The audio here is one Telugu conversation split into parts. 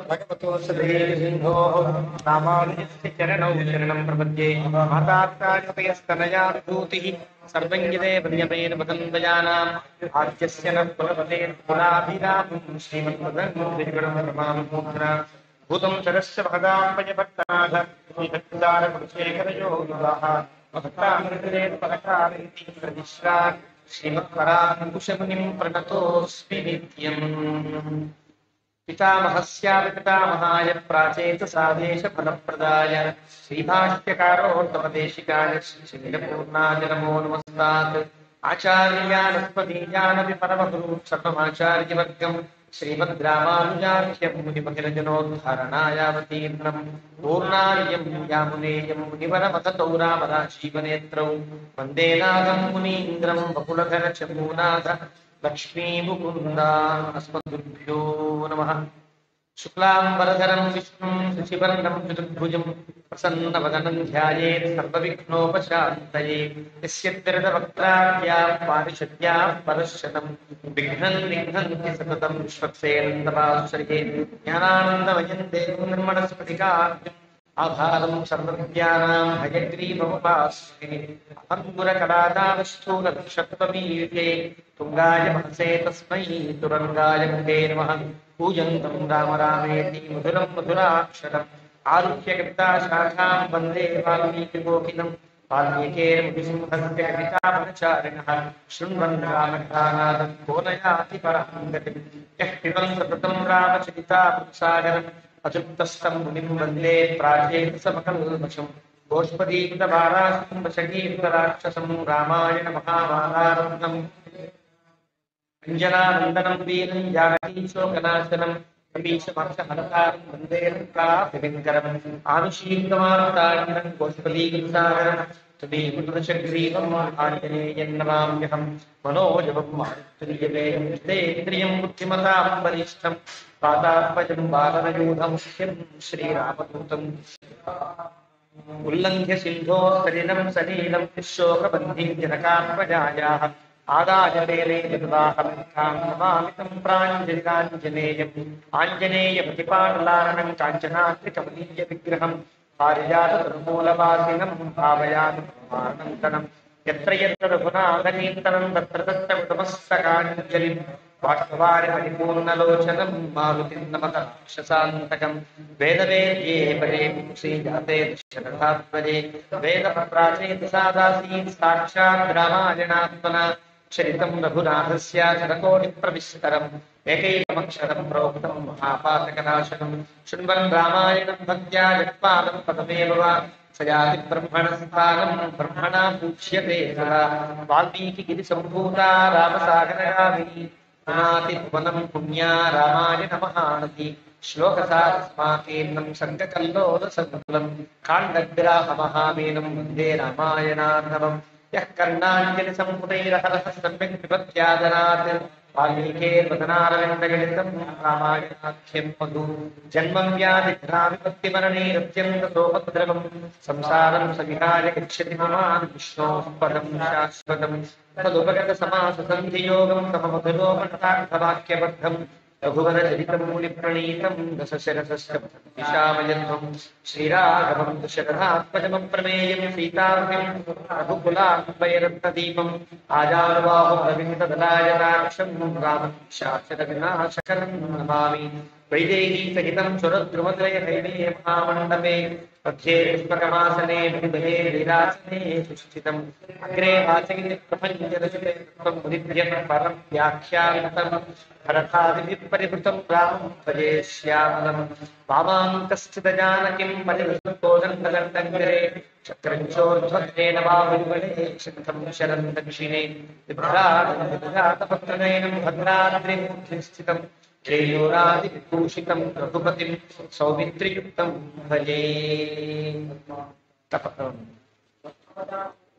भगवतो श्रीसिंहोः रामानुजस्य चरणौ शरणं प्रपद्ये मातापितायुतयस्तनया विभूतिः सर्वं यदेव वदन्तजानाम् आद्यस्य नः कुलपते कुलाभिरामं श्रीमन्मदङ्गुरुपरमामुद्रा भूतं शरस्य भगदाम्बजभट्टनाथ श्रीभक्तिदारकुलशेखरयोगिवाः भक्तामृतरेत्परकारिति प्रतिश्रान् श्रीमत्पराङ्कुशमुनिं प्रणतोऽस्मि नित्यम्। पितामहस्यापि पितामहाय प्राचेतसादेशफलप्रदाय श्रीभाष्यकारोत्तमदेशिकाय श्रीशैलपूर्णाय नमो नमस्तात्। आचार्यानस्मदीयानपि परमगुरुं सर्वमाचार्यवर्गं श्रीमद्रामानुजाख्यं मुनिमखिलजनोद्धारणायावतीर्णं पूर्णार्यं यामुनेयं मुनिवरमततौ रामराजीवनेत्रौ वन्दे नाथं मुनीन्द्रं वकुलधरचमूनाथ लक्ष्मीमुकुन्दा अस्मद्गुरुभ्यो नमः। शुक्लाम्बरधरं विष्णुं शशिवर्णं चतुर्भुजं प्रसन्नवदनं ध्यायेत् सर्वविघ्नोपशान्तये। यस्य त्रिदवक्त्राद्या पारिषद्या परश्शतं विघ्नन्ति सततं विश्वक्सेनन्दपाश्रये। ज्ञानानन्दमयं देवं निर्मलस्फटिकाख्यम् आधारं सर्वविद्यानां हयग्रीवमुपास्महे। अहङ्गुरकलादावस्थूलक्षत्वमीडे तुङ्गाय महसे तस्मै तुरङ्गाय मुखे नमः। पूजन्तं राम रामेति मधुरं मधुराक्षरम् आरुह्य कृताशाखां वन्दे वाल्मीकिकोकिलं वाल्मीकेर्मुनिसिंहस्य कवितावनचारिणः शृण्वन् रामकथानादं को न याति परां गतिम्। यः पिबन् सततं रामचरितामृतसागरम् अतृप्तस्थं मुनिं वन्दे प्राचेतसमकल्मषम्। गोष्पदीकृतवाराहं वशकीकृतराक्षसं रामायण महाभारतम् अञ्जनानन्दनं वीरं जानकीशोकनाशनं कपीशमर्षहरतारं वन्दे लङ्काभिभङ्करम्। आनुशीलमारुताण्डं गोष्पदीकृतसागरं त्वदीकृतशग्रीवम् आञ्जनेयं नमाम्यहं। मनोजवं मारुत्तुल्यवेगं जितेन्द्रियं बुद्धिमतां वरिष्ठं पादात्मजं वानरयूथं श्रीरामदूतं उल्लङ्घ्य सिन्धो सलिलं सलीलं शोकबन्धिं जनकात्मजायाः आदाय वेले जगदाहं नमामि तं प्राञ्जलिराञ्जनेयम्। आञ्जनेयप्रतिपाटलारणं काञ्चनाद्रिकमनीयविग्रहं पारिजाततरुमूलवासिनं भावयामि परमानन्दनं। यत्र यत्र रघुनाथकीर्तनं तत्र तत्र कृतमस्तकाञ्जलिं बाष्पवारि परिपूर्णलोचनं मारुतिं नमत राक्षसान्तकं। वेदवेद्ये परे श्रीजाते दशरथात्मजे वेदप्राचेतसादासीत् साक्षात् रामायणात्मना चरितं रघुनाथस्य शतकोटिप्रविस्तरम् एकैकमक्षरं प्रोक्तं महापातकनाशनं। शृण्वन् रामायणं भक्त्या यत्पादं पदमेव वा स याति ब्रह्मणस्थानं ब्रह्मणा पूज्यते सदा। वाल्मीकिगिरिसम्भूता रामसागरगामिनी पुनाति भुवनं पुण्या रामाय नमहानति। श्लोकसारस्माकीर्णं सङ्गकल्लोलसङ्कुलं काण्डग्राहमहामीनं वन्दे रामायणार्णवम्। यः कर्णाञ्जलिसम्मुदैरहरः सम्यक् पिबत्यादनात् वाल्मीकेर्वदनारविन्दगलितं रामायणाख्यं मधु। जन्मं व्याधिभ्राविपत्तिमरणैरत्यन्तसोपद्रवं संसारं सविहाय गच्छति पुमान् विष्णोः पदं शाश्वतम्। तदुपगतसमाससन्धियोगं सममधुरोपणतार्थवाक्यबद्धम् रघुवरचरितं मुनिप्रणीतं दशशरथस्य दिशामयध्वं। श्रीराघवं दशरथात्मजमप्रमेयं सीतापतिं रघुकुलान्वयरत्नदीपम् आजानुबाहुरविन्ददलायताक्षं रामं शासनविनाशकरं नमामि। वैदेहीसहितं सुरद्रुमत्रयहैमे महामण्डपे मध्ये पुष्पकमासने विबले लीलासने सुस्थितम्। अग्रे वाचगिरिप्रपञ्चरचिते मुनिभ्यः परं व्याख्यातं भरतादिभिः परिवृतं रामं भजे श्यामलं। वामाङ्कस्थितजानकीं परिवृतोदन्तगर्तङ्करे चक्रञ्चोर्ध्वत्रेण बाहुबले शङ्खं शरं दक्षिणे विभ्रातपत्रनयनं भद्राद्रिमूर्ध्नि स्थितं केयूरादिविभूषितं रघुपतिं सौमित्रियुक्तं भजे।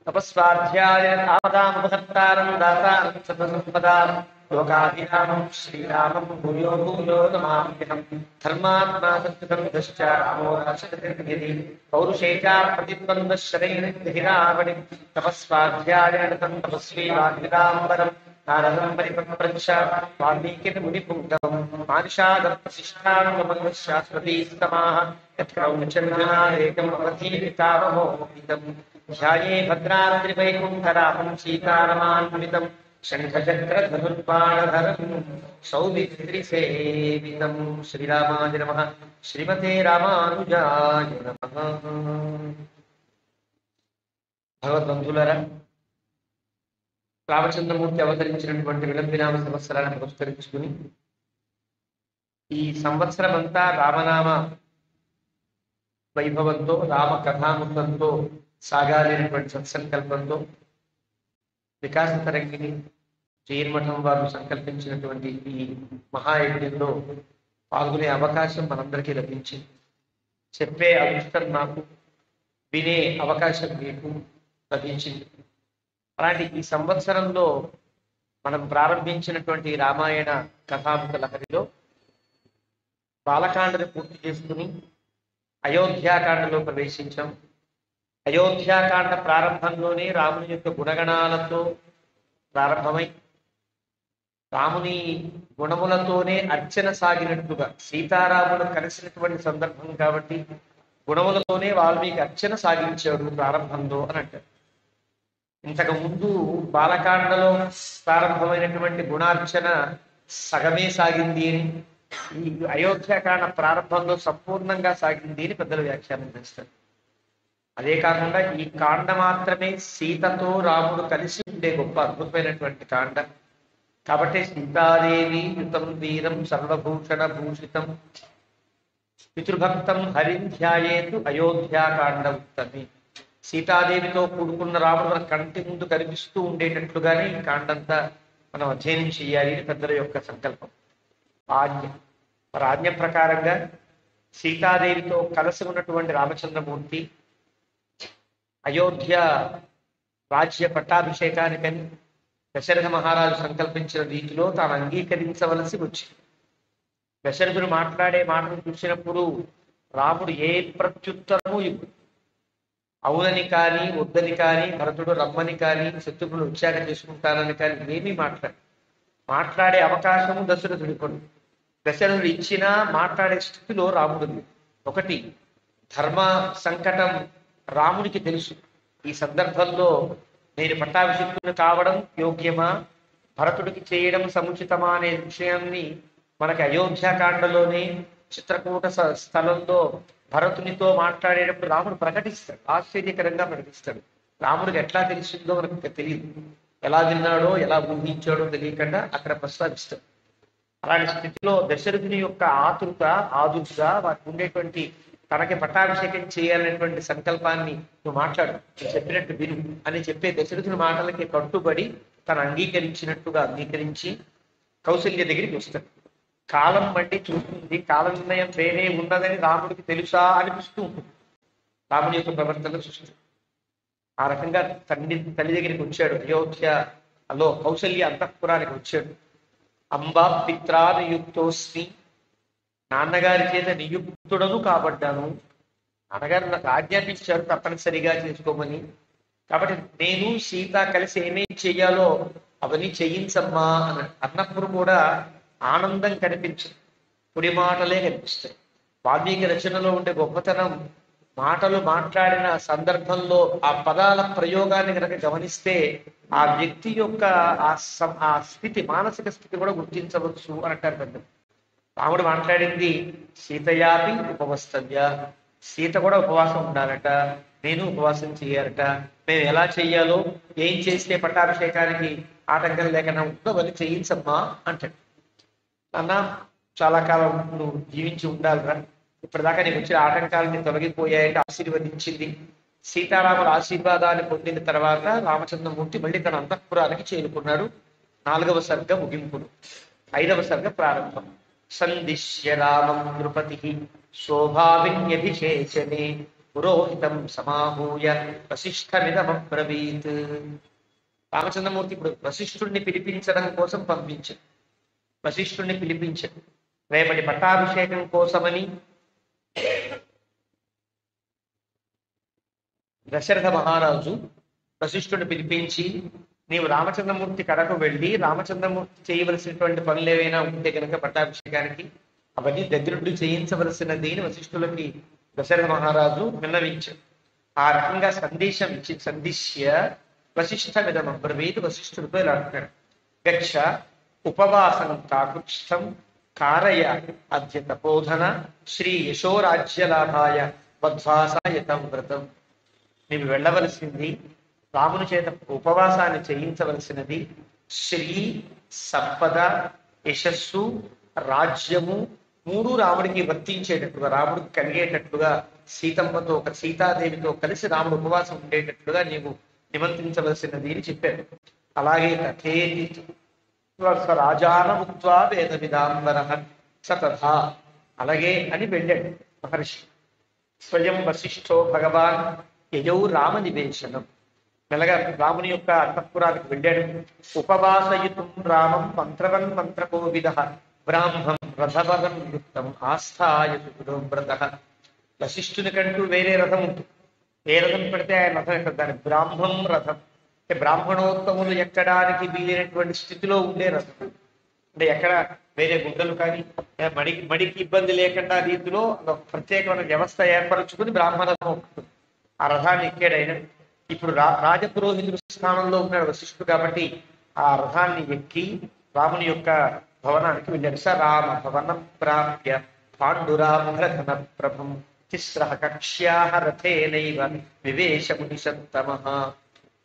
तपस्वाध्याय आपदामुपहर्तारं दातारं सर्वसम्पदां लोकाभिरामं श्रीरामं भूयो भूयो नमाम्यहं। धर्मात्मा सत्कृतं दश्च रामो राशतिर्यदि पौरुषे च प्रतिद्वन्द्वः शरैर्गहिरावणिं तपस्वाध्यायनिरतं तपस्वी वाग्विदाम्बरं నారదం పరిపప్రచ్చ వాల్మీకిని మునిపుంగవం మానుషాదప్రతిష్టానమగ శాశ్వతీస్తమాః యత్క్రౌంచంద్రనారేకం అవధీపితావమోహితం ధ్యాయే భద్రాద్రివైకుంఠరామం సీతారమాన్వితం శంఖచక్రధనుర్బాణధరం సౌమిత్రిసేవితం. శ్రీరామాయ నమః. శ్రీమతే రామానుజాయ నమః. భగవద్బంధువులారా, రామచంద్రమూర్తి అవతరించినటువంటి విలంబినామ సంవత్సరాన్ని పురస్కరించుకుని ఈ సంవత్సరం అంతా రామనామ వైభవంతో, రామ కథామృతంతో సాగాలనేటువంటి సత్సంకల్పంతో వికాస తరంగిణి జైర్మఠం వారు సంకల్పించినటువంటి ఈ మహాయజ్ఞంలో పాల్గొనే అవకాశం మనందరికీ లభించింది. చెప్పే అదృష్టం నాకు, వినే అవకాశం మీకు లభించింది. అలాంటి ఈ సంవత్సరంలో మనం ప్రారంభించినటువంటి రామాయణ కథామృత లహరిలో బాలకాండను పూర్తి చేసుకుని అయోధ్యాకాండలో ప్రవేశించాం. అయోధ్యాకాండ ప్రారంభంలోనే రాముని యొక్క గుణగణాలతో ప్రారంభమై రాముని గుణములతోనే అర్చన సాగినట్టుగా, సీతారాములు కలిసినటువంటి సందర్భం కాబట్టి గుణములతోనే వాల్మీకి అర్చన సాగించాడు ప్రారంభంలో అని అంటారు. ఇంతకు ముందు బాలకాండలో ప్రారంభమైనటువంటి గుణార్చన సగమే సాగింది అని, ఈ అయోధ్యాకాండ ప్రారంభంలో సంపూర్ణంగా సాగింది అని పెద్దలు వ్యాఖ్యానం చేస్తారు. అదే కాకుండా ఈ కాండ మాత్రమే సీతతో రాముడు కలిసి ఉండే గొప్ప అద్భుతమైనటువంటి కాండ కాబట్టి సీతాదేవి యుతం వీరం సర్వభూషణ భూషితం పితృభక్తం హరిం ధ్యాయేతు అయోధ్యాకాండ ఉత్తమి. సీతాదేవితో కూడుకున్న రాముడు మన కంటి ముందు కనిపిస్తూ ఉండేటట్లుగానే ఈ కాండంతా మనం అధ్యయనం చేయాలి అని పెద్దల యొక్క సంకల్పం, ఆజ్ఞ. మరి ఆజ్ఞ ప్రకారంగా సీతాదేవితో కలిసి ఉన్నటువంటి రామచంద్రమూర్తి అయోధ్య రాజ్య పట్టాభిషేకానికని దశరథ మహారాజు సంకల్పించిన రీతిలో తాను అంగీకరించవలసి వచ్చింది. దశరథుడు మాట్లాడే మాటను చూసినప్పుడు రాముడు ఏ ప్రత్యుత్తరము ఇవ్వడు. అవునని కానీ, వద్దని కానీ, భరతుడు రమ్మని కానీ, శత్రుఘ్నుడు వచ్చాక చేసుకుంటానని కానీ ఏమీ మాట్లాడే అవకాశము దశరథుడి కొడు. దశరథుడు ఇచ్చినా మాట్లాడే స్థితిలో రాముడు. ఒకటి, ధర్మ సంకటం రాముడికి తెలుసు. ఈ సందర్భంలో నేను పట్టాభిషిక్తుని కావడం యోగ్యమా, భరతుడికి చేయడం సముచితమా అనే విషయాన్ని మనకి అయోధ్యాకాండలోనే చిత్రకూట స్థలంలో భరతునితో మాట్లాడేటప్పుడు రాముడు ప్రకటిస్తాడు, ఆశ్చర్యకరంగా ప్రకటిస్తాడు. రాముడికి ఎట్లా తెలిసిందో మనకు తెలియదు, ఎలా విన్నాడో ఎలా ఊహించాడో తెలియకుండా అక్కడ ప్రస్తావిస్తాడు. అలాంటి స్థితిలో దశరథుని యొక్క ఆదుర్గా వారికి ఉండేటువంటి తనకి పట్టాభిషేకం చేయాలనేటువంటి సంకల్పాన్ని నువ్వు మాట్లాడు, నువ్వు చెప్పినట్టు విను అని చెప్పే దశరథుని మాటలకి కట్టుబడి తను అంగీకరించి కౌసల్య దగ్గరికి వస్తాడు. కాలం బట్టి చూస్తుంది, కాల నిర్ణయం వేరే ఉన్నదని రాముడికి తెలుసా అనిపిస్తూ ఉంటుంది రాముడి యొక్క ప్రవర్తన చూస్తుంది. ఆ రకంగా తల్లి దగ్గరికి వచ్చాడు. అయోధ్యలో కౌసల్య అంతఃపురానికి వచ్చాడు. అంబా పిత్రా నియుక్తోస్మి, నాన్నగారి చేత నియుక్తుడను కాబడ్డాను. నాన్నగారు నాకు ఆజ్ఞాపించారు తప్పనిసరిగా చేసుకోమని. కాబట్టి నేను సీత కలిసి ఏమేమి చెయ్యాలో అవన్నీ చేయించమ్మా అన్నప్పుడు కూడా ఆనందం కనిపించదు, పొడి మాటలే కనిపిస్తాయి. వాల్మీకి రచనలో ఉండే గొప్పతనం, మాటలు మాట్లాడిన సందర్భంలో ఆ పదాల ప్రయోగాన్ని కనుక గమనిస్తే ఆ వ్యక్తి యొక్క ఆ స్థితి, మానసిక స్థితి కూడా గుర్తించవచ్చు అని అంటారు పెద్దలు. రాముడు మాట్లాడింది సీతయాపి ఉపవస్తవ్య, సీత కూడా ఉపవాసం ఉండాలట, నేను ఉపవాసం చేయాలట, మేము ఎలా చెయ్యాలో, ఏం చేస్తే పట్టాభిషేకానికి ఆటంకం లేకుండా ఉందో అవన్నీ చేయించమ్మా అంటాడు. అన్న చాలా కాలం నువ్వు జీవించి ఉండాలిరా, ఇప్పటిదాకా నీకు వచ్చిన ఆటంకాలని తొలగిపోయాయంటే ఆశీర్వదించింది. సీతారాముల ఆశీర్వాదాన్ని పొందిన తర్వాత రామచంద్రమూర్తి మళ్ళీ తన అంతఃపురానికి చేరుకున్నాడు. 4వ సర్గ ముగింపుడు, 5వ సర్గ ప్రారంభం. సందిశ్య రామం నృపతి శోభావిన్యభిషేచనే పురోహితం సమాహూయ వశిష్ఠమిదమబ్రవీత్. రామచంద్రమూర్తి ఇప్పుడు వశిష్ఠుడిని పిలిపించడం కోసం పంపించాడు. వశిష్ఠుడిని పిలిపించాడు రేపటి పట్టాభిషేకం కోసమని. దశరథ మహారాజు వశిష్ఠుడిని పిలిపించి నీవు రామచంద్రమూర్తి కడకు వెళ్ళి రామచంద్రమూర్తి చేయవలసినటువంటి పనులు ఏవైనా ఉంటే కనుక పట్టాభిషేకానికి అవన్నీ దగ్గరుండి చేయించవలసినది అని వశిష్ఠులకి దశరథ మహారాజు విన్నవించారు. ఆ రకంగా సందేశం ఇచ్చి సందిశ్య వశిష్ఠమిదం అబ్రవీత్ వశిష్ఠుడితో ఇలా అంటాడు. గచ్చ ఉపవాసం కాకుత్స్థం కారయ అద్య తపోధన శ్రీ యశోరాజ్యలాభాయ వధ్వాసాయతం వ్రతం. నీవు వెళ్ళవలసింది, రాముని చేత ఉపవాసాన్ని చేయించవలసినది, శ్రీ సంపద యశస్సు రాజ్యము మూడు రాముడికి వర్తించేటట్లుగా, రాముడికి కలిగేటట్లుగా సీతమ్మతో సీతాదేవితో కలిసి రాముడు ఉపవాసం ఉండేటట్లుగా నీవు నిమంత్రించవలసినది అని చెప్పారు. అలాగే తథేతి రాజానముక్త్వా వేద విదాంబర సతథా, అలాగే అని వెళ్ళాడు మహర్షి. స్వయం వశిష్ఠో భగవాన్ యయౌ రామ నివేశనం. మెల్లగా రాముని యొక్క అంతఃపురానికి వెళ్ళాడు. ఉపవాసయుతం రామం మంత్రవన్ మంత్రకోవిద బ్రాహ్మం రథవరం యుక్తం ఆస్థాయ వ్రత. వశిష్ఠుని కంటూ వేరే రథం ఉంటుంది. ఏ రథం పెడితే ఆయన రథం ఎక్కడ, దాని బ్రాహ్మం రథం అంటే బ్రాహ్మణోత్తములు ఎక్కడానికి వీలైనటువంటి స్థితిలో ఉండే రథం. అంటే ఎక్కడ వేరే గుడ్డలు కానీ మడికి ఇబ్బంది లేకుండా రీతిలో ప్రత్యేకమైన వ్యవస్థ ఏర్పరచుకుని బ్రాహ్మణ రథం ఉంటుంది. ఆ రథాన్ని ఎక్కాడైనా. ఇప్పుడు రాజపురోహితుడి స్థానంలో ఉన్నాడు వశిష్ఠుడు కాబట్టి ఆ రథాన్ని ఎక్కి రాముని యొక్క భవనానికి వెళ్ళాడు. స రామ భవనం ప్రాప్య పాండురామరథన ప్రభం తిస్ర కక్ష్యాహ రథేనైవ వివేశముని సత్తమః.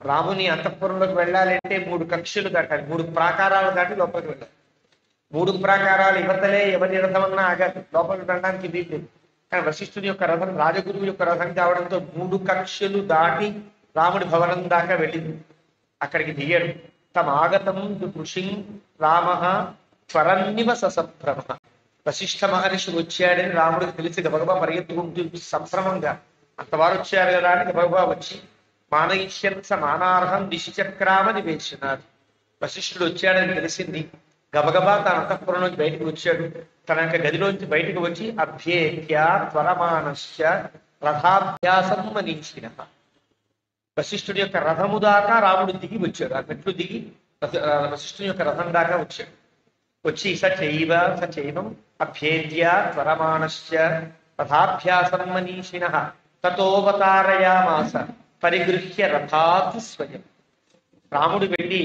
రాముని అంతఃపురంలోకి వెళ్ళాలంటే 3 కక్షలు దాటాలి, 3 ప్రాకారాలు దాటి లోపలికి వెళ్ళాలి. 3 ప్రాకారాలు ఇవతలే ఎవరి రథం అన్నా ఆగాలి, లోపలికి వెళ్ళడానికి వీలు. కానీ వశిష్ఠుని యొక్క రథం రాజగురువు యొక్క రథం కావడంతో 3 కక్షలు దాటి రాముడి భవనం దాకా వెళ్ళింది. అక్కడికి దిగాడు. తమాగతం కృషి రామ త్వరన్నివ ససభ్రమ. వశిష్ఠ మహర్షి వచ్చాడని రాముడికి తెలిసి గబగబా పరిగెత్తుకుంటూ సంభ్రమంగా అంతవారు వచ్చారు కదా అని గబగబా వచ్చి మానయిష్యంస మానార్హం దిశచక్రామ నివేశనాడు. వశిష్ఠుడు వచ్చాడని తెలిసింది. గబగబా తన అంతఃపురంలోంచి బయటకు వచ్చాడు. తన యొక్క గదిలోంచి బయటకు వచ్చి అభ్యేత్య త్వరమానశ్చ రథాభ్యాసం మనీషిణ. వశిష్ఠుడి యొక్క రథము దాకా రాముడు దిగి వచ్చాడు. ఆ మెట్లు దిగి వశిష్ఠుని యొక్క రథం దాకా వచ్చాడు. వచ్చి సచైవం అభ్యేద్య త్వరమానశ్చ రథాభ్యాసం మనీషిణ తతోవతారయామాస పరిగృహ్య రథాత్ స్వయం. రాముడు వెళ్ళి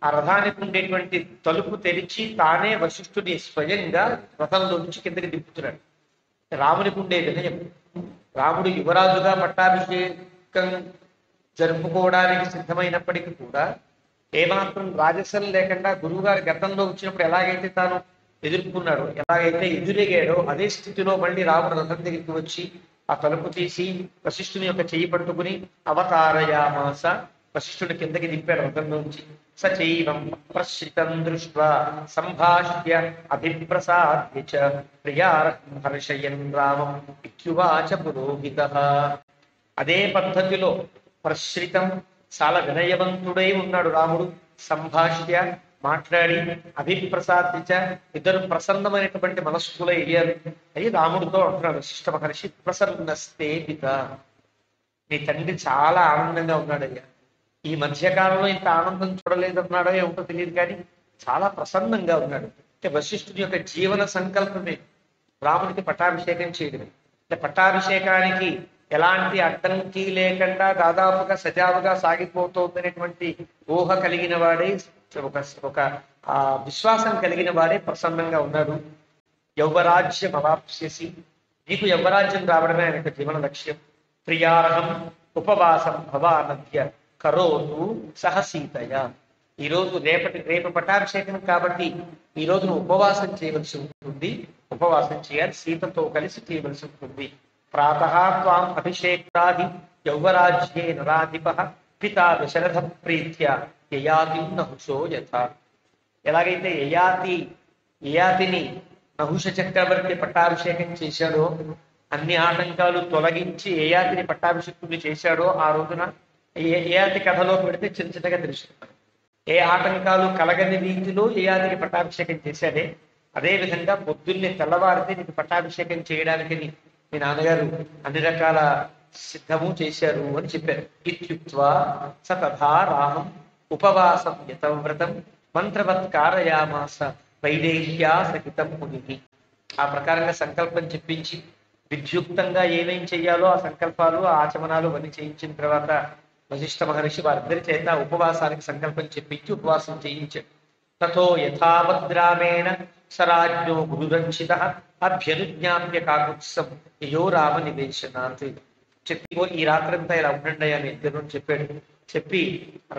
ఆ రథానికి ఉండేటువంటి తలుపు తెరిచి తానే వశిష్ఠుని స్వయంగా రథంలో నుంచి కిందకి దింపుతున్నాడు. రామునికి ఉండే వినయం, రాముడు యువరాజుగా పట్టాభిషేకం జరుపుకోవడానికి సిద్ధమైనప్పటికీ కూడా ఏమాత్రం రాజసం లేకుండా గురువుగారి గతంలో వచ్చినప్పుడు ఎలాగైతే తాను ఎదుర్కొన్నాడో, ఎలాగైతే ఎదురెగాడో అదే స్థితిలో మళ్ళీ రాముడు రథం దగ్గరికి వచ్చి ఆ తలుపు తీసి వశిష్ఠుని యొక్క చెయ్యి పట్టుకుని అవతారయామాస, వశిష్ఠుని కిందకి దింపాడు రథంలోంచి. సచైవం ప్రశ్రితం దృష్ట్వా సంభాష్య అభిప్రసాద్య చ ప్రియార్హం హర్షయన్ రామం ఇత్యువాచ పురోహితః. అదే పద్ధతిలో ప్రశ్రితం, చాలా వినయవంతుడై ఉన్నాడు రాముడు. సంభాష్య, మాట్లాడి, అభిప్రసాదించ, ఇద్దరు ప్రసన్నమైనటువంటి మనస్కులై అయ్యారు. అయ్యి రాముడితో అంటున్నాడు వశిష్ఠ మహర్షి, ప్రసన్నస్తే పిత, నీ తండ్రి చాలా ఆనందంగా ఉన్నాడయ్యా. ఈ మధ్యకాలంలో ఇంత ఆనందం చూడలేదన్నాడో ఏమిటో తెలియదు కానీ చాలా ప్రసన్నంగా ఉన్నాడు. అంటే వశిష్ఠుడి యొక్క జీవన సంకల్పమే రాముడికి పట్టాభిషేకం చేయడమే. అంటే పట్టాభిషేకానికి ఎలాంటి అడ్డంకి లేకుండా దాదాపుగా సజావుగా సాగిపోతుందనేటువంటి ఊహ కలిగిన వాడే, ఒక విశ్వాసం కలిగిన వాడే ప్రసన్నంగా ఉన్నాడు. యౌవరాజ్యం అవాప్స్యసి, నీకు యౌవరాజ్యం రావడమే ఆయన యొక్క జీవన లక్ష్యం. ప్రియార్హం ఉపవాసం భవానద్య కరోతు సహసీతయ. ఈరోజు రేపు పట్టాభిషేకం కాబట్టి ఈ రోజు నువ్వు ఉపవాసం చేయవలసి ఉంటుంది. ఉపవాసం చేయాలి, సీతతో కలిసి చేయవలసి ఉంటుంది. ప్రాతః త్వాం అభిషేకాది యౌవరాజ్యే నరాధిపః పితా దశరథ ప్రీత్య యయాతి నహుషో యథా. ఎలాగైతే యయాతిని నహుష చక్రవర్తి పట్టాభిషేకం చేశాడో, అన్ని ఆటంకాలు తొలగించి యయాతిని పట్టాభిషేకుని చేశాడో, ఆ రోజున యయాతి కథలో పెడితే చిన్న చిన్నగా తెలుస్తుంది. ఏ ఆటంకాలు కలగని రీతిలో యయాతిని పట్టాభిషేకం చేశాడే, అదేవిధంగా పొద్దున్నే తెల్లవారితే నీకు పట్టాభిషేకం చేయడానికి మీ నాన్నగారు అన్ని రకాల సిద్ధము చేశారు అని చెప్పారు. ఇత్యుక్త్వా స తథా రామం ఉపవాసం యతవ్రతం మంత్రవత్ కారయామాస వైదేహ్యా సహితం ముని. ఆ ప్రకారంగా సంకల్పం చెప్పించి విద్యుక్తంగా ఏమేం చెయ్యాలో ఆ సంకల్పాలు ఆ ఆచమనాలు అన్ని చేయించిన తర్వాత వశిష్ఠ మహర్షి వారిద్దరి చేత ఉపవాసానికి సంకల్పం చెప్పించి ఉపవాసం చేయించాడు. తథో యథావద్రామేణ సరాజ్ఞో గురురంచిత అభ్యనుజ్ఞాప్య కాకుత్సం యో రామ నివేశనాత్. చెప్పి ఈ రాత్రంతా ఇలా ఉండండి అని ఇద్దరు చెప్పాడు. చెప్పి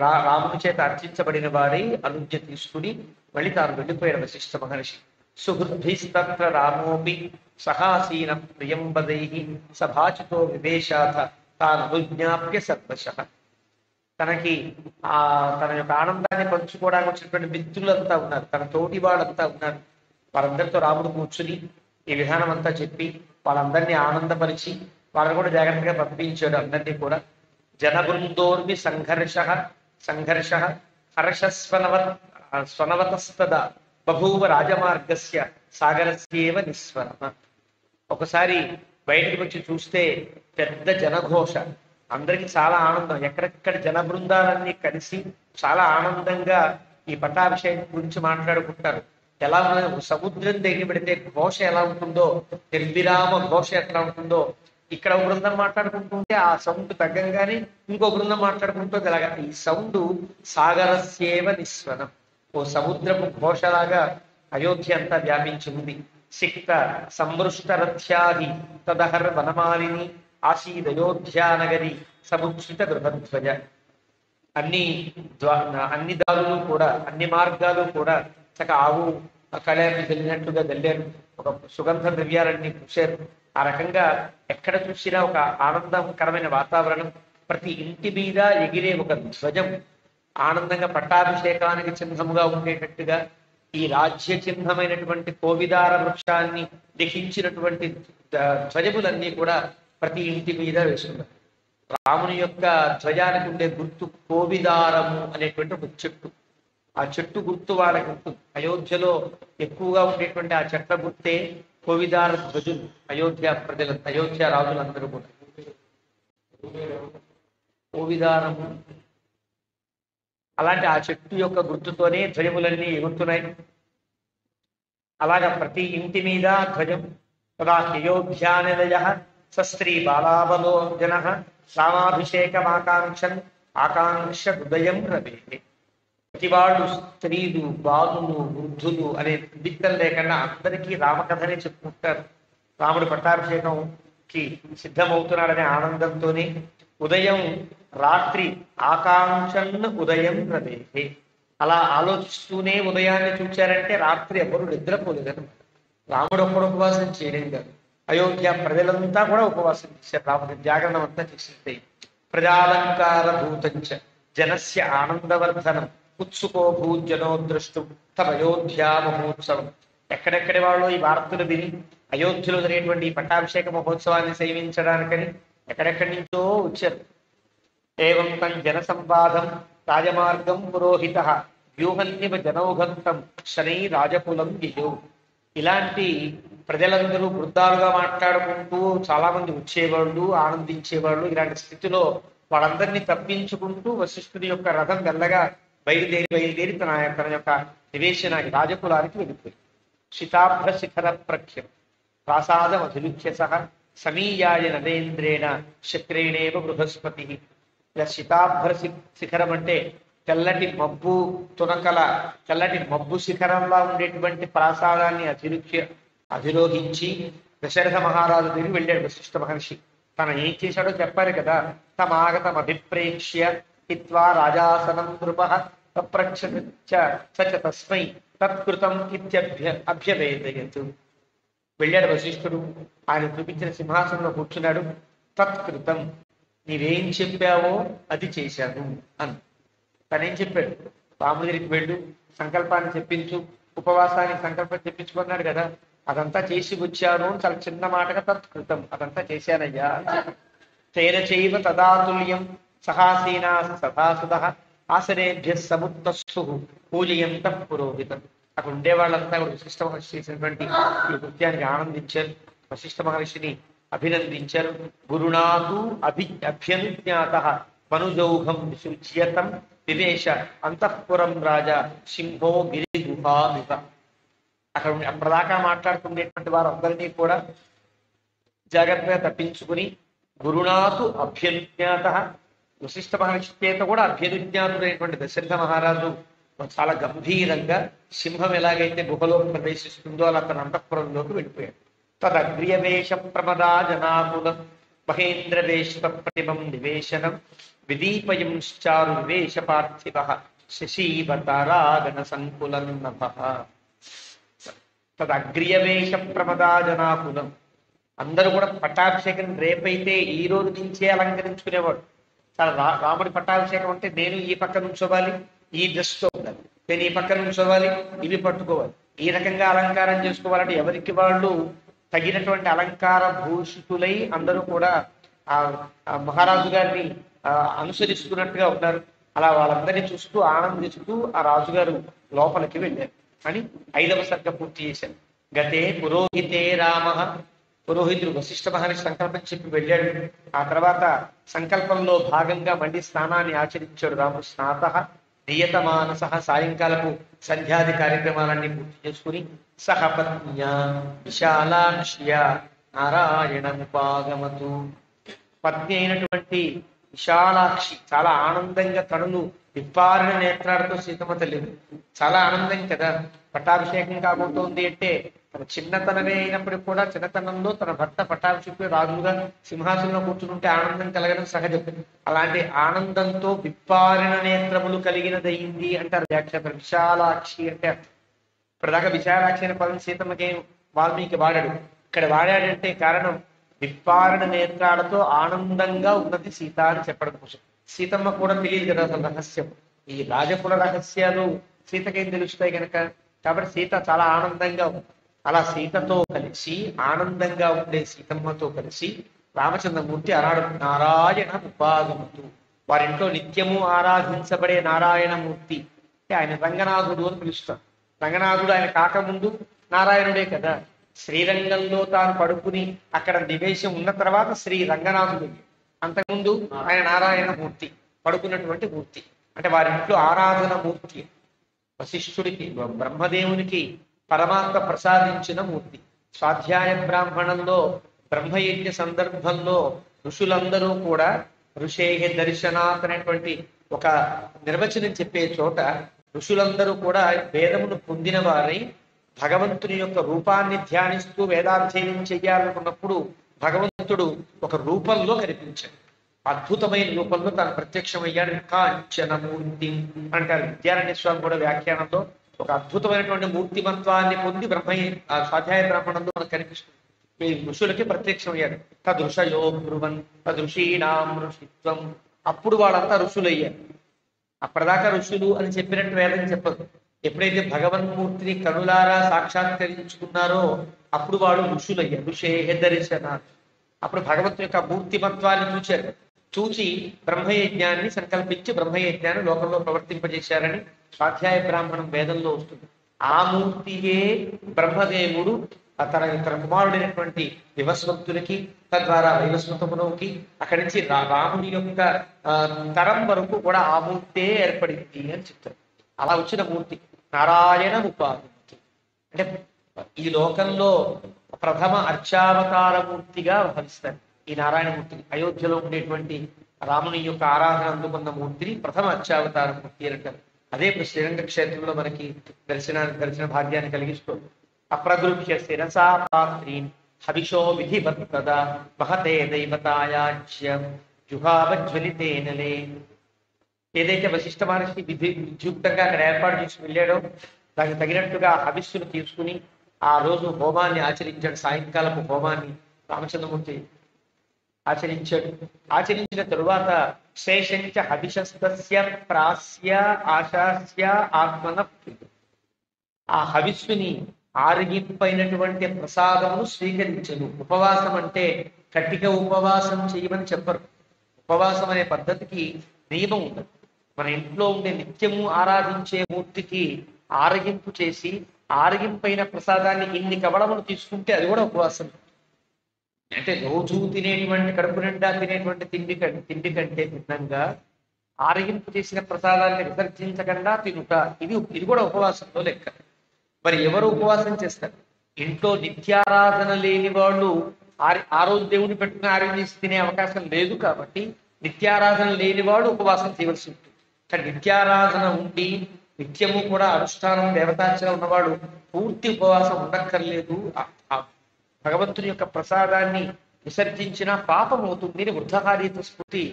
రాముని చేత అర్చించబడిన వారి అనుజ్ఞ తీసుకుని మళ్ళీ తాను వెళ్ళిపోయాడు వశిష్ఠ మహర్షి. సుహృద్భిస్తత్ర రామోపి సహాసీన ప్రియంబదై సభాచితో వివేశాథ తానుజ్ఞాప్య సర్వశః. తనకి తన యొక్క ఆనందాన్ని పంచుకోవడానికి వచ్చినటువంటి మిత్రులంతా ఉన్నారు, తన తోటి వాళ్ళంతా ఉన్నారు. వారందరితో రాముడు కూర్చుని ఈ విధానం అంతా చెప్పి వాళ్ళందరినీ ఆనందపరిచి వాళ్ళని కూడా జాగ్రత్తగా పంపించాడు. అందరినీ కూడా జనబృందోర్మి సంఘర్ష స్వనవతస్తద బభూవ రాజమార్గస్య సాగరస్యేవ నిస్వరమ. ఒకసారి బయటికి వచ్చి చూస్తే పెద్ద జనఘోష, అందరికీ చాలా ఆనందం. ఎక్కడెక్కడ జన బృందాలన్నీ కలిసి చాలా ఆనందంగా ఈ పట్టాభిషేకం గురించి మాట్లాడుకుంటారు. ఎలా సముద్రం దగ్గర పెడితే ఘోష ఎలా ఉంటుందో, నిర్విరామ ఘోష ఎట్లా ఉంటుందో, ఇక్కడ ఒక బృందం మాట్లాడుకుంటుంటే ఆ సౌండ్ తగ్గంగానే ఇంకో బృందం మాట్లాడుకుంటుంది. అలాగా ఈ సౌండ్ సాగరస్యేవ నిస్వనం, ఓ సముద్రపు ఘోషలాగా అయోధ్య అంతా వ్యాపించి ఉంది. సిక్త సంవృష్ట రథ్యాది తదహర్ వనమాలిని ఆసీదయోధ్యానగరి సముచ్ఛిత గృహధ్వజ. అన్ని దారులు కూడా అన్ని మార్గాలు కూడా చక్క ఆవు కళ్యాణి వెళ్ళినట్టుగా వెళ్ళారు. ఒక సుగంధ ద్రవ్యాలన్నీ పూశారు. ఆ రకంగా ఎక్కడ చూసినా ఒక ఆనందకరమైన వాతావరణం. ప్రతి ఇంటి మీద ఎగిరే ఒక ధ్వజం ఆనందంగా పట్టాభిషేకానికి చిహ్నముగా ఉండేటట్టుగా ఈ రాజ్య చిహ్నమైనటువంటి కోవిదార వృక్షాన్ని లిఖించినటువంటి ధ్వజములన్నీ కూడా ప్రతి ఇంటి మీద వేసుకున్నారు. రాముని యొక్క ధ్వజానికి ఉండే గుర్తు కోవిదారము అనేటువంటి ఒక చెట్టు. ఆ చెట్టు గుర్తు వాళ్ళకి ఉంటుంది. అయోధ్యలో ఎక్కువగా ఉండేటువంటి ఆ చెట్ల గుర్తే కోవిదార ధ్వజులు. అయోధ్య ప్రజలు, అయోధ్య రాజులందరూ కూడా కోవిదారము అలాంటి ఆ చెట్టు యొక్క గుర్తుతోనే ధ్వజములన్నీ ఎగురుతున్నాయి. అలాగా ప్రతి ఇంటి మీద ధ్వజం. తదా అయోధ్యానిలయ సస్త్రీ బాలాబలో జన రామాభిషేకమాకాంక్షన్ ఆకాంక్ష హృదయం రవే. ప్రతి వాళ్ళు స్త్రీలు, బాలులు, వృద్ధులు అనే బిత్తలు లేకుండా అందరికీ రామకథనే చెప్పుకుంటారు. రాముడు పట్టాభిషేకంకి సిద్ధమవుతున్నాడనే ఆనందంతోనే ఉదయం రాత్రి ఆకాంక్షను ఉదయం రవే. అలా ఆలోచిస్తూనే ఉదయాన్ని చూచారంటే రాత్రి ఎవరు నిద్రపోలేదన్నమాట. రాముడు ఒక్కడు ఉపవాసం చేయడం కాదు, అయోధ్య ప్రజలంతా కూడా ఉపవాసం చేశారు. రాముడి జాగరణం అంతా చేసింది. ప్రజాలంకార భూతంచ జనస్య ఆనందవర్ధనం ఉత్సుకో భూజనో ద్రష్టుం తమ అయోధ్యా మహోత్సవం. ఎక్కడెక్కడి వాళ్ళు ఈ వార్తలు విని అయోధ్యలో జరిగేటువంటి ఈ పట్టాభిషేక మహోత్సవాన్ని సేవించడానికని ఎక్కడెక్కడి నుంచో వచ్చారు. ఏవం తం జన సంవాదం రాజమార్గం పురోహిత వ్యూహన్నివ జనౌఘంతం శనై రాజకులం గియో. ఇలాంటి ప్రజలందరూ వృద్ధాలుగా మాట్లాడుకుంటూ చాలా మంది వచ్చేవాళ్ళు, ఆనందించేవాళ్ళు. ఇలాంటి స్థితిలో వాళ్ళందరినీ తప్పించుకుంటూ వశిష్ఠుడి యొక్క రథం మెల్లగా బయలుదేరి తన యొక్క నివేశనానికి రాజకులానికి వెళ్ళిపోయి శితాభ్ర శిఖర ప్రఖ్యం ప్రాసాదం అధిలుఖ్య సహ సమీయాయ నరేంద్రేణ శక్రేణేవ బృహస్పతి. ఇలా శితాభ్ర శిఖరం అంటే తెల్లటి మబ్బు తునకల తెల్లటి మబ్బు శిఖరంలా ఉండేటువంటి ప్రాసాదాన్ని అధిరోహించి దశరథ మహారాజు దగ్గర వెళ్ళాడు వశిష్ఠ మహర్షి. తన ఏం చేశాడో చెప్పారు కదా. తమాగతం అభిప్రేక్ష్య హిత్వా రాజాసనం నృప సచ తస్మై తత్కృతం అభ్యవేదయతు. వెళ్ళాడు వశిష్ఠుడు, ఆయన చూపించిన సింహాసనంలో కూర్చున్నాడు. తత్కృతం, నీవేం చెప్పావో అది చేశాను అని. తనేం చెప్పాడు? రాముడి దగ్గరికి వెళ్ళు, సంకల్పాన్ని చెప్పించు, ఉపవాసానికి సంకల్పం చెప్పించుకున్నాడు కదా, అదంతా చేసి వచ్చాను అని చాలా చిన్న మాటగా తత్కృతం, అదంతా చేశానయ్యా. తేరచైవ తదాతుల్యం సహాసీనా సదాసుద ఆసనేభ్య సముత్తస్థు పూజయంత పురోహితం. అక్కడ ఉండే వాళ్ళంతా కూడా వశిష్ఠ మహర్షి చేసినటువంటి ఈ కృత్యానికి ఆనందించారు, వశిష్ఠ మహర్షిని అభినందించారు. గురునాథు అభ్యనుజ్ఞాత మనుజౌఘం విశుచ్యతం వివేశ అంతఃపురం రాజా సింహో గిరి గుహామివ. అక్కడ అప్పటిదాకా మాట్లాడుకునేటువంటి వారందరినీ కూడా జాగ్రత్తగా తప్పించుకుని గురునాథు అభ్యనుజ్ఞాత, వశిష్ఠ మహర్షి చేత కూడా అభ్యనుజ్ఞాతుడైనటువంటి దశరథ మహారాజు చాలా గంభీరంగా సింహం ఎలాగైతే గుహలో ప్రవేశిస్తుందో అలా తన అంతఃపురంలోకి వెళ్ళిపోయాడు. తదగ్ర్యవేష ప్రమదా జనాకులం మహేంద్ర వేష ప్రతిమం నివేశనం విదీపయంశ్చారు వివేశ పార్థివ శశీవతారాగణ సంకులం నభః. తదగ్ర్యవేష ప్రమదా జనాకులం, అందరూ కూడా పట్టాభిషేకం రేపైతే ఈ రోజు నుంచే అలంకరించుకునేవాడు. చాలా రాముడి పట్టాభిషేకం అంటే నేను ఈ పక్క నుంచోవాలి, ఈ డ్రెస్తో ఉండాలి, నేను ఈ పక్క నుంచోవాలి, ఇవి పట్టుకోవాలి, ఈ రకంగా అలంకారం చేసుకోవాలంటే ఎవరికి వాళ్ళు తగినటువంటి అలంకార భూషితులై అందరూ కూడా ఆ మహారాజు గారిని అనుసరిస్తున్నట్టుగా ఉన్నారు. అలా వాళ్ళందరినీ చూస్తూ ఆనందిస్తూ ఆ రాజుగారు లోపలికి వెళ్ళారు అని 5వ సర్గ పూర్తి చేశారు. గతే పురోహితే రామ, పురోహితుడు వశిష్ఠ మహర్షి సంకల్పం చెప్పి వెళ్ళాడు. ఆ తర్వాత సంకల్పంలో భాగంగా మళ్ళీ స్నానాన్ని ఆచరించాడు రాముడు. స్నాత నియత మానస, సాయంకాలపు సంధ్యాది కార్యక్రమాలన్నీ పూర్తి చేసుకుని సహ పత్న్యా విశాలాక్ష్య నారాయణముపాగమతు, పత్ని అయినటువంటి విశాలాక్షి చాలా ఆనందంగా కనులు విప్పారిన నేత్రాలతో సీతమ్మ తల్లి చాలా ఆనందం కదా. పట్టాభిషేకం కాబోతోంది అంటే తన చిన్నతనమే అయినప్పటికీ కూడా చిన్నతనంలో తన భర్త పట్టాభిషేకం రాజుగా సింహాసనంలో కూర్చుంటే ఆనందం కలగడం సహజం. అలాంటి ఆనందంతో విప్పారిన నేత్రములు కలిగినదయింది అంటారు వ్యాఖ్యాత. విశాలాక్షి అంటే ఇప్పటిదాకా విశాలాక్షి అనే పదం సీతమ్మకి వాల్మీకి వాడాడు, ఇక్కడ వాడాడంటే కారణం విప్పారణ నేత్రాలతో ఆనందంగా ఉన్నది సీత అని చెప్పడం కోసం. సీతమ్మ కూడా తెలియదు కదా అసలు రహస్యం, ఈ రాజకుల రహస్యాలు సీతకేం తెలుస్తాయి కనుక. కాబట్టి సీత చాలా ఆనందంగా ఉంది. అలా సీతతో కలిసి ఆనందంగా ఉండే సీతమ్మతో కలిసి రామచంద్రమూర్తి అనాడు నారాయణ ఉపాగమతు, వారింట్లో నిత్యము ఆరాధించబడే నారాయణమూర్తి అంటే ఆయన రంగనాథుడు అని పిలుస్తారు. రంగనాథుడు ఆయన కాకముందు నారాయణుడే కదా. శ్రీరంగంలో తాను పడుకుని అక్కడ నివేశం ఉన్న తర్వాత శ్రీ రంగనాథుడు, అంతకుముందు ఆయన నారాయణ మూర్తి పడుకున్నటువంటి మూర్తి. అంటే వారింట్లో ఆరాధన మూర్తి, వశిష్ఠుడికి బ్రహ్మదేవునికి పరమాత్మ ప్రసాదించిన మూర్తి. స్వాధ్యాయ బ్రాహ్మణంలో బ్రహ్మయజ్ఞ సందర్భంలో ఋషులందరూ కూడా ఋషేహ దర్శనాత్ అనేటువంటి ఒక నిర్వచనం చెప్పే చోట ఋషులందరూ కూడా వేదమును పొందిన వారై భగవంతుని యొక్క రూపాన్ని ధ్యానిస్తూ వేదాధ్యయనం చెయ్యాలనుకున్నప్పుడు భగవంతుడు ఒక రూపంలో కనిపించాడు. అద్భుతమైన రూపంలో తాను ప్రత్యక్షమయ్యాడు. కాంచనమూర్తి అంటారు విద్యారణ్య స్వామి కూడా వ్యాఖ్యానంలో. ఒక అద్భుతమైనటువంటి మూర్తిమత్వాన్ని పొంది స్వాధ్యాయ బ్రాహ్మణంలో మనకు కనిపిస్తుంది. ఈ ఋషులకి ప్రత్యక్షమయ్యాడు. తదృషయో బ్రువన్ తదృషీణాం ఋషిత్వం, అప్పుడు వాళ్ళంతా ఋషులయ్యారు. అప్పటిదాకా ఋషులు అని చెప్పినట్టు వేదం చెప్పదు. ఎప్పుడైతే భగవన్మూర్తిని కనులారా సాక్షాత్కరించుకున్నారో అప్పుడు వాడు ఋషులయ్యారు. ఋషేహ దర్శన, అప్పుడు భగవంతుని యొక్క మూర్తిమత్వాన్ని చూశారు. చూచి బ్రహ్మయజ్ఞాన్ని సంకల్పించి బ్రహ్మయజ్ఞాన్ని లోకంలో ప్రవర్తింపజేశారని స్వాధ్యాయ బ్రాహ్మణం వేదంలో వస్తుంది. ఆ మూర్తియే బ్రహ్మదేవుడు తన కుమారుడైనటువంటి వివస్వంతునికి, తద్వారా వైవస్వతమునకి అక్కడి నుంచి రాముని యొక్క తరం వరకు కూడా ఆ మూర్తే ఏర్పడింది అని చెప్తారు. అలా వచ్చిన మూర్తి నారాయణ ఉపాధి. అంటే ఈ లోకంలో ప్రథమ అర్చావతార మూర్తిగా భావిస్తారు ఈ నారాయణమూర్తిని. అయోధ్యలో ఉండేటువంటి రాముని యొక్క ఆరాధన అందుకున్న మూర్తిని ప్రథమ అర్చావతార మూర్తి అంటారు. అదే ఇప్పుడు శ్రీరంగ క్షేత్రంలో మనకి దర్శన భాగ్యాన్ని కలిగిస్తుంది. అప్రదృశ్య శిరసా పాత్రీన్ హవిషో విధివత్తద మహతే దైవతాయాజ్యం జుహావజ్వలితేనలే. ఏదైతే వశిష్ఠ మహర్షి విద్యుక్తంగా అక్కడ ఏర్పాటు చేసి వెళ్ళాడో దానికి తగినట్టుగా హవిస్సును తీసుకుని ఆ రోజు హోమాన్ని ఆచరించాడు. సాయంకాలపు హోమాన్ని రామచంద్రమూర్తి ఆచరించాడు. ఆచరించిన తరువాత శేషంచ హవిషస్తస్య ప్రాస్య ఆశాస్య ఆత్మన, ఆ హవిస్సుని ఆరగింపైనటువంటి ప్రసాదమును స్వీకరించను. ఉపవాసం అంటే కట్టిక ఉపవాసం చేయమని చెప్పరు. ఉపవాసం అనే పద్ధతికి నియమం ఉండదు. మన ఇంట్లో ఉండే నిత్యము ఆరాధించే మూర్తికి ఆరగింపు చేసి ఆరగింపైన ప్రసాదాన్ని ఇన్ని కవళములు తీసుకుంటే అది కూడా ఉపవాసం. అంటే రోజు తినేటువంటి కడుపు నిండా తినేటువంటి తిండి కంటే భిన్నంగా ఆరగింపు చేసిన ప్రసాదాన్ని విసర్జించకుండా తినుట, ఇది కూడా ఉపవాసంలో లెక్క. మరి ఎవరు ఉపవాసం చేస్తారు? ఇంట్లో నిత్యారాధన లేని వాళ్ళు ఆ రోజు దేవుడిని పెట్టుకుని ఆరోగ్యం తినే అవకాశం లేదు కాబట్టి నిత్యారాధన లేని వాడు ఉపవాసం చేయవలసి ఉంటుంది. కానీ నిత్యారాధన ఉండి నిత్యము కూడా అనుష్ఠానం దేవతార్చన ఉన్నవాడు పూర్తి ఉపవాసం ఉండక్కర్లేదు. ఆ భగవంతుని యొక్క ప్రసాదాన్ని విసర్జించిన పాపం అవుతుంది అని వృద్ధహారీత స్మృతి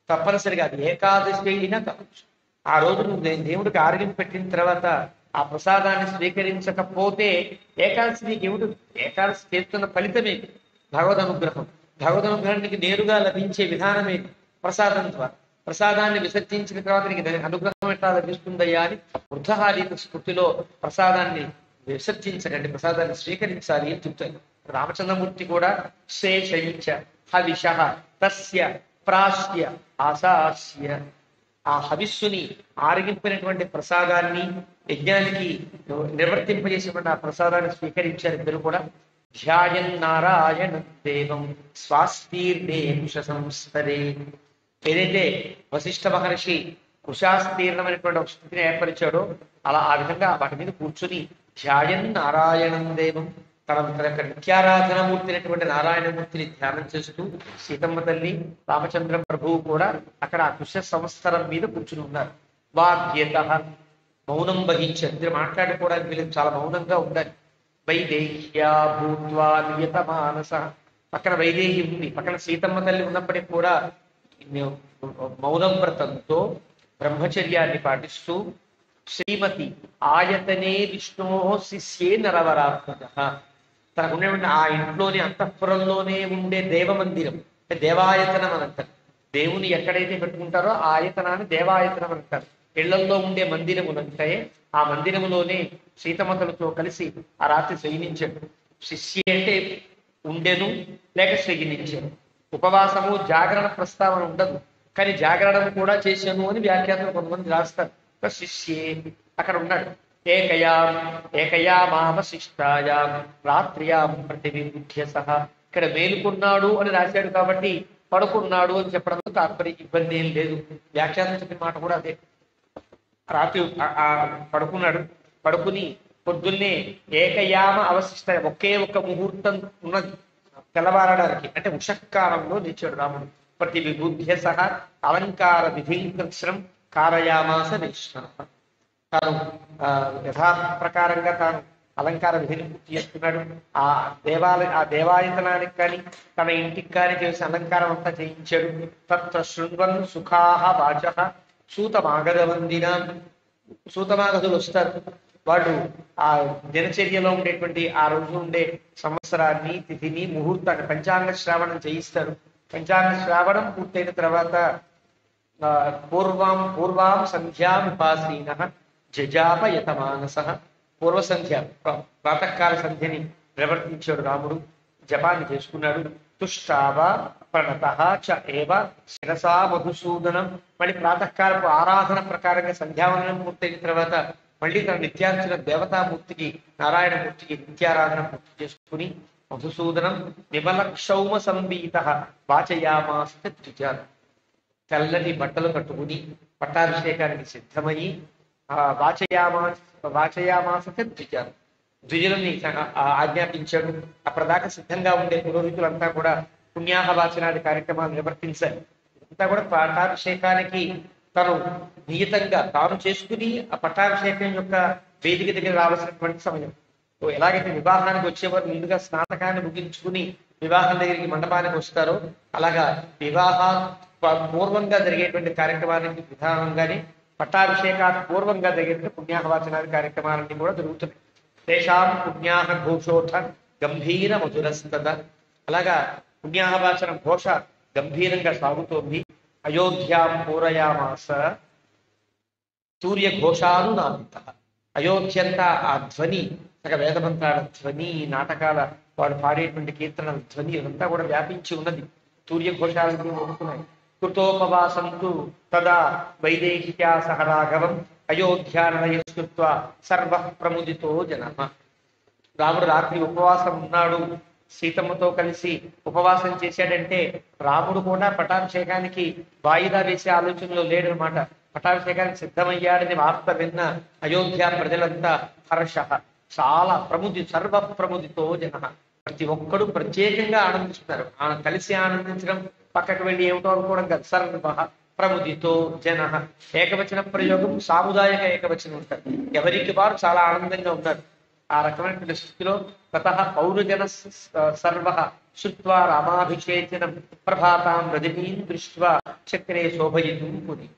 తప్పనిసరిగా. అది ఏకాదశి అయినా కావచ్చు. ఆ రోజు నువ్వు దేవుడికి ఆరోగ్యం పెట్టిన తర్వాత ఆ ప్రసాదాన్ని స్వీకరించకపోతే ఏకాదశి నీకు ఏమిటి? ఏకాదశి చేస్తున్న ఫలితమే భగవద్ అనుగ్రహం. భగవద్ అనుగ్రహానికి నేరుగా లభించే విధానమే ప్రసాదం ద్వారా. ప్రసాదాన్ని విసర్జించిన తర్వాత నీకు అనుగ్రహం ఎట్లా లభిస్తుందయ్యా అని వృద్ధహారీత స్మృతిలో ప్రసాదాన్ని విసర్జించకండి, ప్రసాదాన్ని స్వీకరించాలి అని చెప్తారు. రామచంద్రమూర్తి కూడా శేషంచ హవిష తస్య ప్రాశ్య ఆశాస్య, ఆ హవిస్సుని ఆరగింపినటువంటి ప్రసాదాన్ని యజ్ఞానికి నిర్వర్తింపజేసినటువంటి ఆ ప్రసాదాన్ని స్వీకరించారు. ఇద్దరు కూడా ధ్యాయన్ నారాయణ దేవం స్వాస్తీర్ణేష సంస్థరే. ఏదైతే వశిష్ఠ మహర్షి కుశాస్తీర్ణమైనటువంటి ఒక స్థితిని ఏర్పరిచాడో అలా ఆ విధంగా వాటి మీద కూర్చుని ధ్యాయన్ నారాయణం దేవం, తన యొక్క నిత్యారాధనమూర్తి అయినటువంటి నారాయణమూర్తిని ధ్యానం చేస్తూ సీతమ్మ తల్లి రామచంద్ర ప్రభువు కూడా అక్కడ ఆ కుశ సంవత్సరం మీద కూర్చుని ఉన్నారు. వాగ్యత, మౌనం వహించారు. ఇద్దరు మాట్లాడుకోవడానికి వీళ్ళకి చాలా మౌనంగా ఉండాలి. వైదేహ్యా భూత్వా నియత మానస, పక్కన వైదేహి ఉంది, పక్కన సీతమ్మ తల్లి ఉన్నప్పటికీ కూడా మౌనం వ్రతంతో బ్రహ్మచర్యాన్ని పాటిస్తూ శ్రీమతి ఆయతనే విష్ణో శిష్యే నరవరాత్మక, తనకున్నటువంటి ఆ ఇంట్లోనే అంతఃపురంలోనే ఉండే దేవమందిరం, దేవాయతనం అని అంటారు. దేవుని ఎక్కడైతే పెట్టుకుంటారో ఆ ఆయతనాన్ని దేవాయతనం అంటారు. ఇళ్లల్లో ఉండే మందిరములంటే ఆ మందిరములోనే సీతమ్మతలతో కలిసి ఆ రాత్రి శయనించాడు. శిష్య అంటే ఉండెను లేక శయనించాడు. ఉపవాసము జాగరణ ప్రస్తావన ఉండదు, కానీ జాగరణం కూడా చేశాను అని వ్యాఖ్యాతలు కొంతమంది రాస్తారు. శిష్యే అక్కడ ఉన్నాడు. ఏకయామావశిష్టాయాం రాత్రియాం ప్రతివిబుధ్య సహా, ఇక్కడ మేలుకున్నాడు అని రాశాడు కాబట్టి పడుకున్నాడు అని చెప్పడంలో తాత్పర్య ఇబ్బంది ఏం లేదు. వ్యాఖ్యానం చెప్పిన మాట కూడా అదే. రాత్రి పడుకున్నాడు, పడుకుని పొద్దున్నే ఏకయామ అవశిష్ట, ఒకే ఒక ముహూర్తం ఉన్నది తెల్లవారడానికి, అంటే ఉషకాలంలో నిలిచాడు రాముడు. ప్రతి విబుధ్య సహ అలంకార విధింకృత్స్రం కారయామాస వైష్ణవ, తాను యథాప్రకారంగా తాను అలంకార విధిని పూర్తి చేస్తున్నాడు. ఆ దేవాయతనానికి కానీ తన ఇంటికి కానీ చేసి అలంకారం అంతా చేయించాడు. తత్ర శృణ్వన్ సుఖాహ వాచ సూతమాగధవందిన, సూతమాగధులు వస్తారు. వాళ్ళు ఆ దినచర్యలో ఉండేటువంటి ఆ రోజు ఉండే సంవత్సరాన్ని తిథిని ముహూర్తాన్ని పంచాంగ శ్రావణం చేయిస్తారు. పంచాంగ శ్రావణం పూర్తయిన తర్వాత పూర్వాం సంధ్యాం ఉపాసీన జజాపయత మానస, పూర్వ సంధ్య ప్రాతకాల సంధ్యని ప్రవర్తించాడు రాముడు, జపాన్ని చేసుకున్నాడు. తుష్టావ ప్రణత చ ఏవ శిరసా మధుసూదనం, మళ్ళీ ప్రాతకాలపు ఆరాధన ప్రకారంగా సంధ్యావనం పూర్తయిన తర్వాత మళ్ళీ తన నిత్యార్చన దేవతామూర్తికి నారాయణమూర్తికి నిత్యారాధన పూర్తి చేసుకుని మధుసూదనం నిమలక్షౌమ సంబీత వాచయామాస ద్విజాన్, తెల్లటి బట్టలు కట్టుకుని పట్టాభిషేకానికి సిద్ధమయ్యి వాచయామాస ద్విజాన్, ద్విజులని ఆజ్ఞాపించాడు. అప్పటిదాకా సిద్ధంగా ఉండే పురోహితులంతా కూడా పుణ్యాహ వాచనాది కార్యక్రమాలు నిర్వర్తించారు. అంతా కూడా పట్టాభిషేకానికి తను నియతంగా తాను చేసుకుని ఆ పట్టాభిషేకం యొక్క వేదిక దగ్గర రావాల్సినటువంటి సమయం. ఎలాగైతే వివాహానికి వచ్చేవారు ముందుగా స్నాతకాన్ని ముగించుకుని వివాహం దగ్గరికి మండపానికి వస్తారో అలాగా వివాహ పూర్వంగా జరిగేటువంటి కార్యక్రమానికి విధానంగానే పట్టాభిషేకా పూర్వంగా జరిగేటువంటి పుణ్యాహవాచనాది కార్యక్రమాలన్నీ కూడా జరుగుతున్నాయి. తేషాం పుణ్యాహ ఘోషోఠ గంభీర మధురస్తద, అలాగా పుణ్యాహవాచన ఘోష గంభీరంగా సాగుతోంది. అయోధ్యాం పూరయామాస సూర్యఘోషాలు నామిత, అయోధ్యంతా ఆ ధ్వని, వేదమంత్రాల ధ్వని, నాటకాల వాడు పాడేటువంటి కీర్తనల ధ్వని ఇదంతా కూడా వ్యాపించి ఉన్నది. సూర్యఘోషాలన్నీ మోగుతున్నాయి. కృతోపవాసంతు తదా వైదేహ్యా సహ రాఘవం అయోధ్యానయస్కృత్వ సర్వ ప్రముదితో జన. రాముడు రాత్రి ఉపవాసం ఉన్నాడు సీతమ్మతో కలిసి ఉపవాసం చేశాడంటే రాముడు కూడా పట్టాభిషేకానికి వాయిదా వేసే ఆలోచనలో లేడనమాట. పట్టాభిషేకానికి సిద్ధమయ్యాడని వార్త విన్న అయోధ్య ప్రజలంతా హర్ష, చాలా సర్వ ప్రముదితో జన, ప్రతి ఒక్కడు ప్రత్యేకంగా ఆనందిస్తున్నారు. కలిసి ఆనందించడం పక్కకు వెళ్ళి ఏమిటో అనుకోవడం కాదు. సర్వ ప్రముదితో జన, ఏకవచన ప్రయోగం సాముదాయక ఏకవచనం ఉంటారు. ఎవరికి వారు చాలా ఆనందంగా ఉన్నారు. ఆ రకమైన స్థితిలో తతః పౌరజన సర్వ శుత్వా రామాభిషేచనం ప్రభాతాం రజనీం దృష్ట్వా చక్రే శోభయితుం పుని.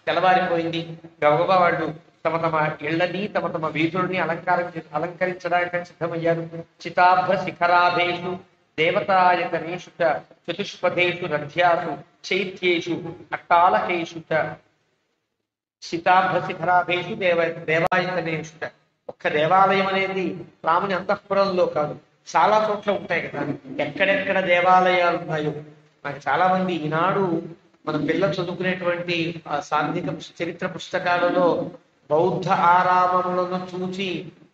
తెల్లవారిపోయింది. గబగబా వాళ్ళు తమ తమ ఇళ్లని తమ తమ వీధుల్ని అలంకరించడానికి సిద్ధమయ్యారు. చితాభ్ర శిఖరాభేషు దేవతాయతనేషు చతుష్పథేషు రథ్యాసు చైత్యేషు అట్టాలకేషు శితాభ్ర శిఖరాభేషు దేవాయతనేషు. ఒక్క దేవాలయం అనేది రాముని అంతఃపురంలో కాదు, చాలా చోట్ల ఉంటాయి కదా. ఎక్కడెక్కడ దేవాలయాలు ఉన్నాయో మనకి చాలా మంది ఈనాడు మన పిల్లలు చదువుకునేటువంటి సాంఘిక చరిత్ర పుస్తకాలలో బౌద్ధ ఆరామములను చూసి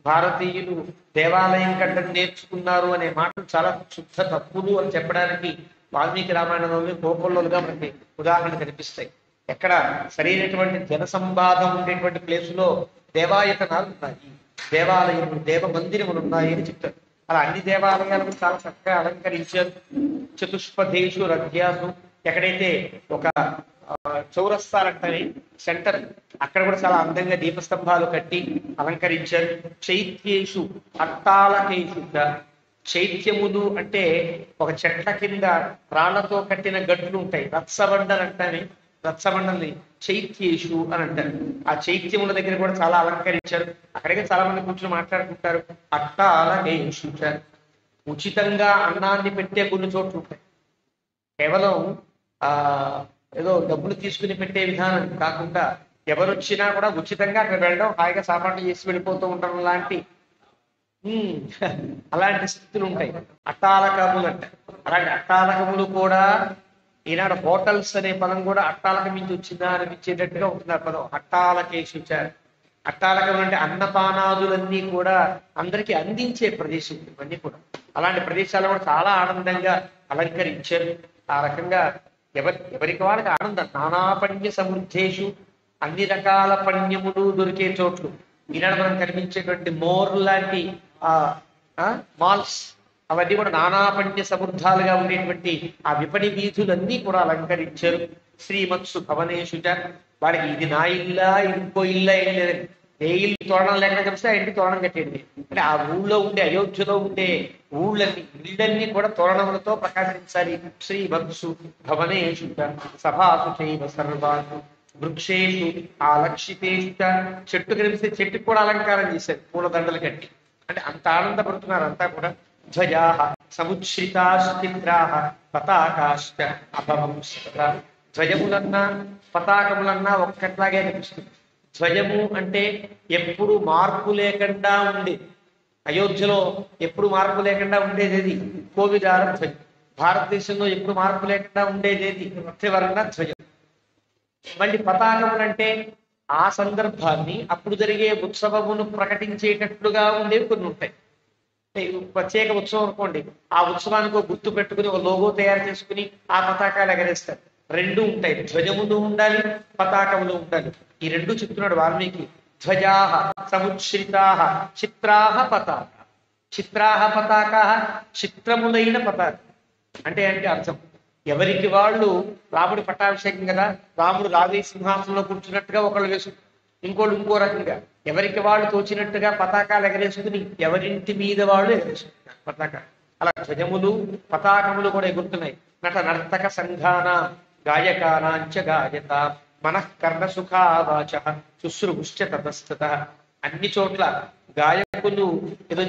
భారతీయులు దేవాలయం కట్టడం నేర్చుకున్నారు అనే మాటలు చాలా శుద్ధ తప్పులు అని చెప్పడానికి వాల్మీకి రామాయణంలోని కోకొల్లలుగా మనకి ఉదాహరణ కనిపిస్తాయి. ఎక్కడ సరైనటువంటి జనసంబాధం ఉండేటువంటి ప్లేసులో దేవాయతనాలు ఉన్నాయి, దేవాలయములు దేవ మందిరములు ఉన్నాయి అని చెప్తారు. అలా అన్ని దేవాలయాలను చాలా చక్కగా అలంకరించారు. చతుష్పథేషు రథ్యాసు, ఎక్కడైతే ఒక చౌరస్తాలంటే సెంటర్, అక్కడ కూడా చాలా అందంగా దీపస్తంభాలు కట్టి అలంకరించారు. చైత్యేషు అట్టాలకేషు, చైత్యములు అంటే ఒక చెట్ల కింద రాళ్లతో కట్టిన గట్లు ఉంటాయి, రత్సబండలు అంటానే, రత్సబండల్ని చైత్యేషు అని అంటారు. ఆ చైత్యముల దగ్గర కూడా చాలా అలంకరించారు. అక్కడికి చాలా మంది కూర్చొని మాట్లాడుకుంటారు. అట్టాలకేషు, ఉచితంగా అన్నాన్ని పెట్టే కొన్ని చోట్లు ఉంటాయి. కేవలం ఏదో డబ్బులు తీసుకుని పెట్టే విధానం కాకుండా ఎవరొచ్చినా కూడా ఉచితంగా అక్కడ వెళ్ళడం, హాయిగా సామాన్లు చేసి వెళ్ళిపోతూ ఉండడం లాంటి అలాంటి స్థితులు ఉంటాయి. అట్టాలకములు అంటే అలాంటి అట్టాలకములు కూడా ఈనాడు హోటల్స్ అనే పదం కూడా అట్టాలకం నుంచి వచ్చిందా అనిపించేటట్టుగా ఉంటుంది ఆ పదం. అట్టాలకేషు. అట్టాలకములు అంటే అన్నపానాదులన్నీ కూడా అందరికీ అందించే ప్రదేశం ఇవన్నీ కూడా. అలాంటి ప్రదేశాలు కూడా చాలా ఆనందంగా అలంకరించారు. ఆ రకంగా ఎవరికి వాళ్ళకి ఆనందం. నానాపణ్య సమృద్ధేషు, అన్ని రకాల పణ్యములు దొరికే చోట్లు. ఈనాడు మనం కనిపించేటువంటి మోర్ లాంటి మాల్స్ అవన్నీ కూడా నానాపణ్య సమృద్ధాలుగా ఉండేటువంటి ఆ విపణి వీధులన్నీ కూడా అలంకరించారు. శ్రీమత్సు భవనేషు, వాడికి ఇది నా ఇల్లా ఇంకో ఇల్లా ఏం లేదండి. ఏ ఇల్లు తోరణం లేకుండా కలిస్తే ఆ ఇంటి తోరణం కట్టేది. అంటే ఆ ఊళ్ళో ఉండే అయోధ్యలో ఉండే ఇళ్ళన్నీ కూడా తోరణములతో ప్రకాశించాలి. శ్రీవత్సు భవనేషు సభాసు చైవ సర్వాసు వృక్షేషు ఆలక్షితేషు, చెట్టు కనిపిస్తే చెట్టుకు కూడా అలంకారం చేశారు పూలదండలు కట్టి. అంటే అంత ఆనందపడుతున్నారు అంతా కూడా. ధ్వజా సముచ్ఛ్రితాశ్చిత్రా పతాకాశ్చ అభవంస్త. ధ్వజములన్నా పతాకములన్నా ఒక్కట్లాగే అనిపిస్తుంది. ధ్వజము అంటే ఎప్పుడు మార్పు లేకుండా ఉండేది. అయోధ్యలో ఎప్పుడు మార్పు లేకుండా ఉండేది కోవిదార ధ్వజం. భారతదేశంలో ఎప్పుడు మార్పు లేకుండా ఉండేది త్రివర్ణ ధ్వజం. మళ్ళీ పతాకములు అంటే ఆ సందర్భాన్ని అప్పుడు జరిగే ఉత్సవమును ప్రకటించేటట్లుగా ఉండేవి కొన్ని ఉంటాయి. ప్రత్యేక ఉత్సవం అనుకోండి, ఆ ఉత్సవానికి ఒక గుర్తు పెట్టుకుని ఒక లోగో తయారు చేసుకుని ఆ పతాకాలు ఎగరేస్తారు. రెండు ఉంటాయి, ధ్వజములు ఉండాలి, పతాకములు ఉండాలి. ఈ రెండు చెప్తున్నాడు వాల్మీకి. ధ్వజాహ సముచ్ఛ్రితాహ చిత్రాహ పతాక. చిత్రాహ పతాక, చిత్రములైన పతాక అంటే అర్థం ఎవరికి వాళ్ళు. రాముడి పట్టాభిషేకం కదా, రాముడు రాజే సింహాసనంలో కూర్చున్నట్టుగా ఒకళ్ళు వేసు, ఇంకోళ్ళు ఇంకో రకంగా ఎవరికి వాళ్ళు తోచినట్టుగా పతాకాలు ఎగరేసుకుని ఎవరింటి మీద వాళ్ళు ఎగరేసుకుంటారు పతాకాలు. అలా ధ్వజములు పతాకములు కూడా ఎగురుతున్నాయి. నర్తక సంఘాన గాయకానాంచ గాయత మనఃకర్ణ సుఖావాచ శుశ్రూశ్చ తతస్తత. అన్ని చోట్ల గాయకులు ఏదో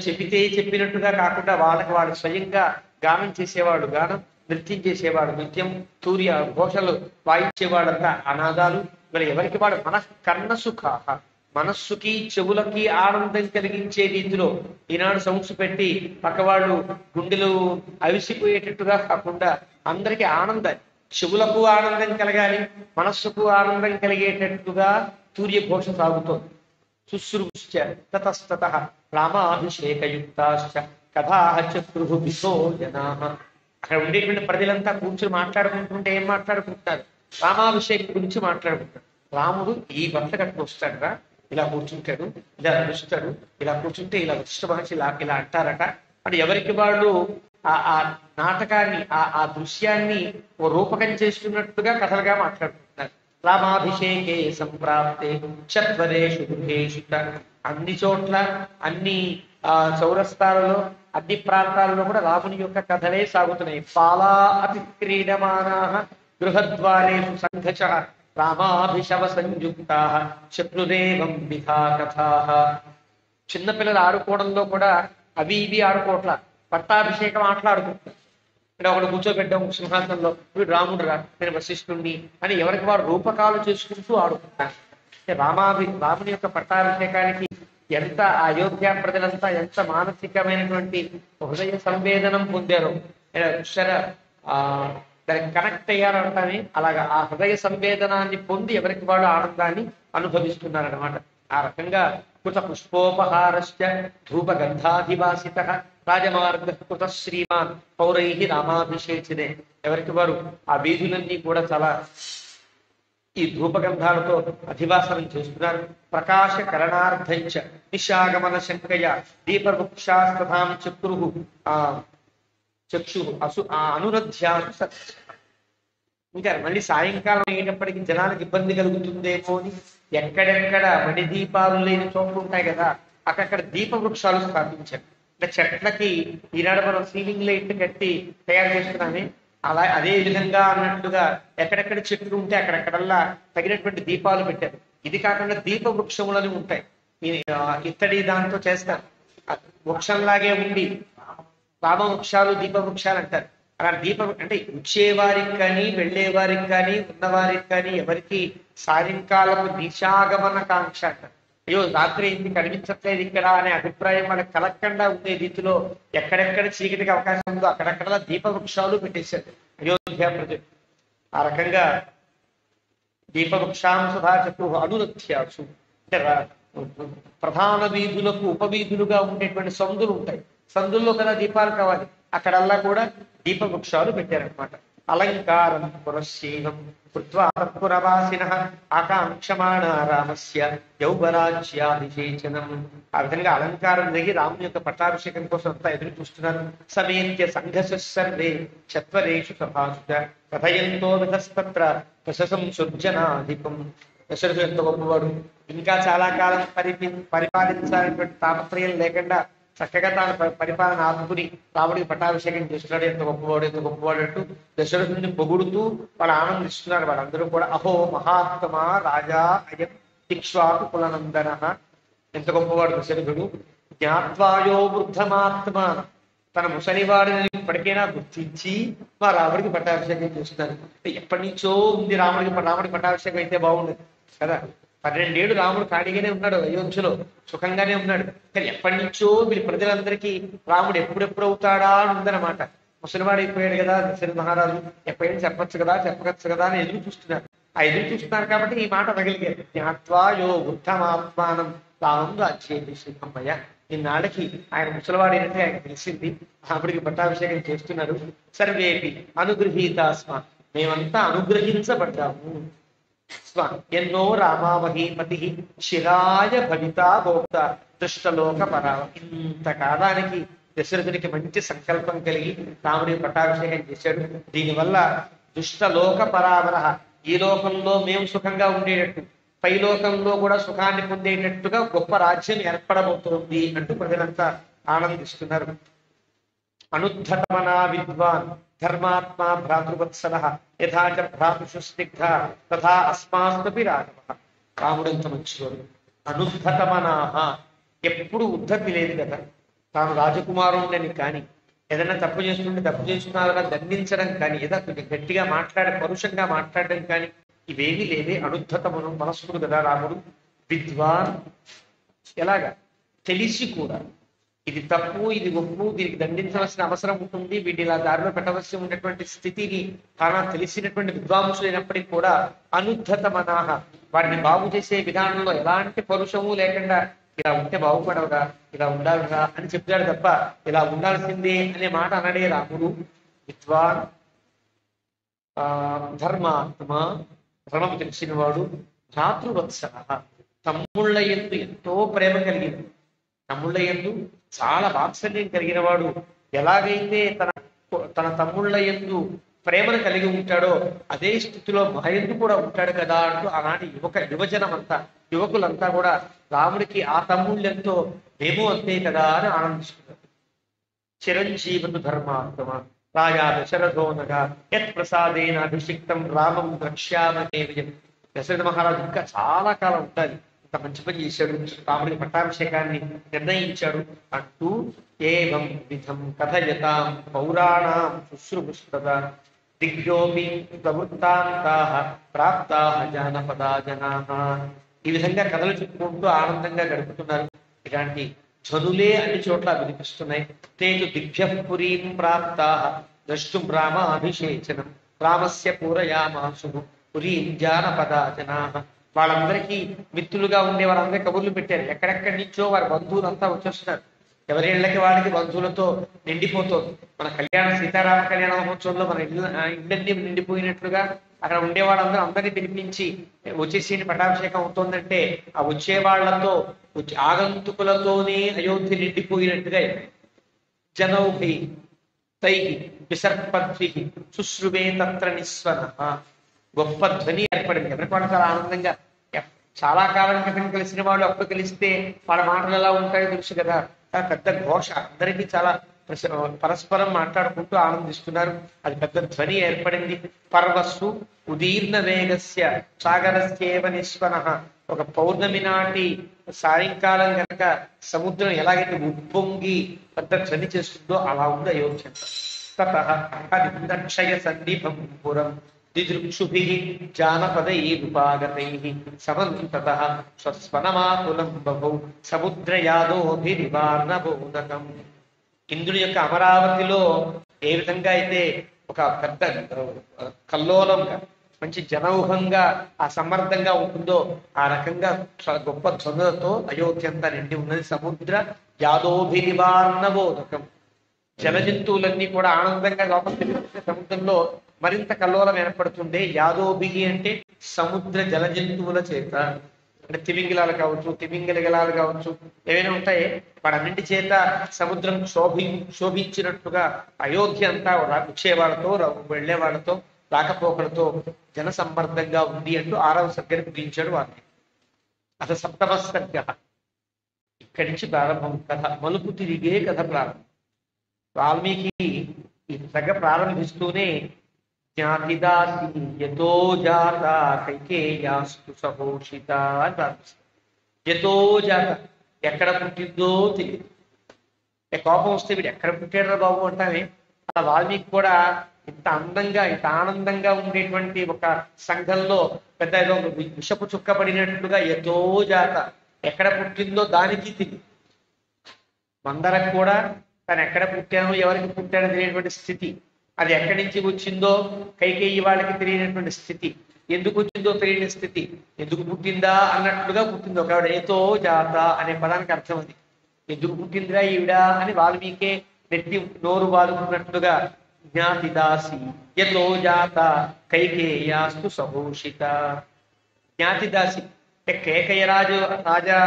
చెప్పినట్టుగా కాకుండా వాళ్ళకి స్వయంగా గానం చేసేవాడు గానం, నృత్యం చేసేవాడు నృత్యం, సూర్య ఘోషలు వాయించేవాడంతా అనాదాలు. మరి ఎవరికి వాడు మనఃకర్ణ సుఖాహ, మనస్సుకి చెవులకి ఆనందం కలిగించే రీతిలో ఈనాడు సౌండ్స్ పెట్టి పక్కవాళ్ళు గుండెలు అవిసిపోయేటట్టుగా కాకుండా అందరికీ ఆనందం, చెవులకు ఆనందం కలగాలి, మనస్సుకు ఆనందం కలిగేటట్టుగా సూర్యఘోష సాగుతోంది. శుశ్రూశ్చ తతస్తత రామాభిషేకయుక్తాశ్చ కథా చక్రు విశో జనా. అక్కడ ఉండేటువంటి ప్రజలంతా కూర్చుని మాట్లాడుకుంటుంటే ఏం మాట్లాడుకుంటారు? రామాభిషేకం గురించి మాట్లాడుకుంటారు. రాముడు ఈ బట్టలు కట్టుకు వస్తాడరా, ఇలా కూర్చుంటాడు, ఇలా నడుస్తాడు, ఇలా కూర్చుంటే ఇలా వశిష్ఠ మహర్షి ఇలా ఇలా అంటారట అని ఎవరికి వాళ్ళు ఆ నాటకాన్ని ఆ దృశ్యాన్ని ఓ రూపకం చేస్తున్నట్టుగా కథలుగా మాట్లాడుకుంటున్నారు. రామాభిషేకే సంప్రాప్తే చత్వరేషు గృహేషు. అన్ని చోట్ల అన్ని చౌరస్తాలలో అన్ని ప్రాంతాలలో కూడా రాముని యొక్క కథలే సాగుతున్నాయి. పాలా అతి క్రీడమానా గృహద్వారేషు సంఘచ రామాభిషవ సంయుక్త శత్రుదేవం విధా కథా. చిన్నపిల్లలు ఆడుకోవడంలో కూడా అవి ఇవి ఆడుకోవట్ల, పట్టాభిషేకం ఆటలాడుకుంటారు. అంటే ఒకడు కూర్చోబెట్టాం సింహాసనంలో, వీడు రాముడు రా, నేను వశిష్ఠుణ్ణి అని ఎవరికి వారు రూపకాలు చేసుకుంటూ ఆడుకుంటారు. రాముని యొక్క పట్టాభిషేకానికి ఎంత అయోధ్య ప్రజలంతా ఎంత మానసికమైనటువంటి హృదయ సంవేదనం పొందారో దానికి కనెక్ట్ అయ్యారంటానే అలాగా ఆ హృదయ సంవేదనాన్ని పొంది ఎవరికి వాళ్ళు ఆనందాన్ని అనుభవిస్తున్నారనమాట. ఆ రకంగా కృత పుష్పోపహారశ్చ ధూపగంధాధివాసిత రాజమార్గ కృత శ్రీమాన్ పౌరై రామాభిషేచినే. ఎవరికి వారు ఆ వీధులన్నీ కూడా చాలా ఈ ధూపగంధాలతో అధివాసనం చేస్తున్నారు. ప్రకాశ కరణార్థంచ నిశాగమన శంకయ దీపవృక్షాస్తథాం చక్రు చక్షు అనురధ్యాసు సత్. ఇంకా మళ్ళీ సాయంకాలం అయ్యేటప్పటికి జనాలకు ఇబ్బంది కలుగుతుందేమో అని ఎక్కడెక్కడ మణి దీపాలు లేని చోట్లు ఉంటాయి కదా, అక్కడక్కడ దీప వృక్షాలు స్థాపించారు. అంటే చెట్లకి ఈనాడు మనం సీలింగ్ లైట్ కట్టి తయారు చేస్తున్నామే, అలా అదే విధంగా అన్నట్టుగా ఎక్కడెక్కడ చెట్లు ఉంటే అక్కడెక్కడల్లా తగినటువంటి దీపాలు పెట్టారు. ఇది కాకుండా దీప వృక్షములని ఉంటాయి, ఇత్తడి దాంతో చేస్తారు. వృక్షంలాగే ఉండి రామవృక్షాలు దీప వృక్షాలు అంటారు. అలా అంటే వచ్చేవారికి కానీ వెళ్ళేవారికి కానీ ఉన్నవారికి కానీ ఎవరికి సాయంకాలపు నిశాగమన కాంక్ష అంటారు. అయ్యో రాత్రి ఇంటి కనిపించట్లేదు ఇక్కడ అనే అభిప్రాయం మనకు కలగకుండా ఉండే రీతిలో ఎక్కడెక్కడ చీకటికి అవకాశం ఉందో అక్కడక్కడ దీప వృక్షాలు పెట్టేశారు అయోధ్య ప్రజలు. ఆ రకంగా దీపవృక్షాంశధా చక్రు అనురథ్యాసు. అంటే ప్రధాన వీధులకు ఉపవీధులుగా ఉండేటువంటి సందులు ఉంటాయి, సందుల్లో కదా దీపాలు కావాలి, అక్కడల్లా కూడా దీపవృక్షాలు పెట్టారనమాట. అలంకారం పురశీలం కృత్వా తత్పురవాసిన ఆకాంక్షమాణ రామస్య యౌవరాజ్యాభిషేచనం. ఆ విధంగా అలంకారం జరిగి రాముని యొక్క పట్టాభిషేకం కోసం అంతా ఎదురు చూస్తున్నారు. సమేత్య సంఘర్ష సర్వే చత్వరేషు సభాసుట కథయంతో విధస్తత్ర ప్రశసం సుర్జనాధికం. దశరథుడు ఎంత గొప్పవాడు, ఇంకా చాలా కాలం పరిపాలించాలనేటువంటి తాపత్రయం లేకుండా చక్కగా తాను పరిపాలన ఆపుకుని రాముడికి పట్టాభిషేకం చేస్తున్నాడు. ఎంత గొప్పవాడు ఎంత గొప్పవాడు అంటూ దశరథుడిని పొగుడుతూ వాళ్ళు ఆనందిస్తున్నారు. వాళ్ళందరూ కూడా అహో మహాత్మా రాజా అయం ఇక్ష్వాకు కులనందన. ఎంత గొప్పవాడు దశరథుడు. జ్ఞాత్వాయో వృద్ధమాత్మ, తన ముసలివాడిని ఇప్పటికైనా గుర్తించి మా రాముడికి పట్టాభిషేకం చేస్తున్నారు. ఎప్పటి నుంచో ఉంది రాముడికి పట్టాభిషేకం అయితే బాగుండదు కదా. 12 ఏళ్ళు రాముడు ఖాళీగానే ఉన్నాడు, అయోధ్యలో సుఖంగానే ఉన్నాడు. కానీ ఎప్పటి నుంచో వీళ్ళ ప్రజలందరికీ రాముడు ఎప్పుడెప్పుడు అవుతాడా అని ఉందన్నమాట. ముసలివాడు అయిపోయాడు కదా దశరథ మహారాజు, ఎప్పుడైనా చెప్పచ్చు కదా అని ఎదురు చూస్తున్నారు. ఆ ఎదురు చూస్తున్నారు కాబట్టి ఈ మాట తగిలిగారు. జ్ఞాత్వా యో వృద్ధమాత్మానం రామం రాజ్యేభిషేకమయ్య. ఈనాళ్ళకి ఆయన ముసలివాడైనట్టే ఆయన తెలిసింది, రాముడికి పట్టాభిషేకం చేస్తున్నారు. సర్వేపి అనుగృహీతాస్మ, మేమంతా అనుగ్రహించబడ్డాము. ఎన్నో రామామహీమతి శిరాయ భవితా గోప్త దుష్టలోక పరావ. ఇంతకాలానికి దశరథునికి మంచి సంకల్పం కలిగి రాముడి పట్టాభిషేకం చేశాడు. దీనివల్ల దుష్టలోక పరావర, ఈ లోకంలో మేము సుఖంగా ఉండేటట్టు పై లోకంలో కూడా సుఖాన్ని పొందేటట్టుగా గొప్ప రాజ్యం ఏర్పడబోతోంది అంటూ ప్రజలంతా ఆనందిస్తున్నారు. అనుద్ధతమనా విద్వాన్ ధర్మాత్మా భ్రాతృవత్సల యథాచ భ్రాతృషు స్నిగ్ధ తథా అస్మాస్తపి రాఘవ. రాముడు ఎంత మంచివాడు. అనుద్ధతమనాహ, ఎప్పుడు ఉద్ధతి లేదు కదా. తాను రాజకుమారుడని కానీ ఏదైనా తప్పు చేస్తున్నారని దండించడం కానీ, ఏదో గట్టిగా పరుషంగా మాట్లాడడం కానీ ఇవేమీ లేవే. అనుద్ధతమను మనస్కుడు కదా రాముడు. విద్వాన్, ఎలాగా తెలిసి కూడా ఇది తప్పు ఇది ఒప్పు, దీనికి దండించవలసిన అవసరం ఉంటుంది, వీటిని ఇలా దారిలో పెట్టవలసి ఉన్నటువంటి స్థితిని తాను తెలిసినటువంటి విద్వాంసులైనప్పటికీ కూడా అనుద్ధత మనాహ, వాటిని బాగు చేసే విధానంలో ఎలాంటి పరుషము లేకుండా ఇలా ఉంటే బాగుపడవురా, ఇలా ఉండాలిరా అని చెప్తాడు తప్ప ఇలా ఉండాల్సిందే అనే మాట అనడే రాముడు. విద్వాన్ ధర్మాత్మ, ధర్మం తెలిసినవాడు, భ్రాతృవత్సల, తమ్ముళ్ళ యందు ఎంతో ప్రేమ కలిగిన, తమ్ముళ్ళ యందు చాలా వాత్సల్యం కలిగిన వాడు. ఎలాగైతే తన తమ్ముళ్ళ యందు ప్రేమను కలిగి ఉంటాడో అదే స్థితిలో మా యందు కూడా ఉంటాడు కదా అంటూ ఆనాటి యువజనమంతా, యువకులంతా కూడా రాముడికి ఆ తమ్ముళ్ళెంతో మేము అంతే కదా అని ఆనందిస్తున్నారు. చిరంజీవుడు ధర్మాత్మ రాజా దశరథోనగా యత్ ప్రసాదేన అభిషిక్తం రామం ద్రక్ష్యామహే విజయం. దశరథ మహారాజు ఇంకా చాలా కాలం ఉండాలి, ఇంత మంచి పని చేశాడు, రాముడికి పట్టాభిషేకాన్ని నిర్ణయించాడు అంటూ ఏవం విధం కథయతాం పౌరాణాం శుశ్రూషుస్తద దిగ్యోపి ప్రవృత్తాంతా ప్రాప్తా జానపదా జనాః. ఈ విధంగా కథలు చెప్పుకుంటూ ఆనందంగా గడుపుతున్నారు. ఇలాంటి ధ్వనులే అన్ని చోట్ల వినిపిస్తున్నాయి. తేజు దిగ్భ్యపురీం ప్రాప్తా ద్రష్టుం రామాభిషేచనం రామస్య పూరయామాసు పురీం జానపదా జనాః. వాళ్ళందరికీ మిత్రులుగా ఉండే వాళ్ళందరికీ కబుర్లు పెట్టారు. ఎక్కడెక్కడి నుంచో వారి బంధువులంతా వచ్చేస్తున్నారు. ఎవరిళ్ళకి వాళ్ళకి బంధువులతో నిండిపోతుంది. మన సీతారామ కళ్యాణ మహోత్సవంలో మన ఇళ్ళన్నీ నిండిపోయినట్లుగా అక్కడ ఉండేవాళ్ళందరూ అందరినీ పిలిపించి వచ్చేసి పట్టాభిషేకం అవుతుందంటే ఆ వచ్చే వాళ్లతో ఆగంతుకులతోనే అయోధ్య నిండిపోయినట్టుగా జనౌహి తై విసర్పద్భి శుశ్రువే తత్ర నిస్వన. గొప్ప ధ్వని ఏర్పడింది. ఎవరికి వాళ్ళు చాలా ఆనందంగా, చాలా కాలం క్రితం కలిసిన వాళ్ళు అప్పుడు కలిస్తే వాళ్ళ మాటలు ఎలా ఉంటాయో తెలుసు కదా. పెద్ద ఘోష, అందరికీ చాలా పరస్పరం మాట్లాడుకుంటూ ఆనందిస్తున్నారు. అది పెద్ద ధ్వని ఏర్పడింది. పర్వస్సు ఉదీర్ణ వేగస్య సాగరస్యేవ నిస్వన. ఒక పౌర్ణమి నాటి సాయంకాలం కనుక సముద్రం ఎలాగైతే ఉప్పొంగి పెద్ద ధ్వని చేస్తుందో అలా ఉంది అయోధ్య. తతః సన్నిభం పురం దిదృక్షుభిః జానపదైరుపాగతైః సమంతతః స్వస్వనమాకులం బభౌ సముద్రయాదోభిరివార్ణబోధకం. ఇంద్రుని యొక్క అమరావతిలో ఏ విధంగా అయితే ఒక పెద్ద కల్లోలంగా మంచి జనౌహంగా ఆ సమర్థంగా ఉంటుందో ఆ రకంగా గొప్ప ధ్వనులతో అయోధ్య అంతా నిండి ఉన్నది. సముద్ర యాదోభిరివార్ణబోధకం. జల జంతువులన్నీ కూడా ఆనందంగా లోపల తిరుగుతున్న సముద్రంలో మరింత కల్లోలం ఏర్పడుతుంది. యాదోభిగి అంటే సముద్ర జల జంతువుల చేత, అంటే తిమింగిలాలు కావచ్చు, తిమింగలగలాలు కావచ్చు, ఏవైనా ఉంటాయి, వాడన్నింటి చేత సముద్రం శోభించినట్టుగా అయోధ్య అంతా వచ్చేవాళ్ళతో వెళ్లే వాళ్ళతో రాకపోకలతో జన సంబర్ధంగా ఉంది అంటూ 6వ సర్గని ముగించాడు వారిని. అసలు 7వ సర్గ ఇక్కడి నుంచి ప్రారంభం. కథ మలుపు తిరిగే కథ ప్రారంభం. వాల్మీకి ఈ సర్గ ప్రారంభిస్తూనే జ్ఞాతిదాసి యతో జాత కైకేయాస్తు సహోషిత అని ప్రారంభిస్తారు. యతో జాత, ఎక్కడ పుట్టిందో తెలియదు. కోపం వస్తే వీడు ఎక్కడ పుట్టాడో బాబు అంటామే, ఆ వాల్మీకి కూడా ఇంత అందంగా ఇంత ఆనందంగా ఉండేటువంటి ఒక సంఘంలో పెద్ద ఏదో విషపు చుక్కబడినట్లుగా యతో జాత, ఎక్కడ పుట్టిందో దానికి తెలియదు. మందరకు కూడా తను ఎక్కడ పుట్టానో ఎవరికి పుట్టానో తెలియనటువంటి స్థితి, అది ఎక్కడి నుంచి వచ్చిందో కైకేయి వాళ్ళకి తెలియనటువంటి స్థితి, ఎందుకు వచ్చిందో తెలియని స్థితి, ఎందుకు పుట్టిందా అన్నట్లుగా పుట్టింది. ఒక ఏతో జాత అనే పదానికి అర్థం అది. ఎందుకు పుట్టిందిరా ఈవిడ అని వాల్మీకే నెత్తి నోరు వాలుకున్నట్లుగా జ్ఞాతిదాసి యతో జాత కైకేయాస్తు సహోషిత. జ్ఞాతిదాసి అంటే కేకయ్య రాజా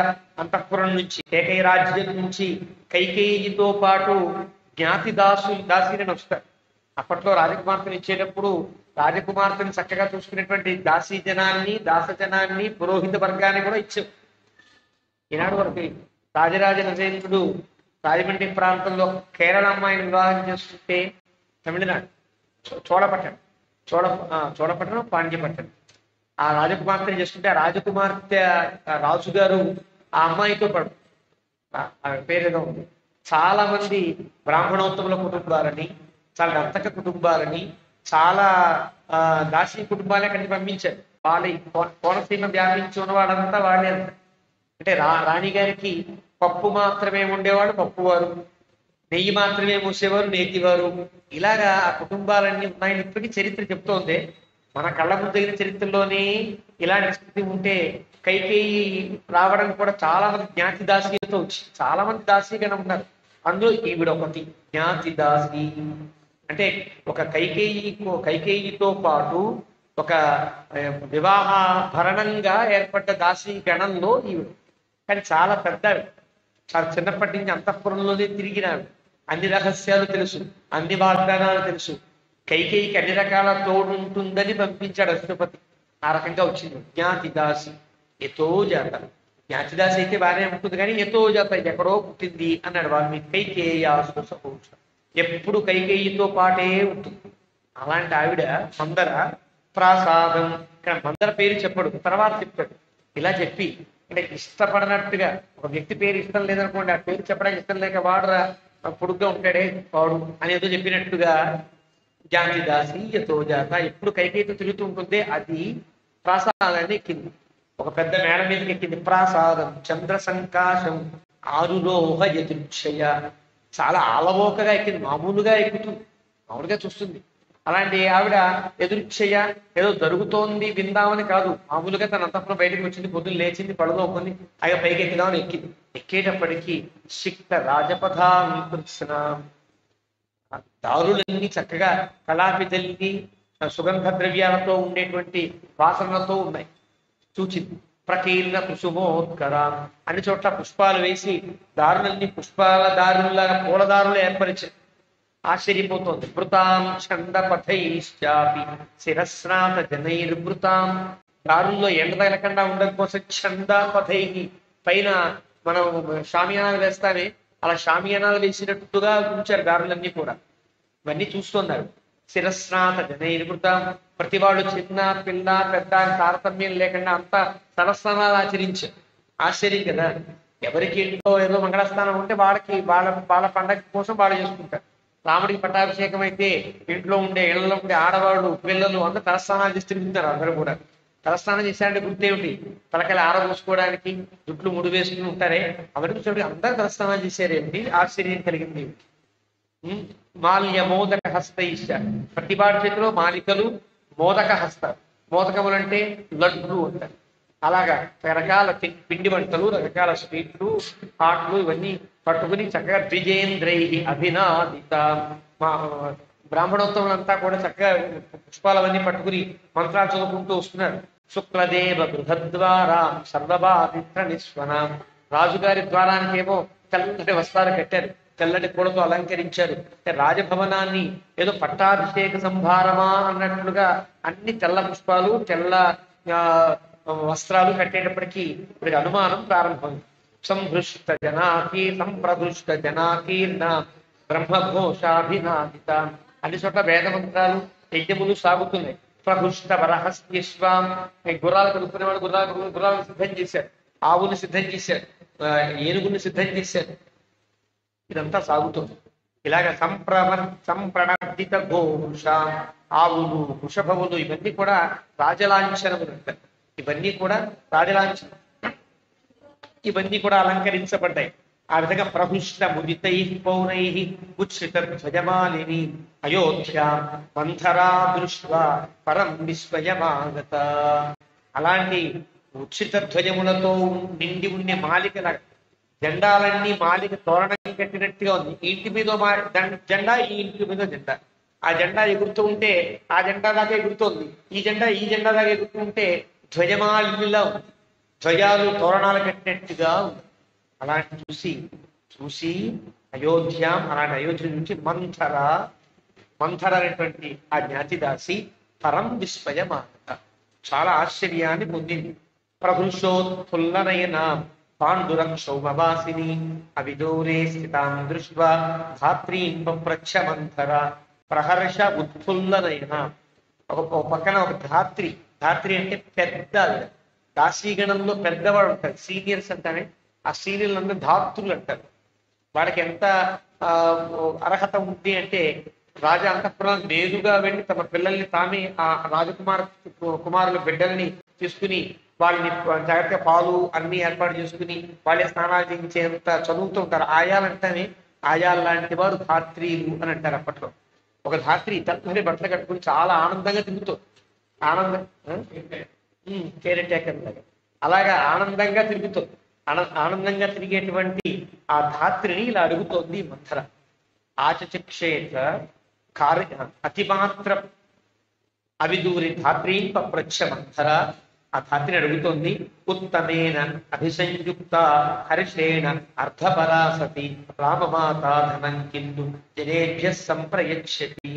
అంతఃపురం నుంచి, కేకయ్య రాజ్యం నుంచి కైకేయితో పాటు దాసిని వస్తారు. అప్పట్లో రాజకుమార్తెను ఇచ్చేటప్పుడు రాజకుమార్తెను చక్కగా చూసుకునేటువంటి దాసీ జనాన్ని, దాసజనాన్ని, పురోహిత వర్గాన్ని కూడా ఇచ్చారు. ఈనాడు వరకు రాజరాజ నరేంద్రుడు రాజమండ్రి ప్రాంతంలో కేరళ అమ్మాయిని వివాహం చేసుకుంటే, తమిళనాడు చోళపట్టణం పాండ్యపట్టణం ఆ రాజకుమార్తెను చేసుకుంటే, ఆ రాజకుమార్తె రాజుగారు ఆ అమ్మాయితో పడు పేరేదో ఉంది. చాలా మంది బ్రాహ్మణోత్తముల కుటుంబాలని, చాలా దంతక కుటుంబాలని, చాలా దాసీ కుటుంబాలే కలిసి పంపించారు. వాళ్ళ కోనసీమ వ్యాపించి ఉన్న వాళ్ళంతా వాళ్ళే. అంటే రాణి గారికి పప్పు మాత్రమే ఉండేవాడు పప్పువారు, నెయ్యి మాత్రమే మూసేవారు నేతివారు. ఇలాగా ఆ కుటుంబాలన్నీ ఉన్నాయని ఇప్పటికీ చరిత్ర చెప్తోంది. మన కళ్ళ ముందైన చరిత్రలోనే ఇలాంటి స్థితి ఉంటే కైకేయి రావడం కూడా చాలా మంది జ్ఞాతి దాసీలతో వచ్చింది. చాలా మంది దాసీగానే ఉన్నారు. అందులో ఈవిడ ఒకటి జ్ఞాతి దాసి. అంటే ఒక కైకేయితో పాటు ఒక వివాహ భరణంగా ఏర్పడ్డ దాసీ గణంలో ఈవిడ. కానీ చాలా పెద్ద ఆవిడ. చాలా చిన్నప్పటి నుంచి అంతఃపురంలోనే తిరిగినాడు. అన్ని రహస్యాలు తెలుసు, అన్ని వాగ్దానాలు తెలుసు. కైకేయికి అన్ని రకాల తోడు ఉంటుందని పంపించాడు అశ్వపతి. ఆ రకంగా వచ్చింది జ్ఞాతి దాసి. ఎతో జాత. జ్ఞాతి దాసి అయితే బాగానే ఉంటుంది, కానీ ఎతో జాత ఎక్కడో పుట్టింది అన్నాడు వాల్మీకి. కైకేయాసు సహోష. ఎప్పుడు కైకేయితో పాటే ఉంటుంది. అలాంటి ఆవిడ మందర ప్రాసాదం. ఇక్కడ మందర పేరు చెప్పడు, తర్వాత చెప్తాడు. ఇలా చెప్పి అంటే ఇష్టపడినట్టుగా, ఒక వ్యక్తి పేరు ఇష్టం లేదనుకోండి, ఆ పేరు చెప్పడానికి ఇష్టం లేక వాడరా పొడుగ్గా ఉంటాడే వాడు అనేదో చెప్పినట్టుగా జాతి దాసి యతో జాత ఎప్పుడు కైకేయితో తిరుగుతూ ఉంటుంది. అది ప్రాసాదాన్ని ఎక్కింది. ఒక పెద్ద మేడ మీదకి ఎక్కింది. ప్రాసాదం చంద్ర సంకాశం ఆరురోహ యదృక్షయ. చాలా ఆలవోకగా ఎక్కింది. మామూలుగా ఎక్కుతుంది, మామూలుగా చూస్తుంది. అలాంటి ఆవిడ ఎదురుక్షయ ఏదో జరుగుతోంది విందామని కాదు, మామూలుగా తన అంతఃపురం బయటకు వచ్చింది. పొద్దున్న లేచింది, పడదోకొని ఆయన పైకి ఎక్కుదామని ఎక్కింది. ఎక్కేటప్పటికీ శిక్త రాజపథాంకృష్ణ. దారులన్నీ చక్కగా కళాపితల్ని సుగంధ ద్రవ్యాలతో ఉండేటువంటి వాసనలతో ఉన్నాయి. చూచింది. ప్రకీర్ణ కుసుమోత్కర. అన్ని చోట్ల పుష్పాలు వేసి దారులన్నీ పుష్పాల దారుల్లాగా పూలదారులు ఏర్పరిచారు. ఆశ్చర్యపోతోంది. వృతాం ఛందపథైశ్చాపి శిరస్నాత జనైర్వృతాం. దారుల్లో ఎండ తగలకుండా ఉండడం కోసం ఛందపథై, పైన మనం షామియానాలు వేస్తామే అలా షామియానాలు వేసినట్టుగా ఉంచారు దారులన్నీ కూడా. ఇవన్నీ చూస్తున్నారు. శిరస్నాత జనైర్వృతాం. ప్రతి వాళ్ళు చిన్న పిల్ల పెద్ద తారతమ్యం లేకుండా అంతా సరస్నానాలు ఆచరించారు. ఆశ్చర్యం కదా. ఎవరికి ఇంట్లో ఏదో మంగళస్నానం ఉంటే వాళ్ళకి వాళ్ళ వాళ్ళ పండగ కోసం వాళ్ళు చేసుకుంటారు. రాముడికి పట్టాభిషేకం అయితే ఇంట్లో ఉండే ఇళ్లలో ఉండే ఆడవాళ్ళు పిల్లలు అందరూ తలస్నానాలు చేసి తిరుగుతున్నారు. అందరూ కూడా తలస్నానం చేశారంటే గుర్తేమిటి? తలకలు ఆరబోసుకోవడానికి జుట్లు ముడి వేసుకుని ఉంటారే, అవన్నీ చూడండి అందరూ తలస్నానం చేశారేమిటి? ఆశ్చర్యం కలిగింది. మాల్య మోదక హస్తైష. ప్రతి వాడి చేతిలో మాలికలు, మోదక హస్త. మోదకములు అంటే లడ్లు అంటారు. అలాగా రకరకాల పిండి వంటలు, రకరకాల స్వీట్లు, హాట్లు ఇవన్నీ పట్టుకుని చక్కగా ద్విజేంద్రై అభినాదిత. మా బ్రాహ్మణోత్తములంతా కూడా చక్కగా పుష్పాలవన్నీ పట్టుకుని మంత్రాలు చదువుకుంటూ వస్తున్నారు. శుక్లదేవ బృహద్వారా సర్వబాధిత్ర నిస్వనాం. రాజుగారి ద్వారానికేమో తెల్లటి వస్త్రాలు కట్టారు, తెల్లటి పూలతో అలంకరించారు. రాజభవనాన్ని ఏదో పట్టాభిషేక సంభారమా అన్నట్లుగా అన్ని తెల్ల పుష్పాలు, తెల్ల వస్త్రాలు కట్టేటప్పటికీ ఇప్పటికి అనుమానం ప్రారంభమైంది. సంభృష్ట జనాకీ సంప్రదృష్ట జనాకీర్ణ బ్రహ్మఘోషాభినాదిత. అన్ని చోట్ల వేదమంత్రాలు యజ్ఞములు సాగుతున్నాయి. ప్రహృష్ట వరహస్యశ్వాం. గుర్రాలు కలుపుకునేవాడు గుర్రాలను సిద్ధం చేశారు, ఆవుని సిద్ధం చేశారు, ఏనుగుని సిద్ధం చేశారు. ఇదంతా సాగుతుంది. ఇలాగ సంప్రణర్దిత ఘోష. ఆవులు, వృషభములు ఇవన్నీ కూడా రాజలాంఛనములు అంటారు. ఇవన్నీ కూడా రాజలాంఛనం, ఇవన్నీ కూడా అలంకరించబడ్డాయి. ఆ విధంగా ప్రహృష్ట ముదితై పౌనై ఉచ్ఛ్రిత ధ్వజమాలిని అయోధ్య మంథరా దృష్ట్వా పరం విస్మయమాగత. అలాంటి ఉచ్ఛ్రిత ధ్వజములతో నిండి ఉండే మాలికల జెండాలన్నీ మాలిక తోరణం కట్టినట్టుగా ఉంది. ఈ ఇంటి మీద జెండా, ఈ ఇంటి మీద జెండా. ఆ జెండా ఎగురుతూ ఉంటే ఆ జెండా దాకా ఎగురుతోంది, ఈ జెండా దాకా ఎగురుతూ ఉంటే ధ్వజమాలిలా ఉంది. ధ్వజాలు తోరణాలు కట్టినట్టుగా ఉంది. అలాంటి చూసి అయోధ్య, అలాంటి అయోధ్య నుంచి మంథర అనేటువంటి ఆ జ్ఞాతిదాసి పరం విస్మయమాగత, చాలా ఆశ్చర్యాన్ని పొందింది. ప్రభృషోత్ఫుల్లనయన పాండురక్షౌమవాసిని అవిదూరే స్థితాం దృష్ట్వా ధాత్రీం పప్రచ్ఛ మంథర. ప్రహర్ష ఉత్ఫుల్లనయన. ఒక పక్కన ఒక ధాత్రి అంటే పెద్ద దాసీగణంలో పెద్దవాడు ఉంటారు, సీనియర్స్ అంటారే. ఆ సీనియర్లందరూ ధాత్రులు అంటారు. వాడికి ఎంత అర్హత ఉంది అంటే రాజా అంతఃపురానికి నేరుగా వెళ్ళి తమ పిల్లల్ని తామే ఆ కుమారుల బిడ్డల్ని తీసుకుని వాళ్ళని జాగ్రత్తగా పాలు అన్ని ఏర్పాటు చేసుకుని వాళ్ళే స్నానాలు చేయించేంత చదువుతూ ఉంటారు. ఆయాలంటేనే ఆయాలు లాంటి వారు ధాత్రీలు అని అంటారు. అప్పట్లో ఒక ధాత్రి తక్కువ బట్టలు కట్టుకుని చాలా ఆనందంగా తిరుగుతుంది. ఆనందం కేర్ టేకర్ లాగా అలాగా ఆనందంగా తిరుగుతుంది. ఆనందంగా తిరిగేటువంటి ఆ ధాత్రిని ఇలా అడుగుతోంది మంథర. ఆచచక్షేత కార్య అతిమాత్ర అవిదూరి ధాత్రీం పప్రచ్ఛ మంథర. ఆ ధాత్రిని అడుగుతోంది, ఉత్తమేన అభిసంయుక్త హర్షేణ అర్ధపరాసతి రామమాత ధనం కిందు జనేభ్య సంప్రయచ్చతి.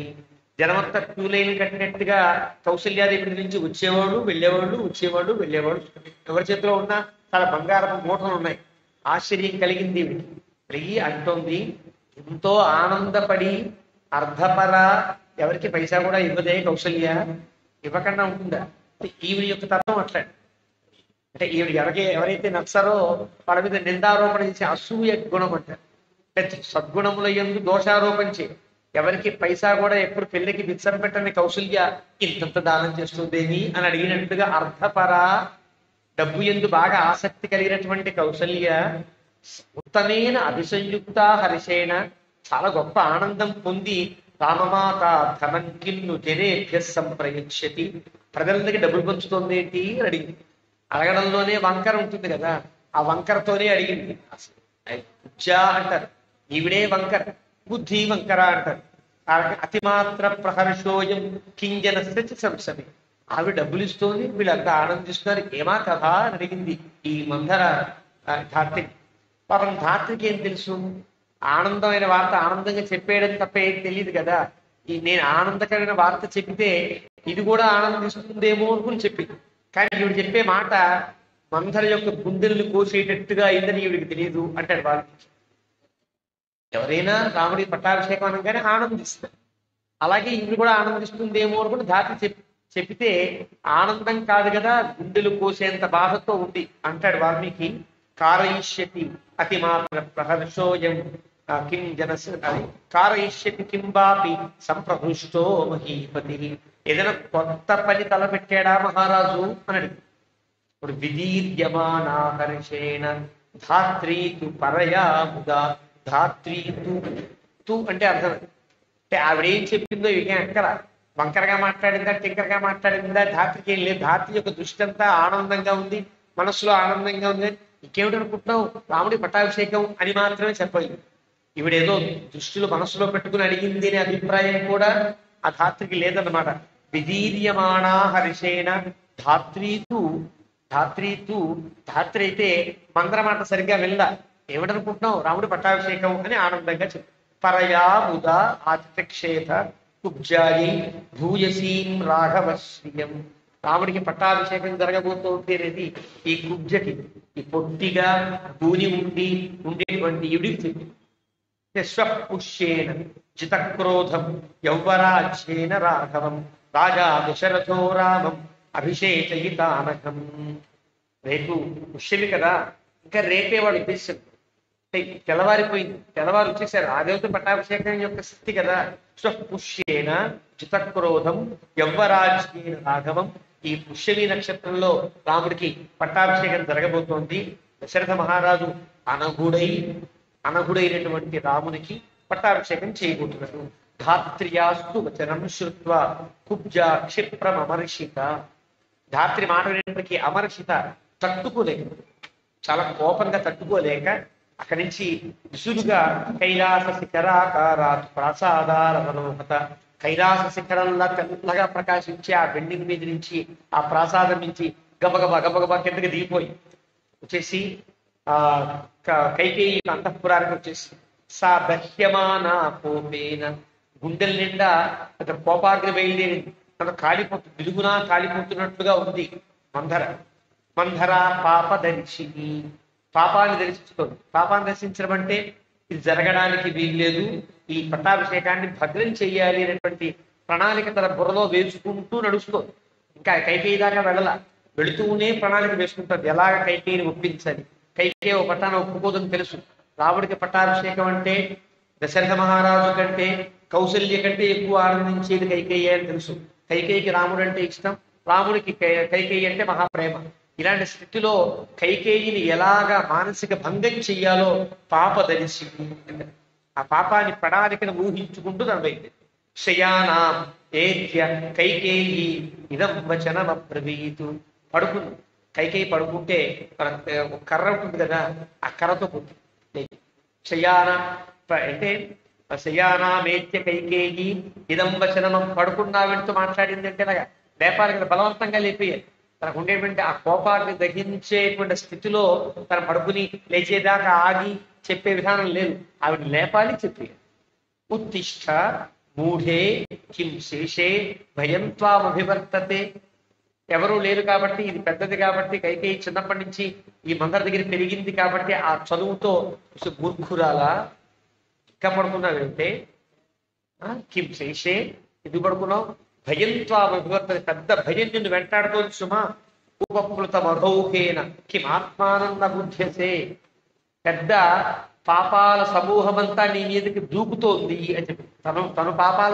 జనమంతా క్యూ లైన్ కట్టినట్టుగా కౌశల్యాదేవి నుంచి వచ్చేవాడు వెళ్ళేవాడు, వచ్చేవాడు వెళ్ళేవాడు. ఎవరి చేతిలో ఉన్నా చాలా బంగారపు మూటలు ఉన్నాయి. ఆశ్చర్యం కలిగింది కలిగి అంటోంది, ఎంతో ఆనందపడి అర్ధపర ఎవరికి పైసా కూడా ఇవ్వదే కౌశల్య, ఇవ్వకుండా ఉంటుందా? ఈవిడ యొక్క తత్వం అట్లా. అంటే ఈవిడ ఎవరైతే నచ్చారో వాళ్ళ మీద నిందారోపణ చేసే అసూయ గుణం అంటారు. అంటే సద్గుణముల యందు దోషారోపణ చేయ, ఎవరికి పైసా కూడా ఎప్పుడు పెళ్లికి బిచ్చం పెట్టని కౌశల్య ఇంతంత దానం చేస్తుందేమి అని అడిగినట్టుగా అర్ధపర డబ్బు యందు బాగా ఆసక్తి కలిగినటువంటి కౌశల్య ఉత్తమేన అభిసంయుక్త హర్షేణ చాలా గొప్ప ఆనందం పొంది రామమాత ధనం కిన్ను జనేభ్య సంప్రయచ్చతి, ప్రజల దగ్గర డబ్బులు పంచుతోంది ఏంటి అని అడిగింది. అడగడంలోనే వంకర ఉంటుంది కదా, ఆ వంకరతోనే అడిగింది. బుజ్జా అంటారు, ఈవిడే వంకర, బుద్ధి వంకర అంటారు. అతిమాత్ర ప్రహర్షోయం కింజనస్య సంశమి. ఆవిడ డబ్బులు ఇస్తోంది, వీళ్ళంతా ఆనందిస్తున్నారు, ఏమా కథ అని అడిగింది ఈ మందర ధాత్రి. పాపం ధాత్రికి ఏం తెలుసు? ఆనందమైన వార్త ఆనందంగా చెప్పేయడం తప్ప ఏం తెలియదు కదా. ఈ నేను ఆనందకరమైన వార్త చెప్తే ఇది కూడా ఆనందిస్తుందేమో అనుకుని చెప్పింది. కానీ ఈవిడ చెప్పే మాట మందర యొక్క గుండెల్ని కోసేటట్టుగా అయిందని ఈవిడికి తెలియదు అంటాడు వాల్మీకి. ఎవరైనా రాముడి పట్టాభిషేకం అనగానే ఆనందిస్తారు, అలాగే ఈవిడ కూడా ఆనందిస్తుందేమో అనుకుని ధాత్రి చెప్పితే ఆనందం కాదు కదా, గుండెలు కోసేంత బాధతో ఉంది అంటాడు వాల్మీకి. కారయిష్యతి అతిమాత్ర ప్రహర్షోయం కిం జనస్ అది కారయిష్యతి కింబాపి సంప్రహృష్టో మహీపతి. ఏదైనా కొత్త పని తలపెట్టాడా మహారాజు అని అడిగి, ఇప్పుడు విదీర్యమానా హర్షేణ ధాత్రీతు పరయా ముదా. ధాత్రీతు తు అంటే అర్థం అంటే ఆవిడేం చెప్పిందో ఇక అక్కర వంకరగా మాట్లాడిందా టింకరగా మాట్లాడిందా ధాత్రికి ఏం లేదు. ధాత్రి యొక్క దృష్టి అంతా ఆనందంగా ఉంది, మనస్సులో ఆనందంగా ఉంది. ఇంకేమిటి అనుకుంటున్నావు, రాముడి పట్టాభిషేకం అని మాత్రమే చెప్పలేదు. ఈవిడేదో దృష్టిలో మనస్సులో పెట్టుకుని అడిగింది అనే అభిప్రాయం కూడా ఆ ధాత్రికి లేదన్నమాట. విదీర్యమాణా హర్షేణ ధాత్రీతు ధాత్రి అయితే మందర మాట సరిగ్గా వెళ్ళా. ఏమిటనుకుంటున్నావు, రాముడి పట్టాభిషేకం అని ఆనందంగా చెప్పు. పరయా ముదా ఆతిక్షేత కుబ్జాయి భూయసీం రాఘవశ్రియం. రాముడికి పట్టాభిషేకం జరగబోతోంది అనేది ఈ కుబ్జకి, ఈ పొట్టిగా భూని ఉండేటువంటి ఇవిడికి చెప్పింది. స్వపుష్యేన జితక్రోధం యౌవరాజ్యేన రాఘవం రాజా దశరథో రామం అభిషేచయితానకం. రేపు పుష్యమి కదా, ఇంకా రేపే వాడు ఉద్దేశం. తెల్లవారిపోయింది, తెల్లవారు వచ్చేసారు. ఆ దేవత పట్టాభిషేకం యొక్క స్థితి కదా. స్వపుష్యేన జితక్రోధం యవ్వరాజ్యేన రాఘవం. ఈ పుష్యమి నక్షత్రంలో రాముడికి పట్టాభిషేకం జరగబోతోంది. దశరథ మహారాజు అనఘుడైనటువంటి రామునికి పట్టాభిషేకం చేయబోతున్నాడు. ధాత్ర్యాస్తు వచనం శ్రుత్వా కుబ్జా క్షిప్రమర్షిత. ధాత్రి మాట వినడానికి అమర్షిత తట్టుకోలేక, చాలా కోపంగా తట్టుకోలేక అక్కడి నుంచి విసురుగా కైలాస శిఖరాకారాత్ ప్రాసాదాల మనోహత. కైలాస శిఖరంలా తెల్లగా ప్రకాశించి ఆ బిల్డింగ్ మీద నుంచి ఆ ప్రాసాదం నుంచి గబగబా కిందకి దిగిపోయి వచ్చేసి ఆ కైకేయి అంతఃపురానికి వచ్చేసి సా దహ్యమానా కోపేన. గుండెల నిండా అతను కోపాగ్ని బయలుదేరింది, తను విలుగునా కాలిపోతున్నట్లుగా ఉంది మంధర పాప దర్శిని. పాపాన్ని దర్శించుకోండి. పాపాన్ని దర్శించడం అంటే ఇది జరగడానికి వీల్లేదు, ఈ పట్టాభిషేకాన్ని భద్రం చెయ్యాలి అనేటువంటి ప్రణాళిక తన బుర్రలో వేసుకుంటూ నడుస్తుంది. ఇంకా కైకేయి దాకా వెళుతూనే ప్రణాళిక వేసుకుంటుంది, ఎలాగ కైకేయిని ఒప్పించాలి. కైకేయి ఓ పట్టాన్ని ఒప్పుకోదని తెలుసు. రాముడికి పట్టాభిషేకం అంటే దశరథ మహారాజు కంటే కౌశల్య కంటే ఎక్కువ ఆనందించేది కైకేయి అని తెలుసు. కైకేయికి రాముడు అంటే ఇష్టం, రాముడికి కైకేయి అంటే మహాప్రేమ. ఇలాంటి స్థితిలో కైకేయిని ఎలాగా మానసిక భంగం చెయ్యాలో పాప దర్శి, ఆ పాపాన్ని ప్రణాళికను ఊహించుకుంటూ నడవైంది. శయానాం ఏత్య కైకేయి ఇదం వచనమబ్రవీతు. పడుకుంది కైకేయి. పడుకుంటే ఒక కర్ర ఉంటుంది కదా, ఆ కర్రతో పుట్టింది శయాన. అంటే శయానామేత్య కైకేయి ఇదం వచనం. పడుకున్నా వీటితో మాట్లాడింది అంటే ఇలాగా లేపాలి కదా, బలవంతంగా లేపేయాలి. తనకు ఉండేటువంటి ఆ కోపాన్ని దహించేటువంటి స్థితిలో తన పడుకుని లేచేదాకా ఆగి చెప్పే విధానం లేదు. ఆవిడ లేపాలి, చెప్పేయాలి. ఉత్తిష్ట మూఢే కిం శేషే భయం త్వామభివర్తతే. ఎవరూ లేరు కాబట్టి, ఇది పెద్దది కాబట్టి, కైకేయి చిన్నప్పటి నుంచి ఈ మందర దగ్గర పెరిగింది కాబట్టి ఆ చదువుతో మూర్ఖురాలా ఇంకా పడుకున్నావంటే, కిం శేషే ఇది పడుకున్నావు, భయం త్వామభివర్తతే, పెద్ద భయం నిన్ను వెంటాడుతోంది సుమా. ఉపకృత మధౌహేన కిం ఆత్మానంద బుద్ధ్యసే. పెద్ద పాపాల సమూహం అంతా నీ మీదకి దూకుతోంది అని చెప్పి, తను పాపాల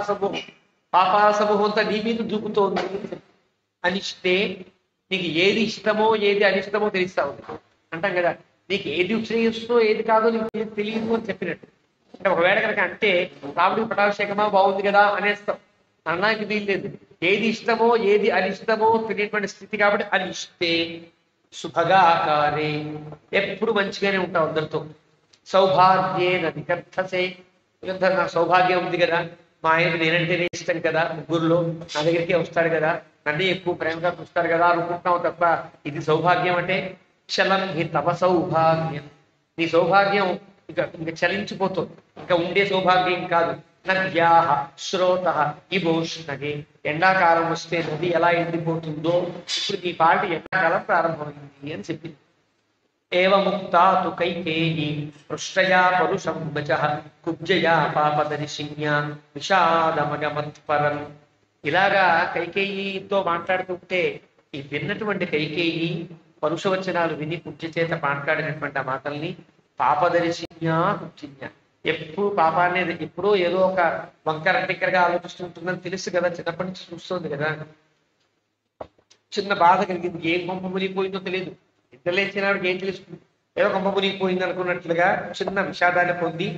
సమూహం అంతా నీ మీద దూకుతోంది అని చెప్పి. అనిష్టే, నీకు ఏది ఇష్టమో ఏది అనిష్టమో తెలుస్తావు అంటాం కదా. నీకు ఏది శ్రేయస్సో ఏది కాదో నీకు తెలియదు అని చెప్పినట్టు. అంటే ఒకవేళ కనుక అంటే రాముడికి పటాభిషేకమా బాగుంది కదా అనేస్తాం, అనడానికి వీల్లేదు. ఏది ఇష్టమో ఏది అనిష్టమో తెలియటువంటి స్థితి కాబట్టి అనిష్టే శుభగాకారే, ఎప్పుడు మంచిగానే ఉంటావు అందరితో. సౌభాగ్యేన వికర్ధసే, నా సౌభాగ్యం ఉంది కదా, మా ఆయనకి నేనంటేనే ఇష్టం కదా, ముగ్గురులో నా దగ్గరికి వస్తాడు కదా, నన్నే ఎక్కువ ప్రేమగా చూస్తాడు కదా అనుకుంటున్నావు తప్ప ఇది సౌభాగ్యం అంటే. చలం హి తవ సౌభాగ్యం, నీ సౌభాగ్యం ఇంకా చలించిపోతుంది, ఇంకా ఉండే సౌభాగ్యం కాదు. నద్యాహ శ్రోత ఇవోష్ణగే, ఎండాకాలం వస్తే నది ఎలా ఎండిపోతుందో ఇప్పుడు నీ పాటి ఎండాకాలం ప్రారంభమైంది అని చెప్పింది. ఏవముక్తా తు కైకేయీ పృష్టయా పరుషం వచః కుబ్జయా పాపదర్శిన్యా విషాదమగమత్పరం. ఇలాగా కైకేయితో మాట్లాడుతుంటే ఈ విన్నటువంటి కైకేయి పరుషవచనాలు విని కుబ్జ చేత మాట్లాడినటువంటి ఆ మాటల్ని పాపదర్శిన్యా కుబ్జిన్యా, ఎప్పుడు పాపాన్ని ఎప్పుడో ఏదో ఒక వంకర టిక్కరగా ఆలోచిస్తుంటుందని తెలుసు కదా, చిన్నప్పటి నుంచి చూస్తుంది కదా. చిన్న బాధ కలిగింది, ఏం కొంప మునిగిపోయిందో తెలియదు. నిద్ర లేచినాడికి ఏం తెలుస్తుంది, ఏదో కొంప మునిగిపోయింది అనుకున్నట్లుగా చిన్న విషాదాన్ని పొంది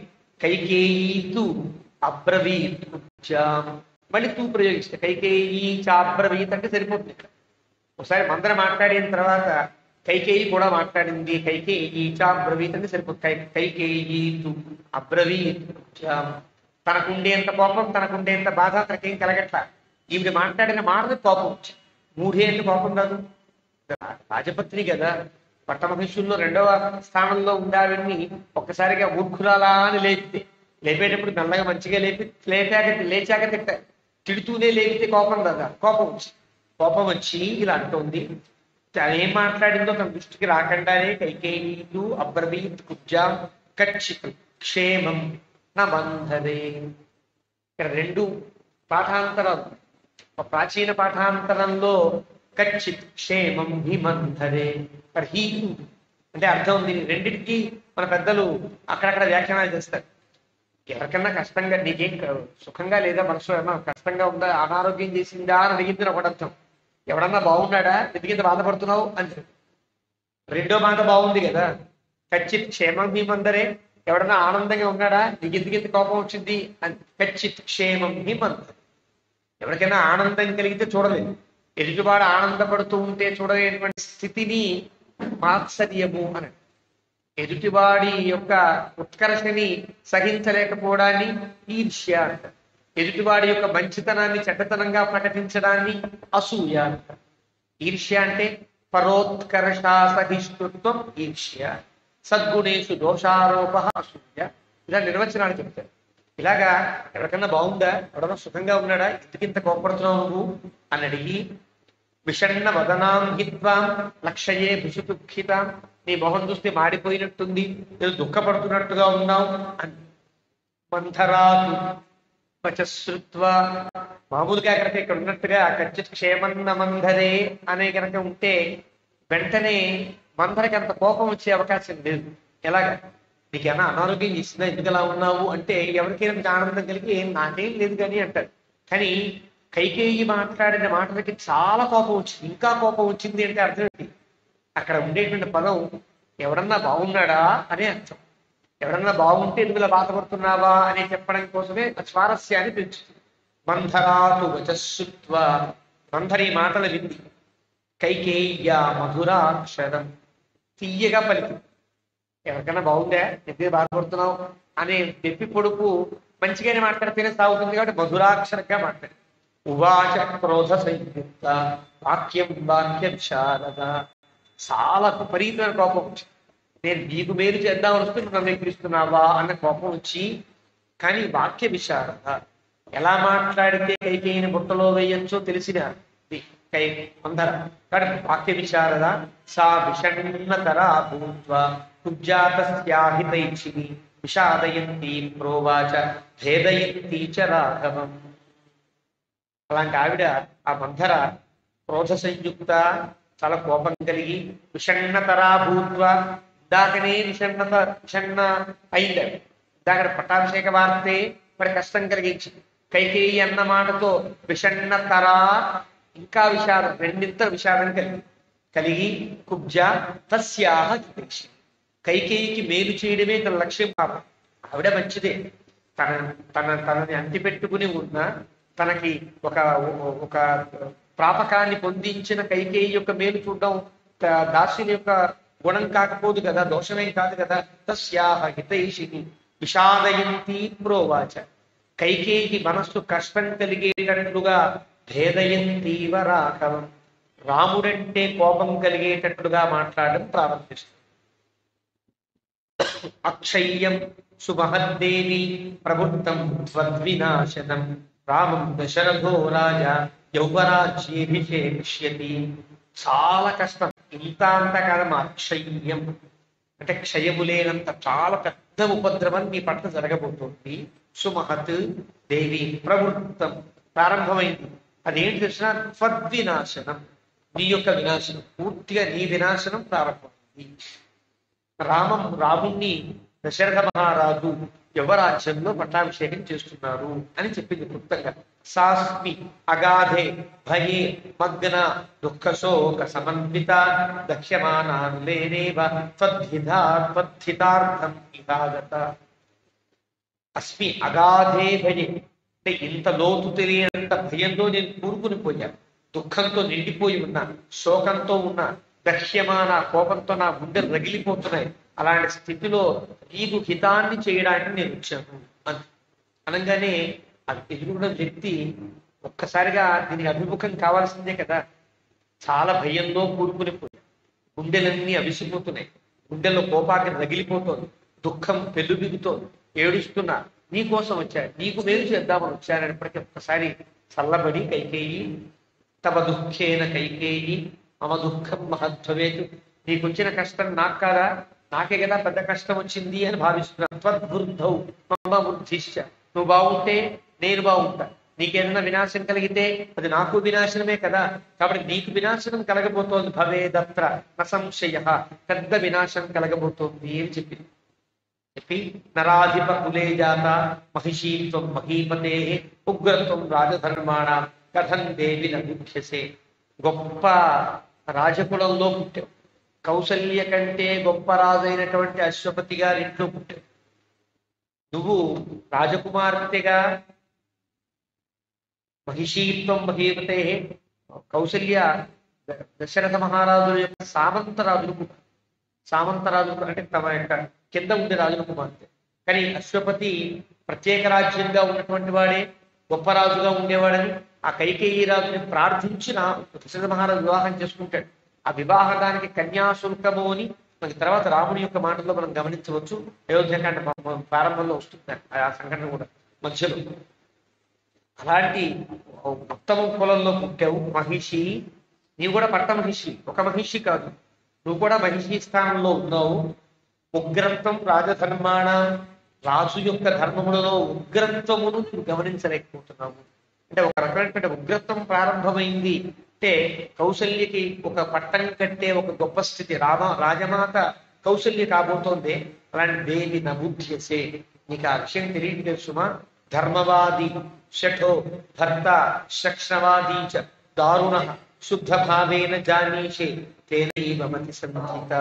కైకేయీతు అబ్రవీత్. మళ్ళీ తూ ప్రయోగిస్తే కైకేయీ చాబ్రవీత్ అంటే సరిపోతుంది. ఒకసారి మందర మాట్లాడిన తర్వాత కైకేయి కూడా మాట్లాడింది, కైకేయీ చాబ్రవీత్ అంటే సరిపోతుంది. కైకేయీతు అబ్రవీత్. తనకుండేంత కోపం, తనకుండేంత బాధ తనకేం కలగట్ల. ఈవిడ మాట్లాడిన మాటది కోపం వచ్చింది. మూఢే అంటే కోపం కాదు, రాజపత్ని కదా, పట్టమహిషుల్లో 2వ స్థానంలో ఉండాలని ఒక్కసారిగా మూర్ఖురాలా అని లేపితే, లేపేటప్పుడు మెల్లగా మంచిగా లేచాక తిట్టారు. తిడుతూనే లేపితే కోపం కదా, కోపం వచ్చి ఇలా అంటోంది. తనేం మాట్లాడిందో తన దృష్టికి రాకుండానే కైకేయీతు అబ్రవీత్ కుబ్జాం కచ్చిత్ క్షేమం నా బంధరే. ఇక్కడ 2 పాఠాంతరాలు. ఒక ప్రాచీన పాఠాంతరంలో కచ్చిత్ క్షేమం హి మంధరే, హి అంటే అర్థం ఉంది. రెండింటికి మన పెద్దలు అక్కడక్కడ వ్యాఖ్యానాలు చేస్తారు. ఎవరికన్నా కష్టంగా, నీకేం సుఖంగా లేదా, మనసు ఏమన్నా కష్టంగా ఉందా, అనారోగ్యం చేసిందా అని అడిగింది ఒకటి అర్థం. ఎవడన్నా బాగున్నాడా, ఎందుకింత బాధపడుతున్నావు అని. రెండో మాట బాగుంది కదా, కచ్చిత్ క్షేమం హి మందరే, ఎవడన్నా ఆనందంగా ఉన్నాడా, నీకు ఎందుకింత కోపం వచ్చింది అని. కచ్చిత్ క్షేమం హి మందరే, ఎవరికైనా ఆనందం కలిగితే చూడలేదు, ఎదుటివాడు ఆనందపడుతూ ఉంటే చూడలేనటువంటి స్థితిని మాత్సర్యము అని. ఎదుటివాడి యొక్క ఉత్కర్షని సహించలేకపోవడాన్ని ఈర్ష్య అంటారు. ఎదుటివాడి యొక్క మంచితనాన్ని చెడ్డతనంగా ప్రకటించడాన్ని అసూయ అంటారు. ఈర్ష్య అంటే పరోత్కర్షా సహిష్ణుత్వం ఈర్ష్య, సద్గుణేషు దోషారోప అసూయ. ఇలా నిర్వచనాలు చెప్తారు. ఇలాగా ఎవరికన్నా బాగుందా, ఎవడన్నా సుఖంగా ఉన్నాడా, ఇంతకింత కోపడుతున్నావు నువ్వు అని అడిగి, విషణ్ణ వదనాం హిత్వాం లక్షయే భుషుదుఃఖితాం, నీ మొహం చూస్తే మాడిపోయినట్టుంది, నేను దుఃఖపడుతున్నట్టుగా ఉన్నావు అని. మంథరాతు వచశ్రుత్వా, మామూలుగా కనుక ఇక్కడ ఉన్నట్టుగా కచ్చిత్ క్షేమన్న మంధరే అనే కనుక ఉంటే వెంటనే మందరికి అంత కోపం వచ్చే అవకాశం లేదు. ఎలాగా, నీకేమైనా అనారోగ్యం చేసిందా, ఎందుకు అలా ఉన్నావు అంటే ఎవరికైనా ఆనందం కలిగి నాకేం లేదు కానీ అంటారు. కానీ కైకేయి మాట్లాడిన మాటలకి చాలా కోపం వచ్చింది. ఇంకా కోపం వచ్చింది అంటే అర్థం ఏంటి, అక్కడ ఉండేటువంటి పదం ఎవడన్నా బాగున్నాడా అనే అర్థం. ఎవడన్నా బాగుంటే ఎందుకు ఇలా బాధపడుతున్నావా అని చెప్పడం కోసమే స్వారస్యాన్ని పెంచుతుంది. మంధరాతు వచశ్రుత్వ, మంధరి మాటలు వింది. కైకేయ్య మధురాక్షరం, తీయగా పలికి. ఎవరికైనా బాగుందా, ఎందుకు బాధపడుతున్నావు అనే తెప్పి పొడుపు మంచిగానే మాట్లాడితేనే సాగుతుంది కాబట్టి మధురాక్షరంగా మాట్లాడు. ఉవాచ క్రోధ సంయుక్త వాక్య విశారద, చాలా విపరీతమైన కోపం వచ్చి, నేను నీకు మేలు చేద్దామని వస్తే నువ్వు నన్ను ఎక్కిరిస్తున్నావా అన్న కోపం వచ్చి, కానీ వాక్య విశారద, ఎలా మాట్లాడితే కైకేయిని బుట్టలో వేయచ్చో తెలిసిన అందర కాబట్టి వాక్య విశారద. సా విషణ్ణతరా భూత్వ కుబ్జాతస్యాహితైక్షిణి విషాదయంతి ప్రోవాచ భేదయంతి చ రాఘవం. అలాంటి ఆవిడ ఆ మంధర క్రోధ సంయుక్త, చాలా కోపం కలిగి, విషణ్ణతరా భూత్వ, దాకనే విషణ అయింది. దాకా పట్టాభిషేక వార్తే మరి కష్టం కలిగించి కైకేయి అన్న మాటతో విషణ్ణతరా, ఇంకా విషాదం, రెండింతల విషాదం కలిగి కుబ్జ తస్యాహ హితైషి, కైకేయికి మేలు చేయడమే తన లక్ష్యం. పాపం ఆవిడ మంచిదే, తనని అంటిపెట్టుకుని ఉన్న, తనకి ఒక ఒక ప్రాపకాన్ని పొందించిన కైకేయి యొక్క మేలు చూడడం దాసుని యొక్క గుణం కాకపోదు కదా, దోషమేం కాదు కదా. తస్యాహ హితైషిని విషాదయంతి ప్రోవాచ, కైకేయికి మనస్సు కష్టం కలిగేటట్లుగా భేదయంతీవ రాఘవం, రాముడంటే కోపం కలిగేటట్లుగా మాట్లాడడం ప్రారంభిస్తుంది. అక్షయ్యం సుమహద్దేవి ప్రబుద్ధం త్వద్వినాశనం రామం దశరథో రాజా యౌవరాజ్యేభిషేక్ష్యతి. చాలా కష్టం, ఇంత అంత కాదమ్మా. అక్షయ్యం అంటే క్షయము లేనంత చాలా పెద్ద ఉపద్రవం నీ పట్ల జరగబోతోంది. సుమహత్ దేవి ప్రవృత్తం, ప్రారంభమైంది. అదేంటి తెలిసిన త్వద్వినాశనం, నీ యొక్క వినాశనం, పూర్తిగా నీ వినాశనం ప్రారంభమైంది. రాముణ్ణి దశరథ మహారాజు యువరాజ్యంలో పట్టాభిషేకం చేస్తున్నారు అని చెప్పింది క్లుప్తంగా. సాస్మి అగాధే భయే మగ్న దుఃఖశోక సమన్విత దక్ష్యమానానులేనేవ త్వద్ధితార్థం ఇహాగత. అస్మి అగాధే భయే అంటే ఇంత లోతు తెలియనంత భయంలో నేను కూరుకుని పోయా, దుఃఖంతో నిండిపోయి ఉన్నా, శోకంతో ఉన్నా, దక్ష్యమాన కోపంతో నా గుండెలు రగిలిపోతున్నాయి. అలాంటి స్థితిలో నీకు హితాన్ని చేయడానికి నేను వచ్చాను అనగానే అది ఎదురుగున్న వ్యక్తి ఒక్కసారిగా దీనికి అభిముఖం కావాల్సిందే కదా. చాలా భయంలో కూరుకుని పోయి, గుండెలన్నీ అవిసిపోతున్నాయి, గుండెల్లో కోపాన్ని రగిలిపోతోంది, దుఃఖం పెళ్ళుబిగుతోంది, ఏడుస్తున్నా, నీ కోసం వచ్చాడు, నీకు మేలు చేద్దామని వచ్చానప్పటికీ ఒక్కసారి చల్లబడి కైకేయి తమ దుఃఖేన కైకేయి మమ దుఃఖం మహద్భవేతు, నీకు వచ్చిన కష్టం నాకు కాదా, నాకే కదా పెద్ద కష్టం వచ్చింది అని భావిస్తున్నాను. త్వద్బుద్ధౌ మమ బుద్ధిశ్చ, నువ్వు బాగుంటే నేను బాగుంటా, నీకేదైనా వినాశం కలిగితే అది నాకు వినాశనమే కదా, కాబట్టి నీకు వినాశనం కలగబోతోంది. భవేదత్ర న సంశయ, పెద్ద వినాశం కలగబోతోంది అని చెప్పి నరాధిప కులే జాత మహిషీత్వం మహీపతే ఉగ్రత్వం రాజధర్మాణ కథం దేవి నముఖ్యసే. గొప్ప రాజకులంలో పుట్టావు, కౌసల్య కంటే గొప్ప రాజైనటువంటి అశ్వపతి గారి ఇంట్లో పుట్టావు. నువ్వు రాజకుమార్తెగా మహిషీత్వం మహీపతే, కౌసల్య దశరథ మహారాజుల యొక్క సామంతరాజులు అంటే తమ యొక్క కింద ఉండే రాజుల కుమార్తె. కానీ అశ్వపతి ప్రత్యేక రాజ్యంగా ఉన్నటువంటి వాడే, గొప్ప రాజుగా ఉండేవాడని ఆ కైకేయి రాజుని ప్రార్థించిన దశరథ మహారాజు వివాహం చేసుకుంటాడు. ఆ వివాహానికి కన్యాశుల్కము అని మనకి తర్వాత రాముని యొక్క మాటల్లో మనం గమనించవచ్చు. అయోధ్యకాండ ప్రారంభంలో వస్తుంది ఆ సంఘటన కూడా మధ్యలో. అలాంటి ఉత్తమ కులంలో పుట్టావు మహిషి, నీవు కూడా పట్ట మహిషి, ఒక మహిషి కాదు, నువ్వు కూడా మహిషి స్థానంలో ఉన్నావు. ఉగ్రత్వం రాజధర్మాణ, రాజు యొక్క ధర్మములలో ఉగ్రత్వమును నువ్వు గమనించలేకపోతున్నావు. అంటే ఒక రకమైనటువంటి ఉగ్రత్వం ప్రారంభమైంది. అంటే కౌశల్యకి ఒక పట్టం కట్టే ఒక గొప్ప స్థితి రాజమాత కౌశల్య కాబోతోంది. అలాంటి దేవి నబుద్ధ్యసే, నీకు ఆ విషయం తెలియదు తెలుసుమా. ధర్మవాది షఠో భర్త శక్షణవాదీ చ దారుణ శుద్ధ భావేన జానీషే తేనైవ మతి సంహిత.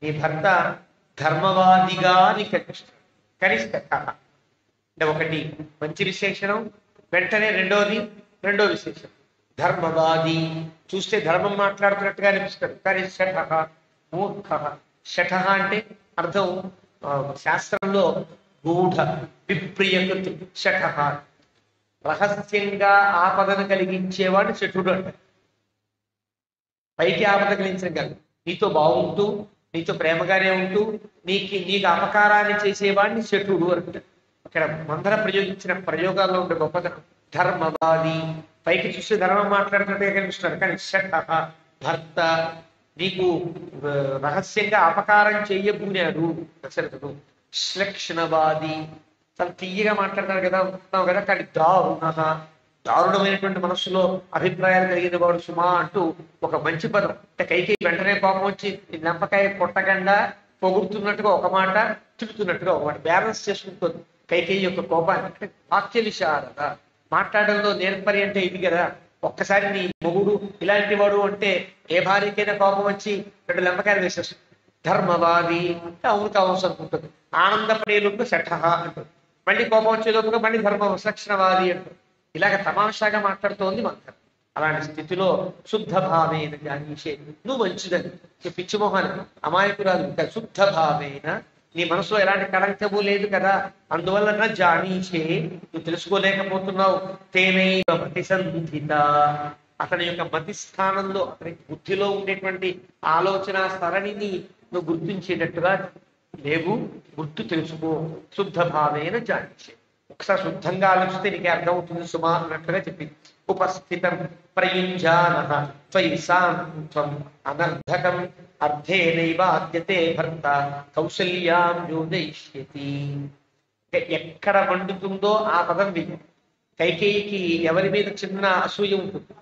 నీ భర్త ధర్మవాదిగా నీకు కనిష్ట అంటే ఒకటి మంచి విశేషణం, వెంటనే రెండో విశేషం ధర్మవాది. చూస్తే ధర్మం మాట్లాడుతున్నట్టుగా అనిపిస్తాడు, కానీ శఠ మూర్ఖ. శఠ అంటే అర్థం శాస్త్రంలో గూఢ విప్రియకృతి శఠ, రహస్యంగా ఆపదను కలిగించేవాడు శఠుడు అంట. పైకి ఆపద కలిగించగలరు, నీతో బాగుంటూ నీతో ప్రేమగానే ఉంటూ నీకు అపకారాన్ని చేసేవాడిని శఠుడు అంట. ఇక్కడ మందర ప్రయోగించిన ప్రయోగాల్లో ఉండే గొప్పతనం. ధర్మవాది, పైకి చూస్తే ధర్మం మాట్లాడుతున్నట్టుగా కనిపిస్తున్నారు, కానీ శఠ భర్త, నీకు రహస్యంగా అపకారం చేయబూనాడు దశరథుడు. శ్లక్షణవాది, చాలా తీయగా మాట్లాడతారు కదా అంటున్నావు కదా, కానీ దారుణమైనటువంటి మనస్సులో అభిప్రాయాలు కలిగిన వాడు సుమా అంటూ ఒక మంచి పదం. అంటే కైకేయి వెంటనే కోపం వచ్చి లంపకాయ పొట్టకుండా పొగుడుతున్నట్టుగా ఒక మాట, తిడుతున్నట్టుగా ఒక మాట, బ్యాలెన్స్ చేసుకుంటుంది కైకేయి యొక్క కోపాన్ని. అంటే వాక్య విశారద, మాట్లాడంలో నేర్పరి అంటే ఇది కదా. ఒక్కసారి నీ మొగుడు ఇలాంటి వాడు అంటే ఏ భార్యకైనా కోపం వచ్చి 2 లంపకాయలు వేసేస్తుంది. ధర్మవాది అవును కావచ్చు అనుకుంటుంది, ఆనందపడే లోపు శఠ అంటుంది, మళ్ళీ కోపం వచ్చే లోపుగా మళ్ళీ విలక్షణవాది అంటుంది. ఇలాగ తమాషాగా మాట్లాడుతోంది మంత్రం. అలాంటి స్థితిలో శుద్ధ భావేన జ్ఞానీషే, నువ్వు మంచిదని పిచ్చిమోహన్ అమాయకురాలు ఇంకా శుద్ధ భావేన, నీ మనసులో ఎలాంటి కళంకము లేదు కదా, అందువలన జానీషే, నువ్వు తెలుసుకోలేకపోతున్నావు. తేనైవ మతి సంధిత, అతని యొక్క మతి స్థానంలో, అతని బుద్ధిలో ఉండేటువంటి ఆలోచన సరణిని నువ్వు గుర్తించేటట్టుగా లేవు, గుర్తు తెలుసుకో. శుద్ధ భావేన జానీషే, ఒకసారి శుద్ధంగా ఆలోచిస్తే నీకే అర్థమవుతుంది సుమా అన్నట్లుగా చెప్పింది. ఉపస్థితం ప్రయుంజాన త్వయి సాంత్వం అనర్ధకం అర్థేనైవ ఆద్యతే భర్త కౌసల్యాం యోజయిష్యతి. ఎక్కడ మండుతుందో ఆ పదం విని కైకేయికి ఎవరి మీద చిన్న అసూయ ఉంటుంది,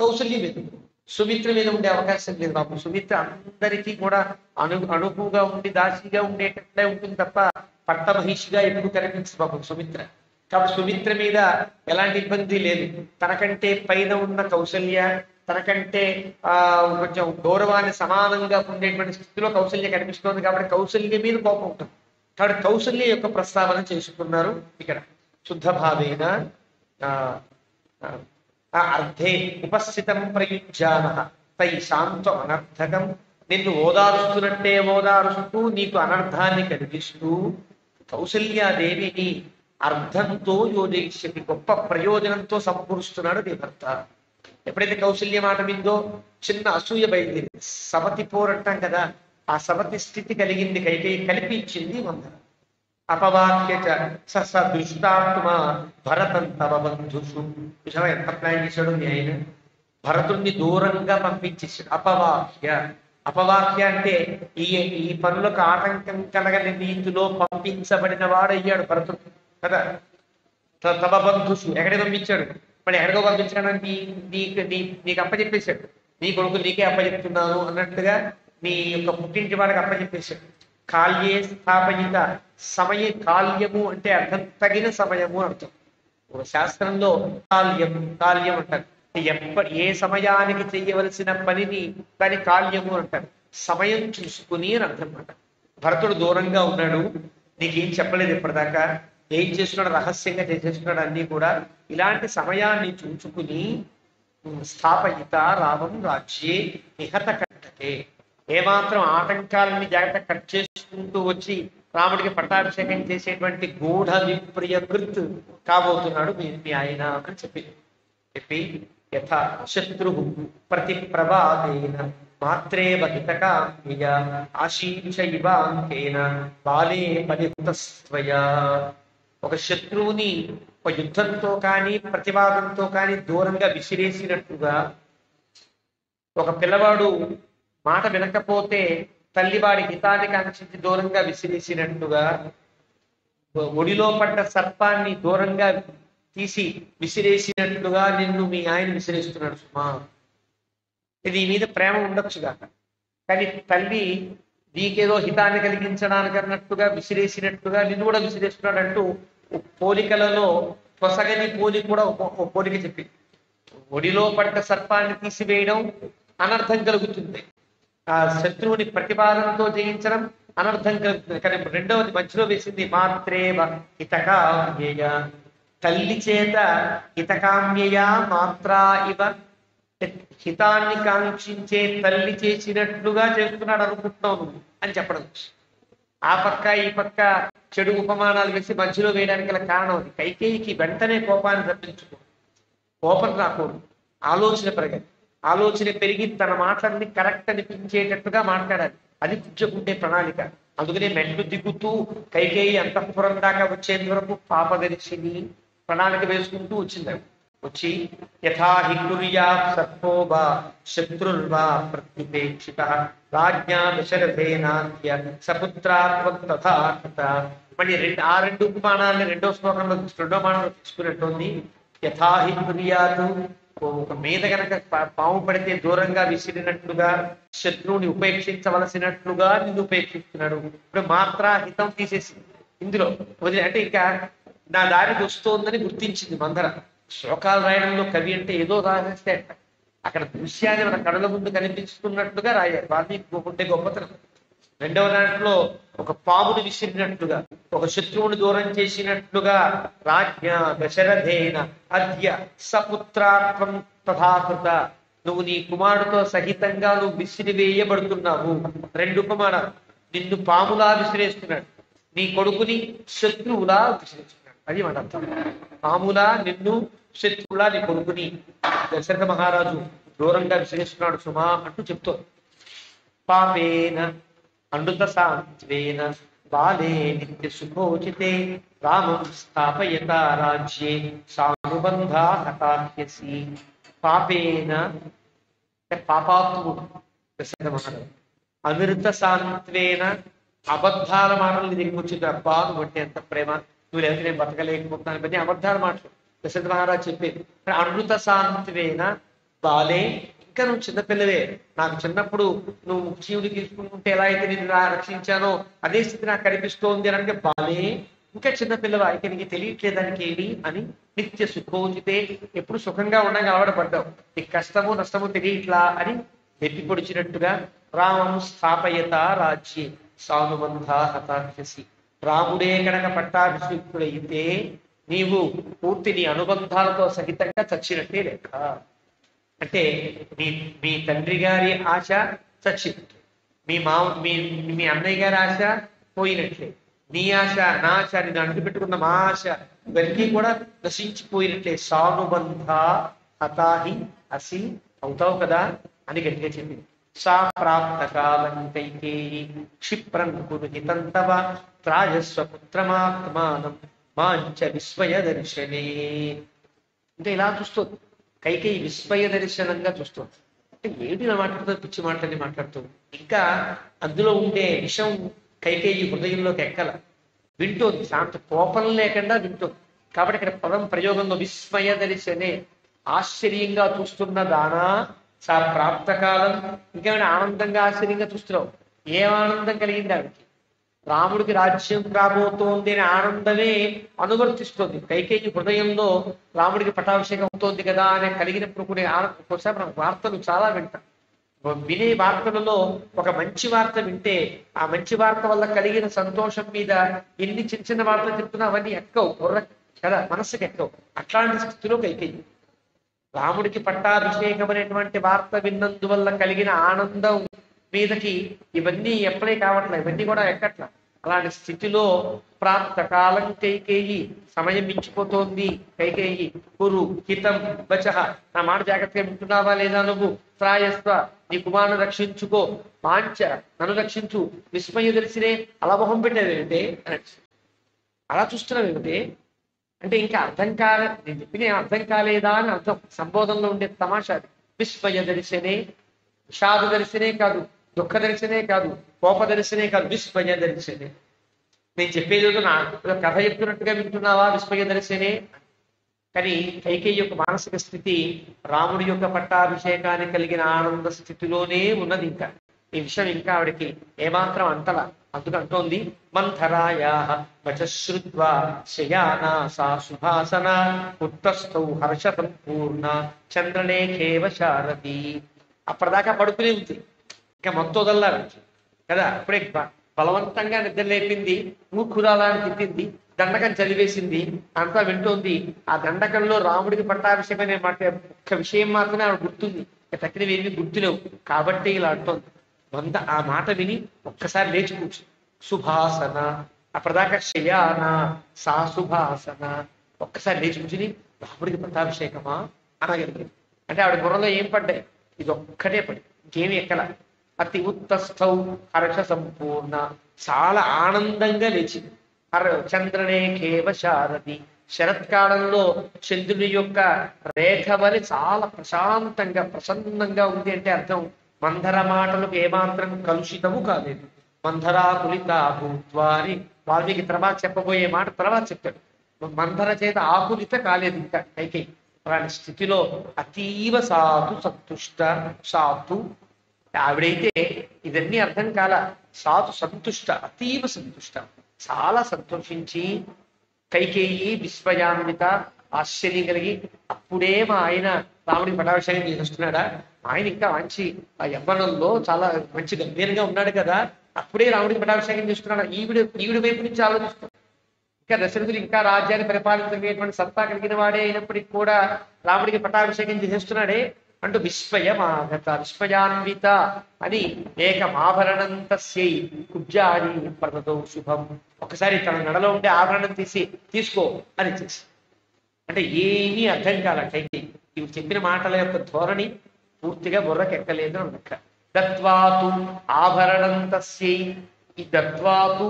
కౌసల్య మీద. సుమిత్ర మీద ఉండే అవకాశం లేదు బాబు. సుమిత్ర అందరికీ కూడా అణువుగా ఉండి దాసిగా ఉండేటట్లే ఉంటుంది తప్ప పట్టమహిషిగా ఎప్పుడు కనిపించదు పాపం సుమిత్ర. కాబట్టి సుమిత్ర మీద ఎలాంటి ఇబ్బంది లేదు. తనకంటే పైన ఉన్న కౌసల్య, తనకంటే కొంచెం గౌరవాన్ని సమానంగా ఉండేటువంటి స్థితిలో కౌసల్య కనిపిస్తోంది కాబట్టి కౌసల్య మీద కోపం ఉంటుంది. కాబట్టి కౌసల్య యొక్క ప్రస్తావన చేసుకున్నారు ఇక్కడ. శుద్ధ భావేన అర్థే ఉపస్థితం ప్రయుజ్యాన తై శాంతం అనర్థకం, నిన్ను ఓదారుస్తున్నట్టే ఓదారుస్తూ నీకు అనర్థాన్ని కలిగిస్తూ కౌసల్యాదేవిని అర్థంతో యోజయిష్యతి, గొప్ప ప్రయోజనంతో సమకూరుస్తున్నాడు నీ భర్త. ఎప్పుడైతే కౌసల్య మాట విందో చిన్న అసూయ బయలుదేరింది. సవతి పోరంటాం కదా, ఆ సవతి స్థితి కలిగింది కైకేయి, కల్పించింది మందర. అపవాక్య స దుష్టాత్మ భరతం తవ బంధుషు. విషయం ఎంత ప్లాన్ చేశాడు మీ ఆయన, భరతుడిని దూరంగా పంపించేసాడు. అపవాక్య అంటే ఈ పనులకు ఆటంకం కలగని రీతిలో పంపించబడిన వాడు అయ్యాడు భరతుడు కదా. తమ బంధుషు ఎక్కడికి పంపించాడు, మరి ఎక్కడికో పంపించడానికి నీకు అప్పచెప్పేశాడు. నీ కొడుకు నీకే అప్పచెప్తున్నాను అన్నట్టుగా నీ యొక్క పుట్టింటి వాడికి అప్పచెప్పేశాడు. కాల్యే స్థాపయిత సమయ, కాల్యము అంటే అర్థం తగిన సమయము అర్థం. ఒక శాస్త్రంలో కాల్యం అంటారు. ఏ సమయానికి చెయ్యవలసిన పనిని దాని కాల్యము అంటారు. సమయం చూసుకుని అని అర్థం అన్నమాట. భరతుడు దూరంగా ఉన్నాడు, నీకేం చెప్పలేదు ఇప్పటిదాకా, ఏం చేస్తున్నాడు రహస్యంగా చేసేస్తున్నాడు అన్ని కూడా. ఇలాంటి సమయాన్ని చూసుకుని స్థాపయిత రామం రాజ్యే నిహత కంటకే, ఏమాత్రం ఆటంకాలని జాగ్రత్త కట్ చేసుకుంటూ వచ్చి రాముడికి పట్టాభిషేకం చేసేటువంటి గూఢ విప్రియకృత్ కాబోతున్నాడు మీ ఆయన అని చెప్పి యథా శత్రు ప్రతి ప్రభాతేన మాత్రే బహితకాంయ ఆశీష ఇవాంకేన బాలే బలిహుతస్త్వయా. ఒక శత్రువుని ఒక యుద్ధంతో కానీ ప్రతివాదంతో కానీ దూరంగా విసిరేసినట్టుగా, ఒక పిల్లవాడు మాట వినకపోతే తల్లివాడి హితాన్ని కాంక్షించి దూరంగా విసిరేసినట్టుగా, ఒడిలో పడ్డ సర్పాన్ని దూరంగా తీసి విసిరేసినట్లుగా నిన్ను మీ ఆయన విసిరేస్తున్నాడు సుమా. ఇది మీద ప్రేమ ఉండొచ్చుగా, కానీ తల్లి నీకేదో హితాన్ని కలిగించడానికి అన్నట్టుగా విసిరేసినట్టుగా నిన్ను కూడా విసిరేస్తున్నాడు అంటూ పోలికలలో పొసగని పోలిక కూడా ఒక పోలిక చెప్పింది. ఒడిలో పడ్డ సర్పాన్ని తీసివేయడం అనర్థం కలుగుతుంది, ఆ శత్రువుని ప్రతిపాదనతో జయించడం అనర్థం కలుగుతుంది. కానీ రెండవది మధ్యలో వేసింది మాత్రేవ హితకామ్యేయ, తల్లి చేత హితకామ్యయా మాత్రా ఇవ, హితాన్ని కాంక్షించే తల్లి చేసినట్లుగా చేస్తున్నాడు అనుకుంటున్నావు నువ్వు అని చెప్పడం. ఆ పక్క ఈ పక్క చెడు ఉపమానాలు వేసి మధ్యలో వేయడానికి గల కారణం అది. కైకేయికి వెంటనే కోపాన్ని తప్పించుకో, కోపం రాకూడదు, ఆలోచన పెరగాలి. ఆలోచన పెరిగి తన మాటలన్నీ కరెక్ట్ అనిపించేటట్టుగా మాట్లాడాలి. అది పుచ్చుకుంటే ప్రణాళిక. అందుకనే మెట్లు దిగుతూ కైకేయి అంతఃపురం దాకా వచ్చేంత వరకు పాపదర్శిని ప్రణాళిక వేసుకుంటూ వచ్చింది. వచ్చి యథాహి కుర్యాత్ సర్పో వా శత్రుర్వా ప్రత్యుపేక్షిత రాజ్ఞా దశరథేనాద్య సపుత్రాత్వం తథా కృత. మళ్ళీ రెండు ఉపమానాన్ని రెండో శ్లోకంలో రెండో మానంలో తీసుకున్నట్టుంది. యథాహి కుర్యాతు, ఒక మీద గనక పాము పడితే దూరంగా విసిరినట్లుగా శత్రువుని ఉపేక్షించవలసినట్లుగా నిన్ను ఉపేక్షిస్తున్నాడు. ఇప్పుడు మాత్రా హితం తీసేసింది ఇందులో వదిలే, అంటే ఇంకా నా దారికి వస్తోందని గుర్తించింది మందర. శ్లోకాలు రాయడంలో కవి అంటే ఏదో రాసేస్తే అక్కడ దృశ్యాన్ని మన కళ్ళ ముందు కనిపిస్తున్నట్టుగా రాయాలి. వాల్మీకి ఉండే గొప్పతనం. రెండవ దాంట్లో ఒక పాముని విసిరినట్లుగా, ఒక శత్రువుని దూరం చేసినట్లుగా రాజ్ఞ దశరథేన అద్య సపుత్రాత్వం తథాకృత, నువ్వు నీ కుమారుడితో సహితంగా నువ్వు విసిరివేయబడుతున్నావు. రెండు ఉపమానాలు. నిన్ను పాములా విసిరేస్తున్నాడు, నీ కొడుకుని శత్రువులా విసిరేస్తున్నాడు. అది మాట అర్థం. పాములా నిన్ను, శత్రువులా నీ కొడుకుని దశరథ మహారాజు దూరంగా విసిరేస్తున్నాడు సుమా అంటూ చెప్తోంది. పాపేన అమృత సాంత్వేన బాలే నిత్య సుఖోచితే రామం స్థాపయత రాజ్యే సానుబంధా హతాహ్యసి. పాపేన పాపాత్ముడు దశరథ మహారాజు, అమృత సాంత్వేన అబద్ధాల మాటలు నీ దగ్గర వచ్చింది. అబ్బా నువ్వు అంటే ఎంత ప్రేమ, నువ్వు లేకపోతే నేను బతకలేకపోతున్నాను ఇవన్నీ అబద్ధాల మాటలు దశరథ మహారాజు చెప్పేది. అమృత సాంత్వేన బాలే, ఇంకా నువ్వు చిన్నపిల్లవే, నాకు చిన్నప్పుడు నువ్వు జీవుడి తీసుకుంటుంటే ఎలా అయితే నేను రక్షించానో అదే స్థితి నాకు కనిపిస్తోంది అని అంటే బాలే, ఇంకా చిన్నపిల్లవా, ఇక నీకు తెలియట్లేదానికి ఏమి అని నిత్య సుఖోచితే, ఎప్పుడు సుఖంగా ఉండగా అలవాటుపడ్డావు, నీకు కష్టము నష్టము తెలియట్లా అని నెప్పి పొడిచినట్టుగా రామం స్థాపయత రాజ్యే సానుబంధ హతాహ్యసి. రాముడే కనుక పట్టాభిషిక్తుడైతే నీవు పూర్తి నీ అనుబంధాలతో సహితంగా చచ్చినట్టే లెక్క. అంటే మీ తండ్రి గారి ఆశ చచ్చినట్లే, మీ అన్నయ్య గారి ఆశ పోయినట్లే, నీ ఆశ నా ఆశ, నేను అంటుపెట్టుకున్న మా ఆశ ఇవన్నీ కూడా నశించిపోయినట్లే. సానుబంధ హతాహి అసి, అవుతావు కదా అని గట్టిగా చెప్పింది. సా ప్రాప్త కాలం కైకేయి క్షిప్రం కురు హితం తవ త్రాజస్వ పుత్రమాత్మానం మాంచ విస్మయ దర్శనే. అంటే ఇలా చూస్తుంది కైకేయి, విస్మయ దర్శనంగా చూస్తుంది. అంటే ఏమిటి ఇలా మాట్లాడుతుంది, పిచ్చి మాటలని మాట్లాడుతుంది. ఇంకా అందులో ఉండే విషయం కైకేయి హృదయంలోకి ఎక్కల, వింటోంది, శాంత కోపం లేకుండా వింటోంది. కాబట్టి ఇక్కడ పదం ప్రయోగంలో విస్మయ దర్శనే, ఆశ్చర్యంగా చూస్తున్న దానా సా ప్రాప్తకాలం, ఇంకేమైనా ఆనందంగా ఆశ్చర్యంగా చూస్తున్నావు. ఏం ఆనందం కలిగింది ఆవిడకి, రాముడికి రాజ్యం రాబోతోంది అనే ఆనందమే అనువర్తిస్తుంది. కైకేయి హృదయంలో రాముడికి పట్టాభిషేకం అవుతోంది కదా అనే కలిగినప్పుడు కూడా ఒకసారి మనం వార్తలు చాలా వింటాం. వినే వార్తలలో ఒక మంచి వార్త వింటే ఆ మంచి వార్త వల్ల కలిగిన సంతోషం మీద ఎన్ని చిన్న చిన్న వార్తలు చెప్తున్నా అవన్నీ ఎక్కవు, బుర్ర కదా మనస్సుకి ఎక్కవు. అట్లాంటి స్థితిలో కైకేయి రాముడికి పట్టాభిషేకం అనేటువంటి వార్త విన్నందువల్ల కలిగిన ఆనందం మీదకి ఇవన్నీ ఎప్పుడే కావట్లేదు, ఇవన్నీ కూడా ఎక్కట్లా. అలాంటి స్థితిలో ప్రాప్త కాలం కైకేయి, సమయం మించిపోతోంది కైకేయి. కురు హితం వచః, నా మాట జాగ్రత్తగా వింటున్నావా లేదా నువ్వు, త్రాయస్వ నీ కుమారుని రక్షించుకో, మాంచ నన్ను రక్షించు, విస్మయ దర్శినే అలా మొహం పెట్టేదేమిటే అని అలా చూస్తున్నావు ఏమిటి అంటే ఇంకా అర్థం కాలే, నేను చెప్పిన అర్థం కాలేదా అని అర్థం. సంబోధనలో ఉండే తమాషా విస్మయ దర్శనే, విషాద దర్శనే కాదు, దుఃఖ దర్శనే కాదు, కోప దర్శనే కాదు, విస్మయ దర్శనే. నేను చెప్పేది నా కథ చెప్తున్నట్టుగా వింటున్నావా, విస్మయ దర్శనే. కానీ కైకేయి యొక్క మానసిక స్థితి రాముడి యొక్క పట్టాభిషేకానికి కలిగిన ఆనంద స్థితిలోనే ఉన్నది. ఇంకా ఈ విషయం ఇంకా ఆవిడకి ఏమాత్రం అంతలా. అందుకంటోంది మంథరాయా వచశ్రుత్వా శయానా సా సుభాసన ఉత్తస్థౌ హర్ష సంపూర్ణ చంద్రలేఖేవ శారది. అప్పటిదాకా పడుకునే ఉంది, ఇంకా మొత్తం వదల్లారు కదా. అప్పుడే బలవంతంగా నిద్ర లేపింది, మూర్ఖురాలా అని తిట్టింది. దండకం చదివేసింది, అంతా వింటోంది. ఆ దండకంలో రాముడికి పట్టాభిషేకం అనే మాట ఒక్క విషయం మాత్రమే ఆవిడ గుర్తుంది, తక్కినవి ఏమి గుర్తులేవు. కాబట్టి ఇలా అంటోంది. ఆ మాట విని ఒక్కసారి లేచి కూర్చు. సుభాసన, అప్పటిదాకా శయాన, సా సుభాసన. ఒక్కసారి లేచి కూర్చుని రాముడికి పట్టాభిషేకమా అనగలిగింది. అంటే ఆవిడ బుర్రలో ఏం పడ్డాయి? ఇది ఒక్కటే పడి, ఇంకేమి ఎక్కల. అతి ఉత్తస్థౌ హర్ష సంపూర్ణ, చాలా ఆనందంగా లేచింది. చంద్రరేఖేవ శారది, శరత్కాలంలో చంద్రుని యొక్క రేఖ వలి చాలా ప్రశాంతంగా ప్రసన్నంగా ఉంది. అంటే అర్థం మంధర మాటలకు ఏమాత్రం కలుషితము కాలేదు. మంధరాకులిత భూత్వా అని వాల్మీకి తర్వాత చెప్పబోయే మాట తర్వాత చెప్తాడు. మంధర చేత ఆకులిత కాలేదు ఇంకా కైకేయి. అలాంటి స్థితిలో అతీవ సాధు సంతుష్ట. సాధు ఆవిడైతే ఇవన్నీ అర్థం కాల. సాధు సంతుష్ట, అతీవ సంతుష్ట, చాలా సంతోషించి కైకేయి విస్మయాన్విత, ఆశ్చర్యం కలిగి, అప్పుడే మా ఆయన రాముడికి పట్టాభిషేకం చేస్తున్నాడా? ఆయన ఇంకా మంచి ఆ యవ్వనంలో చాలా మంచి గంభీరంగా ఉన్నాడు కదా, అప్పుడే రాముడికి పట్టాభిషేకం చేస్తున్నాడా? ఈవిడ వైపు నుంచి ఆలోచిస్తాడు. ఇంకా దశరథుడు ఇంకా రాజ్యాన్ని పరిపాలించగలిగేటువంటి సత్తా కలిగిన వాడే అయినప్పటికీ కూడా రాముడికి పట్టాభిషేకం చేస్తున్నాడే అంటూ విస్మయమాగత, విస్మయాన్విత అని ఏకమాభరణం తస్యై కుబ్జాని ప్రదదౌ శుభం. ఒకసారి తన నడలో ఉండే ఆభరణం తీసుకో అని చేసి, అంటే ఏమీ అర్థం కాల కైకి. ఇవి చెప్పిన మాటల యొక్క ధోరణి పూర్తిగా బుర్రకెక్కలేదు అన్నక్క. దత్వాతు ఆభరణం తస్యై, ఈ దత్వాతు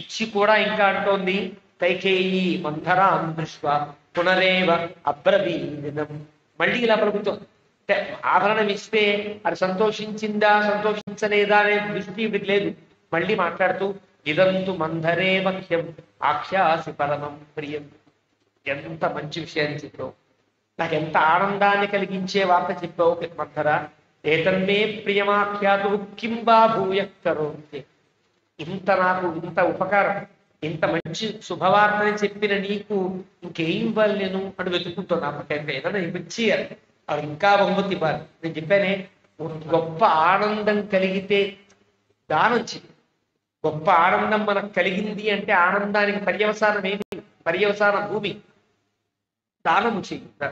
ఇచ్చి కూడా ఇంకా అంటోంది కైకేయి మంధరాం దృష్ట్వా పునరేవ అబ్రవీదినం. మళ్ళీ ఇలా పలుకుతోంది. అంటే ఆభరణం ఇస్తే అది సంతోషించిందా సంతోషించలేదా అనే దృష్టి ఇవిడికి లేదు. మళ్ళీ మాట్లాడుతూ ఇదంతు మంధరే మఖ్యం ఆఖ్యాసి పరమం ప్రియం. ఎంత మంచి విషయాన్ని చెప్పావు, నాకు ఎంత ఆనందాన్ని కలిగించే వార్త చెప్పావు మంధర. ఏతన్మే ప్రియమాఖ్యాతు కింబా భూయ కరోతి. నాకు ఇంత ఉపకారం, ఇంత మంచి శుభవార్తని చెప్పిన నీకు ఇంకేం ఇవ్వాలి నేను అని వెతుకుంటున్నా. నాకు ఏదైనా ఇచ్చి అది ఇంకా బహుమతి ఇవ్వాలి. నేను చెప్పానే, గొప్ప ఆనందం కలిగితే దానం చెయ్యి. గొప్ప ఆనందం మనకు కలిగింది అంటే ఆనందానికి పర్యవసానం ఏమి? పర్యవసాన భూమి. దానము చెయ్యుట.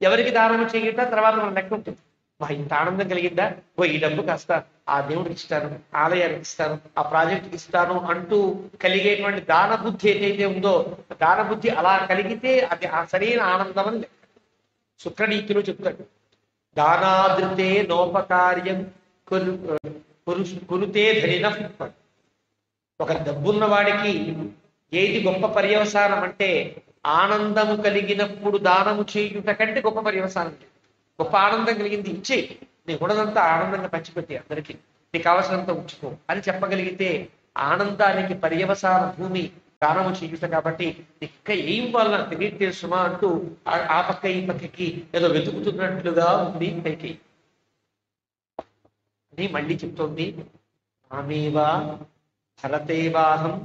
ఎవరికి దానము చెయ్యుట తర్వాత మన లెక్క ఉంటుంది. మా ఇంత ఆనందం కలిగిందా, ఈ డబ్బు కాస్త ఆ దేవుడికి ఇస్తాను, ఆలయానికి ఇస్తాను, ఆ ప్రాజెక్టుకి ఇస్తాను అంటూ కలిగేటువంటి దాన బుద్ధి ఏదైతే ఉందో, దాన బుద్ధి అలా కలిగితే అది ఆ సరైన ఆనందం అని లెక్క. శుక్రనీతిలో చెప్తాడు, దానాదృతే నోపకార్యం కురుతే ధరిన. ఒక డబ్బున్న వాడికి ఏది గొప్ప పర్యవసానం అంటే ఆనందము కలిగినప్పుడు దానము చేయుట కంటే గొప్ప పర్యవసానం. గొప్ప ఆనందం కలిగింది ఇచ్చేయి, నీ గుణదంతా ఆనందంగా పంచిపెట్టి అందరికీ, నీకు అవసరంతో ఉంచుకో అని చెప్పగలిగితే ఆనందానికి పర్యవసాన భూమి దానము చేయుట. కాబట్టి ఇంకా ఏం వల్ల తెలియదు తెలుసుమా అంటూ ఆ పక్క ఈ పక్కకి ఏదో వెతుకుతున్నట్లుగా ఉంది పైకి అని మళ్ళీ చెప్తోంది. ఆమెవా భరతేవాహం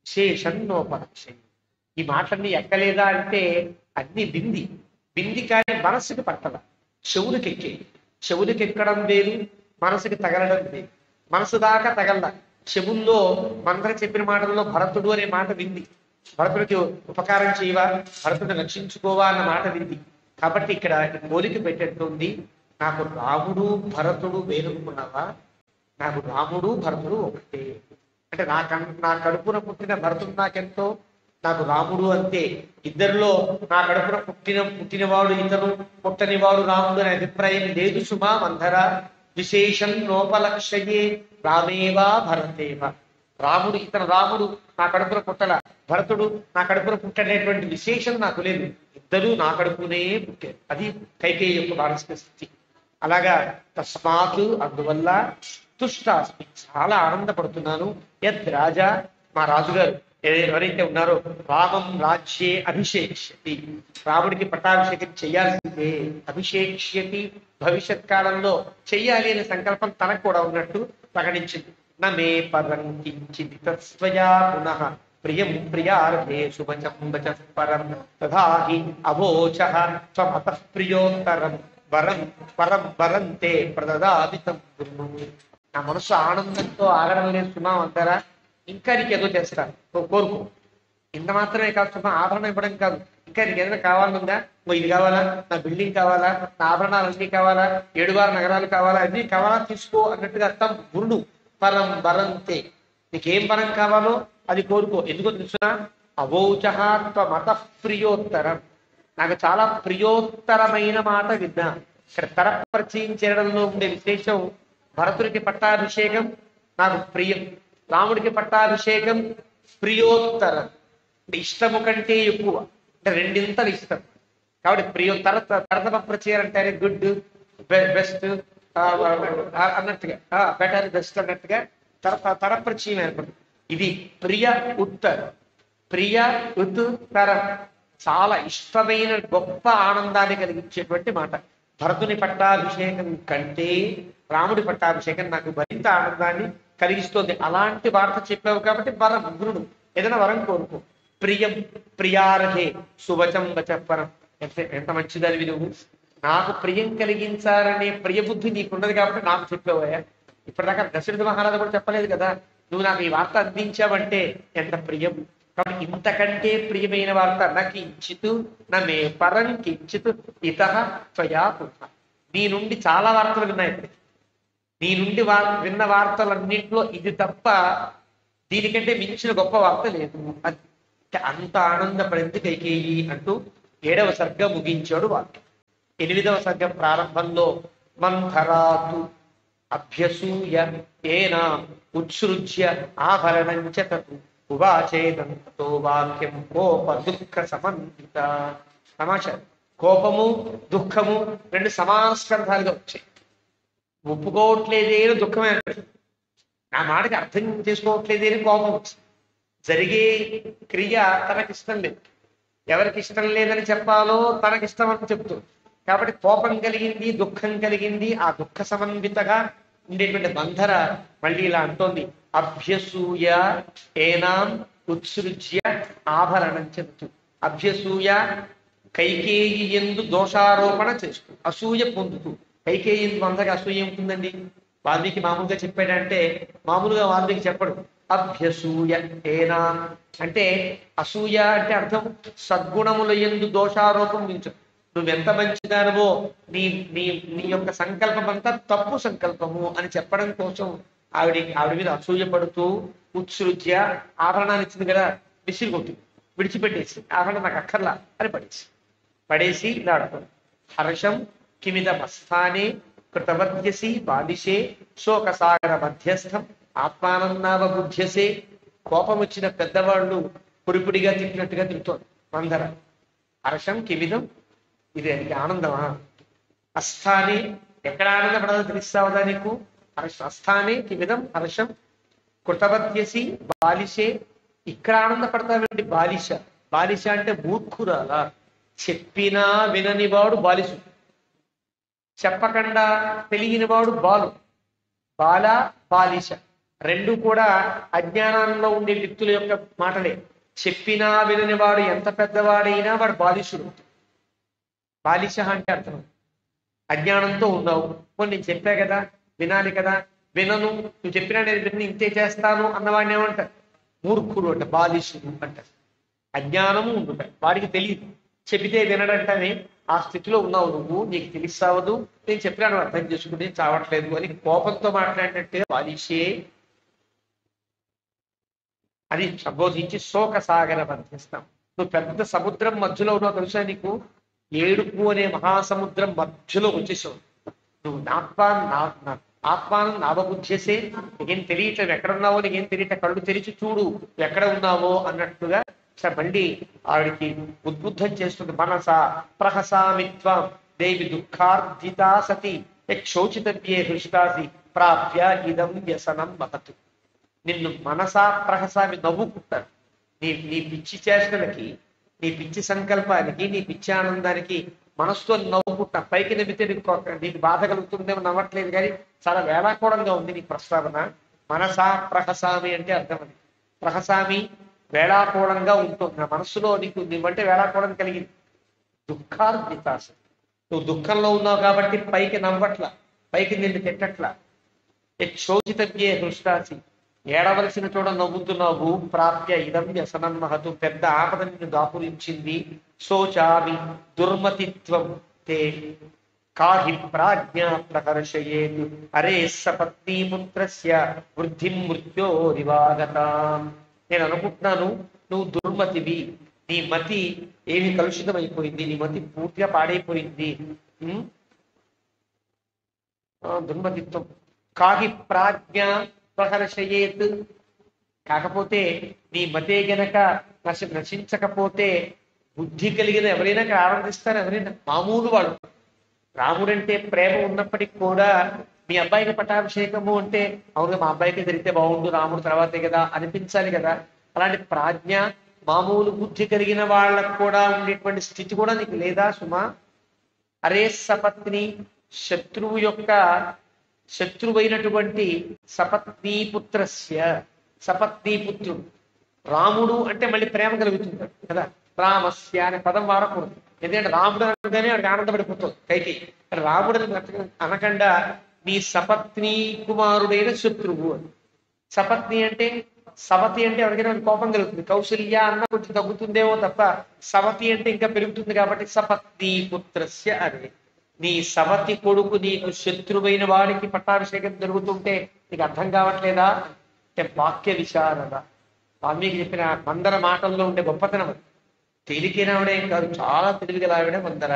శేషన్నోపరక్ష. ఈ మాటలన్నీ ఎక్కలేదా అంటే అన్ని బింది కానీ మనస్సుకి పట్టల, చెవులకి ఎక్కే. చెవులకి ఎక్కడం వేరు, మనసుకి తగలడం వేరు. మనసు దాకా తగల. చెవుల్లో మంత్ర చెప్పిన మాటల్లో భరతుడు అనే మాట వింది. భరతుడికి ఉపకారం చేయవా, భరతుడిని రక్షించుకోవా అన్న మాట వింది. కాబట్టి ఇక్కడ పోలిక పెట్టేస్తుంది. నాకు రాముడు భరతుడు వేరుకున్నావా? నాకు రాముడు భరతుడు ఒకటే. అంటే నా కడుపున పుట్టిన భరతుడు నాకెంతో, నాకు రాముడు అంతే. ఇద్దరిలో నా కడుపున పుట్టినవాడు ఇతను, పుట్టనివాడు రాముడు అనే అభిప్రాయం లేదు సుమా మంధర. విశేషం నోపలక్ష్యే రామేవా భరతేవా. రాముడు నా కడుపున పుట్టల, భరతుడు నా కడుపున పుట్టనేటువంటి విశేషం నాకు లేదు. ఇద్దరు నా కడుపునే పుట్టారు. అది కైకేయి యొక్క మానసిక స్థితి. అలాగా తస్మాత్ అందువల్ల తుష్టాస్మి చాలా ఆనందపడుతున్నాను. యద్ రాజా మా రాజుగారు ఎవరైతే ఉన్నారో రామం రాజ్యే అభిషేక్ష్యతి, రాముడికి పట్టాభిషేకం చెయ్యాల్సిందే. అభిషేక్ష్యతి భవిష్యత్ కాలంలో చెయ్యాలి అనే సంకల్పం తనకు కూడా ఉన్నట్టు ప్రకటించింది. నమే పరం కించిత్ తత్స్వయా పునః ప్రియం ప్రియార్థే శుభచం వచః పరం తథాహి అవోచః త్వమతః ప్రియోత్తరం వరం పరం వరంతే ప్రదదామితం గురు. నా మనసు ఆనందంతో ఆగడం లేదు సుమా అంటారా, ఇంకా నీకేదో చేస్తాను కోరుకో. ఇంత మాత్రమే కాదు సుమా, ఆభరణం ఇవ్వడం కాదు, ఇంకా నీకు ఏదైనా కావాలనుందా, ఇది కావాలా, నా బిల్డింగ్ కావాలా, నా ఆభరణాలు అన్నీ కావాలా, 7 నగరాలు కావాలా, అన్నీ కావాలా, తీసుకో అన్నట్టుగా అర్థం. గురుడు పరం వరంతే, నీకేం వరం కావాలో అది కోరుకో. ఎందుకో తెలుసునా, అవౌచహాత్వ ప్రియోత్తరం, నాకు చాలా ప్రియోత్తరమైన మాట విన్నా. ఇక్కడ తరపరిచయం చేయడంలో ఉండే విశేషం, భరతుడికి పట్టాభిషేకం నాకు ప్రియం, రాముడికి పట్టాభిషేకం ప్రియోత్తరం, అంటే ఇష్టము కంటే ఎక్కువ, అంటే రెండింతలు ఇష్టం. కాబట్టి తరతపరిచయం అంటారే గుడ్, బెస్ట్ అన్నట్టుగా, బెటర్ బెస్ట్ అన్నట్టుగా తరపరిచయం ఏర్పడుతుంది. ఇది ప్రియ ఉత్తర్, ప్రియ ఉత్తరం, చాలా ఇష్టమైన గొప్ప ఆనందాన్ని కలిగించేటువంటి మాట. భరతుని పట్టాభిషేకం కంటే రాముడి పట్టాభిషేకం నాకు మరింత ఆనందాన్ని కలిగిస్తుంది. అలాంటి వార్త చెప్పావు కాబట్టి వరం, గురుడు ఏదైనా వరం కోరుకో. ప్రియం ప్రియార్హే శుభచం వచపరం, ఎంత మంచిదని నువ్వు, నాకు ప్రియం కలిగించాలనే ప్రియబుద్ధి నీకున్నది కాబట్టి నాకు చెప్పావయ్యా. ఇప్పటిదాకా దశరథ మహారాజు కూడా చెప్పలేదు కదా, నువ్వు నాకు ఈ వార్త అందించావంటే ఎంత ప్రియం. కాబట్టి ఇంతకంటే ప్రియమైన వార్త నకించితు నమే పరం కించితు ఇత త్వయా కృత. నీ నుండి చాలా వార్తలు విన్నాయి, నీ నుండి విన్న వార్తలన్నింటిలో ఇది తప్ప దీనికంటే మించిన గొప్ప వార్త లేదు. అంత ఆనందపడింది కైకేయి అంటూ 7వ సర్గం ముగించాడు వాక్యం. 8వ సర్గం ప్రారంభంలో మంథరాతు అభ్యసూయ ఏనా ఉత్సృజ్య ఆభరణంచ తతు ఉవాచేదంతో వాక్యం కోప దుఃఖ సమన్విత. సమాచారం, కోపము దుఃఖము రెండు సమాన స్కంధాలుగా వచ్చాయి. ఒప్పుకోవట్లేదే దుఃఖమే అంటాడు, నా మాటకి అర్థం చేసుకోవట్లేదే కోపం వచ్చింది. జరిగే క్రియ తనకిష్టం లేదు, ఎవరికి ఇష్టం లేదని చెప్పాలో తనకిష్టం అని చెప్తుంది. కాబట్టి కోపం కలిగింది, దుఃఖం కలిగింది. ఆ దుఃఖ సమన్వితగా ఉండేటువంటి బంధర మళ్ళీ ఇలా అంటోంది, అభ్యసూయ ఏనాం ఉత్సృజ్య ఆభరణం చెబుతూ. అభ్యసూయ కైకేయి ఎందు దోషారోపణ చేస్తూ, అసూయ పొందుతూ. కైకేయి ఎందు అందరికి అసూయ ఉంటుందండి. వాల్మీకి మామూలుగా చెప్పాడంటే మామూలుగా వాల్మీకి చెప్పడు. అభ్యసూయ ఏనా అంటే అసూయ అంటే అర్థం సద్గుణముల యందు దోషారోపం ఉంచు. నువ్వెంత మంచిదానవో నీ నీ నీ యొక్క సంకల్పం అంతా తప్పు సంకల్పము అని చెప్పడం కోసం ఆవిడ మీద అసూయ పడుతూ ఉత్సృజ్య ఆభరణాన్ని ఇచ్చింది కదా, విసిరి కొట్టి విడిచిపెట్టేసి ఆభరణం నాకు అక్కర్లా అని పడేసి ఇలా ఆడుతుంది. హర్షం కిమిదమస్థానే కృతవద్యసి బాలిషే శోకసాగర మధ్యస్థం ఆత్మానందావబుధ్యసే. కోపం వచ్చిన పెద్దవాళ్ళు పొడిపుడిగా తిట్టినట్టుగా తిడుతోంది మందర. హర్షం కిమిదం, ఇది ఆనందమా? అస్థానే, ఎక్కడ ఆనందపడదో తెలుస్తావుదా నీకు? అస్థానే కిమిదం హర్షం కృతవద్యసి బాలిషే, ఇక్కడ ఆనందపడతావేంటి? బాలిష, బాలిష అంటే మూర్ఖురాలా, చెప్పినా విననివాడు బాలిసు, చెప్పకుండా తెలియనివాడు బాలు. బాల బాలిష రెండు కూడా అజ్ఞానంలో ఉండే వ్యక్తుల యొక్క మాటలే. చెప్పినా విననివాడు ఎంత పెద్దవాడైనా వాడు బాలిషుడు. బాలిష అంటే అర్థం అజ్ఞానంతో ఉన్నావు. కొన్ని నేను చెప్పా కదా, వినాలి కదా, వినను, నువ్వు చెప్పినా నేను విని ఇంతే చేస్తాను అన్నవాడిని ఏమంటారు? మూర్ఖుడు అంట, బాలిషుడు అంటారు. అజ్ఞానము ఉండుట, వాడికి తెలియదు, చెబితే వినడంటనే ఆ స్థితిలో ఉన్నావు నువ్వు, నీకు తెలిసావదు, నేను చెప్పినాను అర్థం చేసుకుని చావట్లేదు అని కోపంతో మాట్లాడినట్టే బాలిషే అది సంబోధించి శోక సాగర మధ్యస్థం. నువ్వు పెద్ద సముద్రం మధ్యలో ఉన్నావు తెలుసా నీకు? ఏడుపు అనే మహాసముద్రం మధ్యలో వచ్చేసావు నువ్వు. ఆత్మానం నావబుద్ధ్యసే, నీకేం తెలియట్లేదు ఎక్కడున్నావో, నీకేం తెలియట, కళ్ళు తెరిచి చూడు ఎక్కడ ఉన్నావో అన్నట్టుగా మళ్ళీ ఆవిడికి ఉద్బుద్ధం చేస్తుంది. మనస ప్రహసామిత్వం దేవి దుఃఖార్జితా సతి యక్షోచితవ్యే హృష్టాసి ప్రాప్య ఇదం వ్యసనం మహతు. నిన్ను మనసా ప్రహసామి నవ్వుకుంటారు. నీ పిచ్చి చేష్టలకి, నీ పిచ్చి సంకల్పానికి, నీ పిచ్చి ఆనందానికి మనసుతో నవ్వుకుంటా. పైకి నవ్వితే నీకు బాధ కలుగుతుందేమో, నవ్వట్లేదు కానీ చాలా వేళాకోళంగా ఉంది నీ ప్రస్తావన. మనసా ప్రహసామి అంటే అర్థం అది. ప్రహసామి వేళాకోళంగా ఉంటుంది నా మనస్సులో, నీకు నువ్వంటే వేళాకోళం కలిగింది. దుఃఖార్జితాస, నువ్వు దుఃఖంలో ఉన్నావు కాబట్టి పైకి నవ్వట్లా, పైకి నిన్ను తిట్టట్లా. శోచితవ్యే హృష్టాసి, ఏడవలసిన చోట నవ్వుతున్నావు. ప్రాప్య ఇదం వ్యసనం మహతు, పెద్ద ఆపద నిన్ను దాపురించింది. శోచామి దుర్మతిత్వం తే కాహి ప్రాజ్ఞ ప్రకర్షయేతు అరే సపత్ని పుత్రస్య వృద్ధిం మృత్యోరివాగతాం. నేను అనుకుంటున్నాను నువ్వు దుర్మతివి, నీ మతి ఏమి కలుషితమైపోయింది, నీ మతి పూర్తిగా పాడైపోయింది. దుర్మతిత్వం కాహి ప్రాజ్ఞ ప్రహర్షయేత్, కాకపోతే నీ మతే గనక నశించకపోతే బుద్ధి కలిగిన ఎవరైనా ఆనందిస్తారు. ఎవరైనా మామూలు వాడు. రాముడంటే ప్రేమ ఉన్నప్పటికీ కూడా మీ అబ్బాయికి పట్టాభిషేకము అంటే అవును మా అబ్బాయికి జరిగితే బాగుండు, రాముడు తర్వాతే కదా అనిపించాలి కదా. అలాంటి ప్రాజ్ఞ మామూలు బుద్ధి కలిగిన వాళ్ళకు కూడా ఉండేటువంటి స్థితి కూడా నీకు లేదా సుమా? అరే సపత్ని, శత్రువైనటువంటి సపత్నీపుత్రస్య, సపత్నీపుత్రుడు రాముడు అంటే మళ్ళీ ప్రేమ కలుగుతుంటాడు కదా. రామస్య అనే పదం వాడకూడదు, ఎందుకంటే రాముడు అనగానే వాడికి ఆనందపడిపోతుంది కైకి. రాముడు అనకుండా నీ సపత్ని కుమారుడైన శత్రువు అని. సపత్ని అంటే సవతి అంటే ఎవరికైనా కోపం కలుగుతుంది. కౌశల్య అన్న కొంచెం తగ్గుతుందేమో తప్ప సవతి అంటే ఇంకా పెరుగుతుంది. కాబట్టి సపత్ని పుత్రస్య అని. నీ సవతి కొడుకు నీకు శత్రువైన వాడికి పట్టాభిషేకం జరుగుతుంటే నీకు అర్థం కావట్లేదా అంటే వాక్య విశారద. వాల్మీకి చెప్పిన మందర మాటల్లో ఉండే గొప్పతనం అది. తేలికైన ఆవిడే కాదు, చాలా తెలివిగల ఆవిడ మందర.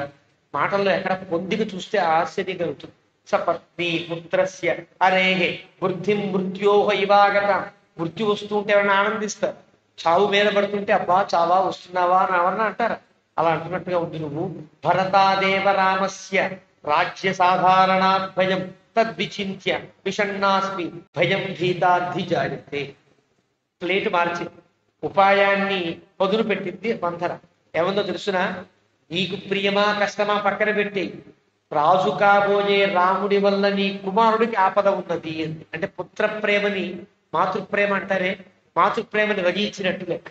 మాటల్లో ఎక్కడ పొందిక చూస్తే ఆశ్చర్యం కలుగుతుంది. సపత్ని పుత్రస్య అరేహే వృద్ధిం మృత్యోహ ఇవాగత. మృత్యు వస్తూ ఉంటే ఎవరైనా ఆనందిస్తారు, చావు మీద పడుతుంటే అబ్బా చావా వస్తున్నావా అని ఎవరన్నా అంటారు. అలా అంటున్నట్టుగా ఉంది నువ్వు. భరతాదేవ రామస్య రాజ్య సాధారణాద్భయం తద్విచింత్య విషణ్ణాస్మి భయం భీతార్థి జారితే. ప్లేటు మార్చి ఉపాయాన్ని పొదులు పెట్టింది మంథర. ఏముందో తెలుసునా? నీకు ప్రియమా కష్టమా పక్కన పెట్టి రాజు కాబోయే రాముడి వల్ల నీ కుమారుడికి ఆపద ఉన్నది అంది. అంటే పుత్ర ప్రేమని మాతృప్రేమ అంటారే, మాతృప్రేమని వగించినట్టు లెక్క.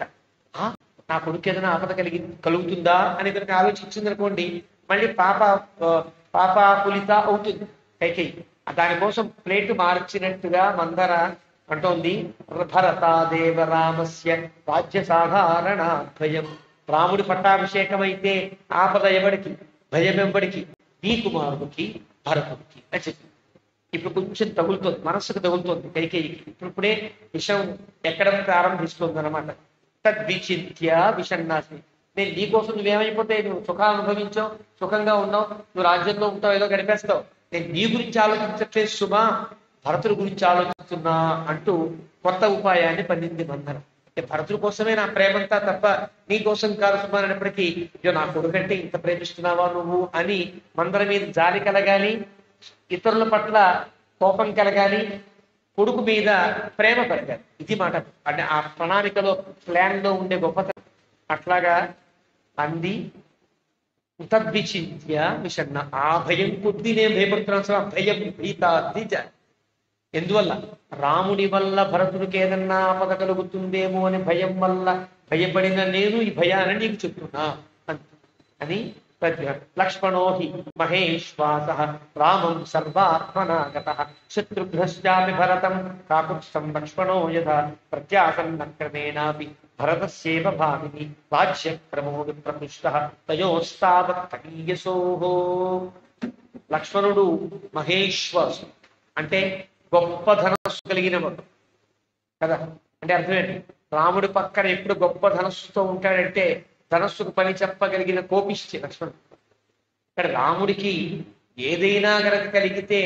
నా కొడుకు ఏదైనా ఆపద కలుగుతుందా అని కనుక ఆలోచించింది అనుకోండి, మళ్ళీ పాపాకులిత అవుతుంది కైకేయి. దానికోసం ప్లేటు మార్చినట్టుగా మందర అంటోంది. భరతాదేవ రామస్య రాజ్య సాధారణ భయం. రాముడి పట్టాభిషేకం అయితే ఆపద ఎవడికి, భయం ఎవడికి? నీ కుమారుడికి భరతుడికి అని చెప్పి. ఇప్పుడు కొంచెం తగులుతోంది, మనస్సుకు తగులుతోంది కైకేయికి. ఇప్పుడే విషం ఎక్కడం ప్రారంభిస్తుంది అనమాట. తద్విచింత్య విషణ్ణాసి. నేను నీకోసం నువ్వేమైపోతే నువ్వు సుఖాలు అనుభవించావు, సుఖంగా ఉన్నావు, నువ్వు రాజ్యంలో ఉంటావు, ఏదో గడిపేస్తావు. నేను నీ గురించి ఆలోచించట్లేదు సుమా, భరతుడి గురించి ఆలోచిస్తున్నా అంటూ కొత్త ఉపాయాన్ని పన్నింది మందర. భరతుడి కోసమే నా ప్రేమంతా తప్ప నీ కోసం కాదు సుమా అనేప్పటికీ, ఇదో నా కొడుకంటే ఇంత ప్రేమిస్తున్నావా నువ్వు అని మందర మీద జాలి కలగాలి, ఇతరుల పట్ల కోపం కలగాలి, కొడుకు మీద ప్రేమ కలగాలి. ఇది మాట. అంటే ఆ ప్రణాళికలో ప్లాన్ లో ఉండే గొప్పతనం. అట్లాగా అంది. తద్విచింత్య విషణ్ణ. ఆ భయం కొద్ది నేను భయపడుతున్నాను. భయం భీతార్థిజ. ఎందువల్ల? రాముడి వల్ల భరతుడికి ఏదన్నా ఆపద కలుగుతుందేమో అని భయం వల్ల భయపడిన నేను ఈ భయాన్ని నీకు చెప్తున్నా అని. లక్ష్మణో హి మహేశ్వాస రామం సర్వాత్మనాగత శత్రుఘ్నశ్చాపి భరతం కాకుత్స్థం లక్ష్మణో యథా ప్రత్యాసన్న క్రమేణాపి భరతస్యేవ భామిని రాజ్య ప్రమోద ప్రకృష్టః తయోస్తావత్తీయసోః. లక్ష్మణుడు మహేశ్వాసు అంటే గొప్ప ధనస్సు కలిగినవాడు కదా. అంటే అర్థం ఏంటి? రాముడి పక్కన ఎప్పుడు గొప్ప ధనస్సుతో ఉంటాడంటే ధనస్సుకు పని చెప్పగలిగిన కోపిష్టి లక్ష్మణుడు. ఇక్కడ రాముడికి ఏదైనా గనక కలిగితే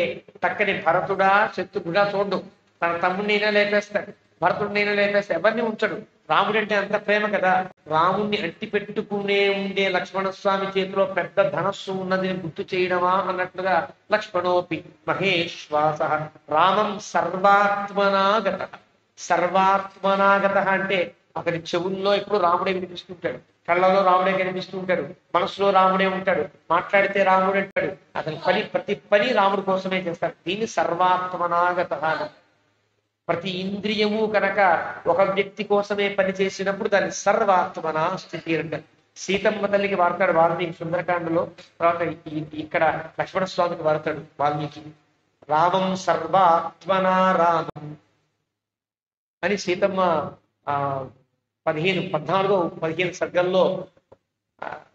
టక్కని భరతుడా శత్రుఘ్నుడా చూడు, తన తమ్ముడినైనా లేపేస్తాడు, భరతుడినైనా లేపేస్తాడు, ఎవరిని ఉంచడు. రాముడు అంటే అంత ప్రేమ కదా. రాముడిని అట్టి పెట్టుకునే ఉండే లక్ష్మణస్వామి చేతిలో పెద్ద ధనస్సు ఉన్నది గుర్తు చేయడమా అన్నట్లుగా లక్ష్మణోపి మహేశ్వాస రామం సర్వాత్మనాగత. సర్వాత్మనాగత అంటే అతని చెవుల్లో ఎప్పుడు రాముడే వినిపిస్తుంటాడు, కళ్ళలో రాముడే కనిపిస్తూ ఉంటాడు, మనసులో రాముడే ఉంటాడు, మాట్లాడితే రాముడు అంటాడు. అతని ప్రతి పని రాముడి కోసమే చేస్తాడు. దీన్ని సర్వాత్మనాగత. ప్రతి ఇంద్రియము కనుక ఒక వ్యక్తి కోసమే పని చేసినప్పుడు దాన్ని సర్వాత్మన స్థితి అంటారు. సీతమ్మ తల్లికి వాడతాడు వాల్మీకి సుందరకాండలో. తర్వాత ఇక్కడ లక్ష్మణస్వామికి వాడతాడు వాల్మీకి. రామం సర్వాత్మనా రామం అని సీతమ్మ ఆ 14 సర్గల్లో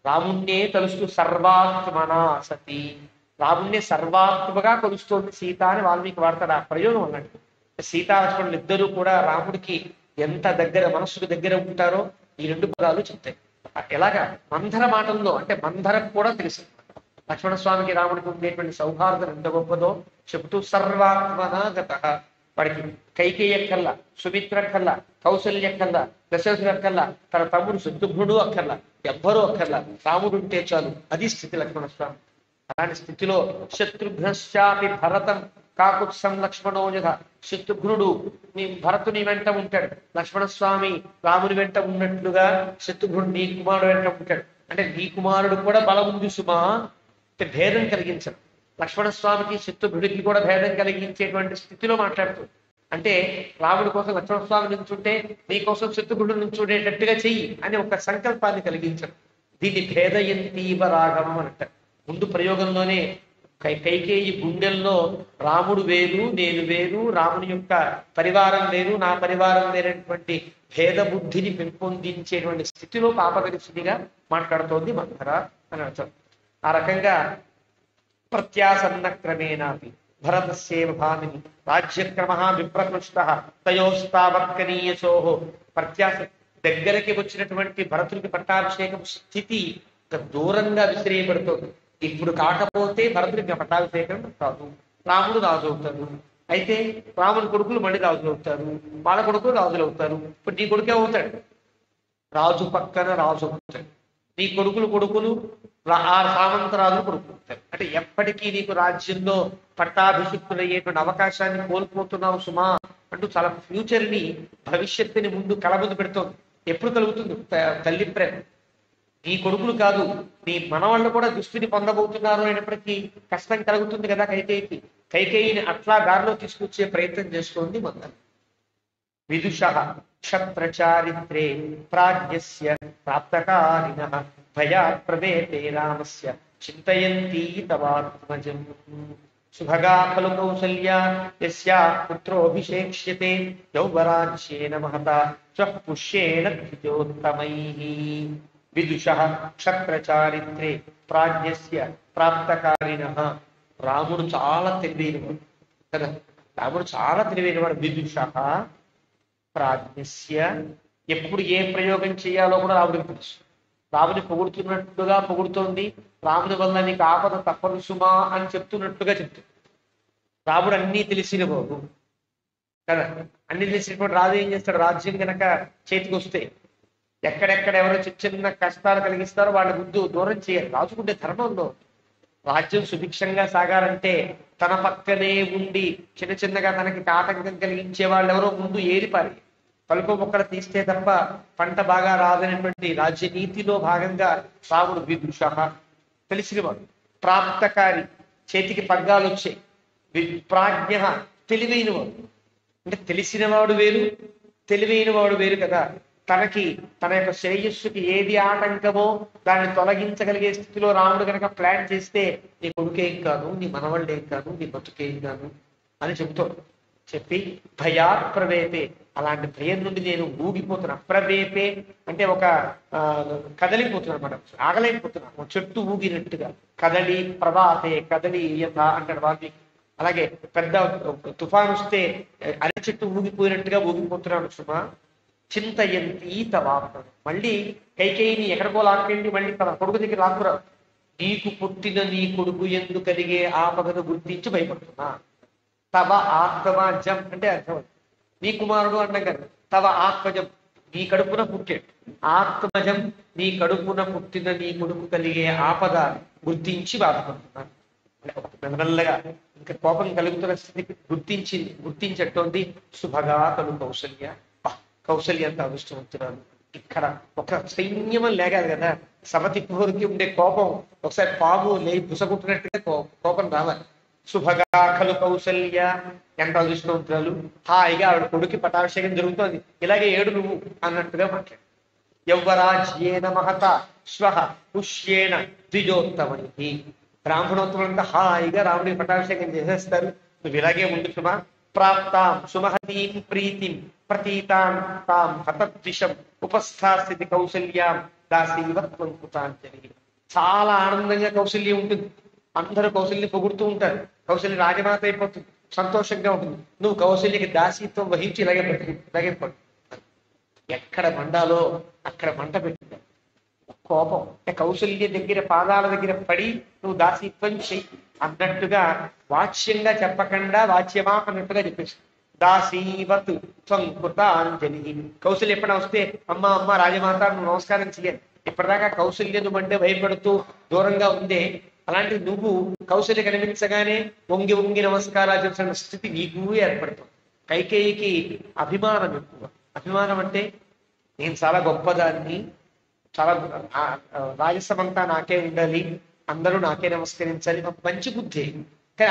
రాముణ్ణే తలుస్తూ సర్వాత్మన సతి, రాముణ్ణి సర్వాత్మగా కొలుస్తోంది సీత అని వాల్మీకి వాడతాడు. ఆ ప్రయోగం అన్నట్టు సీతాలక్ష్మణులు ఇద్దరూ కూడా రాముడికి ఎంత దగ్గర, మనస్సుకు దగ్గర ఉంటారో ఈ రెండు పదాలు చెప్తాయి. ఎలాగా మంధర మాటల్లో, అంటే మంధరం కూడా తెలుసు లక్ష్మణస్వామికి రాముడికి ఉండేటువంటి సౌహార్దం ఎంత గొప్పదో చెప్తూ సర్వాత్మనాగత, వాడికి కైకేయ అక్కర్లా, సుమిత్ర అక్కర్లా, కౌశల్య అక్కర్లా, దశరథుడు అక్కర్లా, తన తమ్ముడు శత్రుఘ్నుడు అక్కర్లా, ఎవ్వరూ అక్కర్లా, రాముడు ఉంటే చాలు. అది స్థితి లక్ష్మణస్వామి. అలాంటి స్థితిలో శత్రుఘ్నశ్చాపి భరతం కాకుత్సం లక్ష్మణోజ, శత్రుఘ్నుడు నీ భరతుని వెంట ఉంటాడు, లక్ష్మణస్వామి రాముని వెంట ఉన్నట్లుగా శత్రుఘ్నుడు నీ కుమారుడు వెంట ఉంటాడు. అంటే నీ కుమారుడు కూడా బలం ఉంది సుమా, అంటే భేదం కలిగించడం. లక్ష్మణస్వామికి శత్రుఘ్నుడికి కూడా భేదం కలిగించేటువంటి స్థితిలో మాట్లాడుతుంది. అంటే రాముడి కోసం లక్ష్మణస్వామి నుంచుంటే నీ కోసం శత్రుఘ్నుడు నుంచుండేటట్టుగా చెయ్యి అని ఒక సంకల్పాన్ని కలిగించడం. దీన్ని భేదయంతీవ రాగమం అని అంటారు. ముందు ప్రయోగంలోనే కైకేయి గుండెల్లో రాముడు వేరు నేను వేరు, రాముని యొక్క పరివారం వేరు నా పరివారం వేరేటువంటి భేద బుద్ధిని పెంపొందించేటువంటి స్థితిలో పాపగరిస్థితిగా మాట్లాడుతోంది మంథర అని అర్థం. ఆ రకంగా ప్రత్యాసన్న క్రమేణాపి భరతస్యేవ భామిని రాజ్యక్రమ విప్రకృష్ట తయోస్తావత్కనీయచోహో, ప్రత్యాస దగ్గరికి వచ్చినటువంటి భరతుడికి పట్టాభిషేకం స్థితి దూరంగా విసిరేయబడుతోంది. ఇప్పుడు కాకపోతే భరతుడికి పట్టాభిషేకం కాదు, రాముడు రాజు అవుతాడు. అయితే రాముని కొడుకులు మళ్ళీ రాజులు అవుతారు, వాళ్ళ కొడుకులు రాజులు అవుతారు. ఇప్పుడు నీ కొడుకే అవుతాడు, రాజు పక్కన రాజు అవుతాడు. నీ కొడుకులు ఆ సామంతరాజు కొడుకులు అవుతారు. అంటే ఎప్పటికీ నీకు రాజ్యంలో పట్టాభిషిక్తులయ్యేటువంటి అవకాశాన్ని కోల్పోతున్నావు సుమా అంటూ చాలా ఫ్యూచర్ ని, భవిష్యత్తుని ముందు కలబుద్దు పెడుతోంది. ఎప్పుడు కలుగుతుంది తల్లి ప్రేమ? నీ కొడుకులు కాదు, నీ మనవాళ్ళు కూడా దుస్థితి పొందబోతున్నారు అయినప్పటికీ కష్టం కలుగుతుంది కదా కైకేయికి. కైకేయిని అట్లా దారిలో తీసుకొచ్చే ప్రయత్నం చేస్తోంది మంథర. విదుష క్షత్రచారిత్రే ప్రాజ్ఞస్య ప్రాప్తకారిణః భయా ప్రవేతే రామస్య చింతయంతి తవాత్మజం సుభగా ఖలు కౌసల్యా యస్యా పుత్రోభిషేక్ష్యతే యౌవరాజ్యేన మహతా స్వః పుష్యేణ ద్విజోత్తమైః. విదుషః క్షత్రచారిత్రే ప్రాజ్ఞస్య ప్రాప్తకారిణః, రాముడు చాలా తెలివైనవాడు కదా, రాముడు చాలా తెలివైనవాడు. విదుషః ప్రాజ్ఞస్య, ఎప్పుడు ఏ ప్రయోగం చేయాలో కూడా రాముడికి తెలుసు. రాముని పొగుడుతున్నట్టుగా పొగుడుతోంది, రాముని వల్ల నీకు ఆపద తప్పదు సుమా అని చెప్తున్నట్టుగా చెప్తుంది. రాముడు అన్నీ తెలిసిన బాబు కదా, అన్ని తెలిసినటువంటి రాజు ఏం చేస్తాడు? రాజ్యం కనుక చేతికి వస్తే ఎక్కడెక్కడ ఎవరో చిన్న కష్టాలు కలిగిస్తారో వాళ్ళ ముందు దూరం చేయాలి. రాజుకుంటే ధర్మంలో రాజ్యం సుభిక్షంగా సాగాలంటే తన పక్కనే ఉండి చిన్నగా తనకి ఆటంకం కలిగించే వాళ్ళు ఎవరో ముందు ఏరిపారి పలుపు మొక్కలు తీస్తే తప్ప పంట బాగా రాదనేటువంటి రాజ్య నీతిలో భాగంగా రాముడు విదుష తెలిసినవాడు, ప్రాప్తకారి చేతికి పగ్గాలు వచ్చాయి, ప్రాజ్ఞ తెలివైనవాడు. అంటే తెలిసినవాడు వేరు, తెలివైనవాడు వేరు కదా. తనకి తన యొక్క శ్రేయస్సుకి ఏది ఆటంకమో దాన్ని తొలగించగలిగే స్థితిలో రాముడు కనుక ప్లాన్ చేస్తే నీ కొడుకేం కాదు, నీ మనవళ్ళేం కాదు, నీ బతుకేం కాదు అని చెబుతాడు. చెప్పి భయాత్ ప్రవేపే, అలాంటి భయం నుండి నేను ఊగిపోతున్నా. ప్రవేపే అంటే ఒక కదలిపోతున్నా అనమాట, ఆగలేకపోతున్నా, ఒక చెట్టు ఊగినట్టుగా. కదలి ప్రవాతే కదలి యథ అంటాడు వాల్మీకి. అలాగే పెద్ద తుఫాను వస్తే అరటి చెట్టు ఊగిపోయినట్టుగా ఊగిపోతున్నాడు సుమా. చింతయంతి తవాత్మ, మళ్ళీ కైకేయిని ఎక్కడికో లాక్కండి, మళ్ళీ తన కొడుకు దగ్గర లాక్కురా. నీకు పుట్టిన నీ కొడుకు ఎందుకు కలిగే ఆపదను గుర్తించి భయపడుతున్నా. తవ ఆత్మజం అంటే అర్థం, నీ కుమారుడు అంటాం కదా. తవ ఆత్మజం, నీ కడుపున పుట్టాడు. ఆత్మజం, నీ కడుపున పుట్టిన నీ కొడుకు కలిగే ఆపద గుర్తించి బాధపడుతున్నాను. మెల్లగా ఇంకా కోపం కలుగుతున్న స్థితికి గుర్తించట్టుంది. శుభగా కలు కౌసల్య, కౌసల్య అంత అదృష్టవంతురాలు. ఇక్కడ ఒక సైన్యమని లేగాలి కదా, సమతికి ఉండే కోపం ఒకసారి పాము లేచి బుసగుట్టినట్టుగా కోపం రావాలి. శుభగా ఖలు కౌసల్య, ఎంత అదృష్టవంతురాలు. హాయిగా ఆవిడ కొడుకు పట్టాభిషేకం జరుగుతోంది, ఇలాగే ఏడు నువ్వు అన్నట్టుగా మాట్లాడు. యౌవరాజ్యేన మహత శ్వః పుష్యేణ ద్విజోత్తమై, బ్రాహ్మణోత్తములంతా హాయిగా రాముడికి పట్టాభిషేకం చేసేస్తారు, నువ్వు ఇలాగే ఉండు సుమా. ప్రాప్తాం సుమహతీం ప్రీతిం ప్రతీతాం తాం హతద్విషం ఉపస్థాస్థితి కౌసల్యాం దాసీవత్వం కృతాంజలి. చాలా ఆనందంగా కౌసల్యం ఉంటుంది. అందరూ కౌశల్యని పొగుడుతూ ఉంటారు. కౌశల్య రాజమాత అయిపోతుంది, సంతోషంగా ఉంటుంది. నువ్వు కౌశల్యకి దాసీత్వం వహించి ఇలాగే పడు. ఎక్కడ మండాలో అక్కడ మంట పెట్టింది కోపం. కౌశల్య దగ్గర పాదాల దగ్గర పడి నువ్వు దాసీత్వం చెయ్యి అన్నట్టుగా వాచ్యంగా చెప్పకుండా వాచ్యమా అన్నట్టుగా చెప్పేసి దాసీవత్ త్వం కృతాంజలి. కౌశల్య ఎప్పుడైనా వస్తే అమ్మ అమ్మ రాజమాత నువ్వు నమస్కారం చెయ్యాలి. ఇప్పటిదాకా కౌశల్యను అంటే భయపడుతూ దూరంగా ఉందే, అలాంటి నువ్వు కౌశల్య కనిపించగానే వంగి వంగి నమస్కారాలు చేసిన స్థితి నీకు ఏర్పడుతుంది. కైకేయికి అభిమానం ఎక్కువ. అభిమానం అంటే నేను చాలా గొప్పదాన్ని, చాలా రాజసమంతా నాకే ఉండాలి, అందరూ నాకే నమస్కరించాలి, మంచి బుద్ధి. కానీ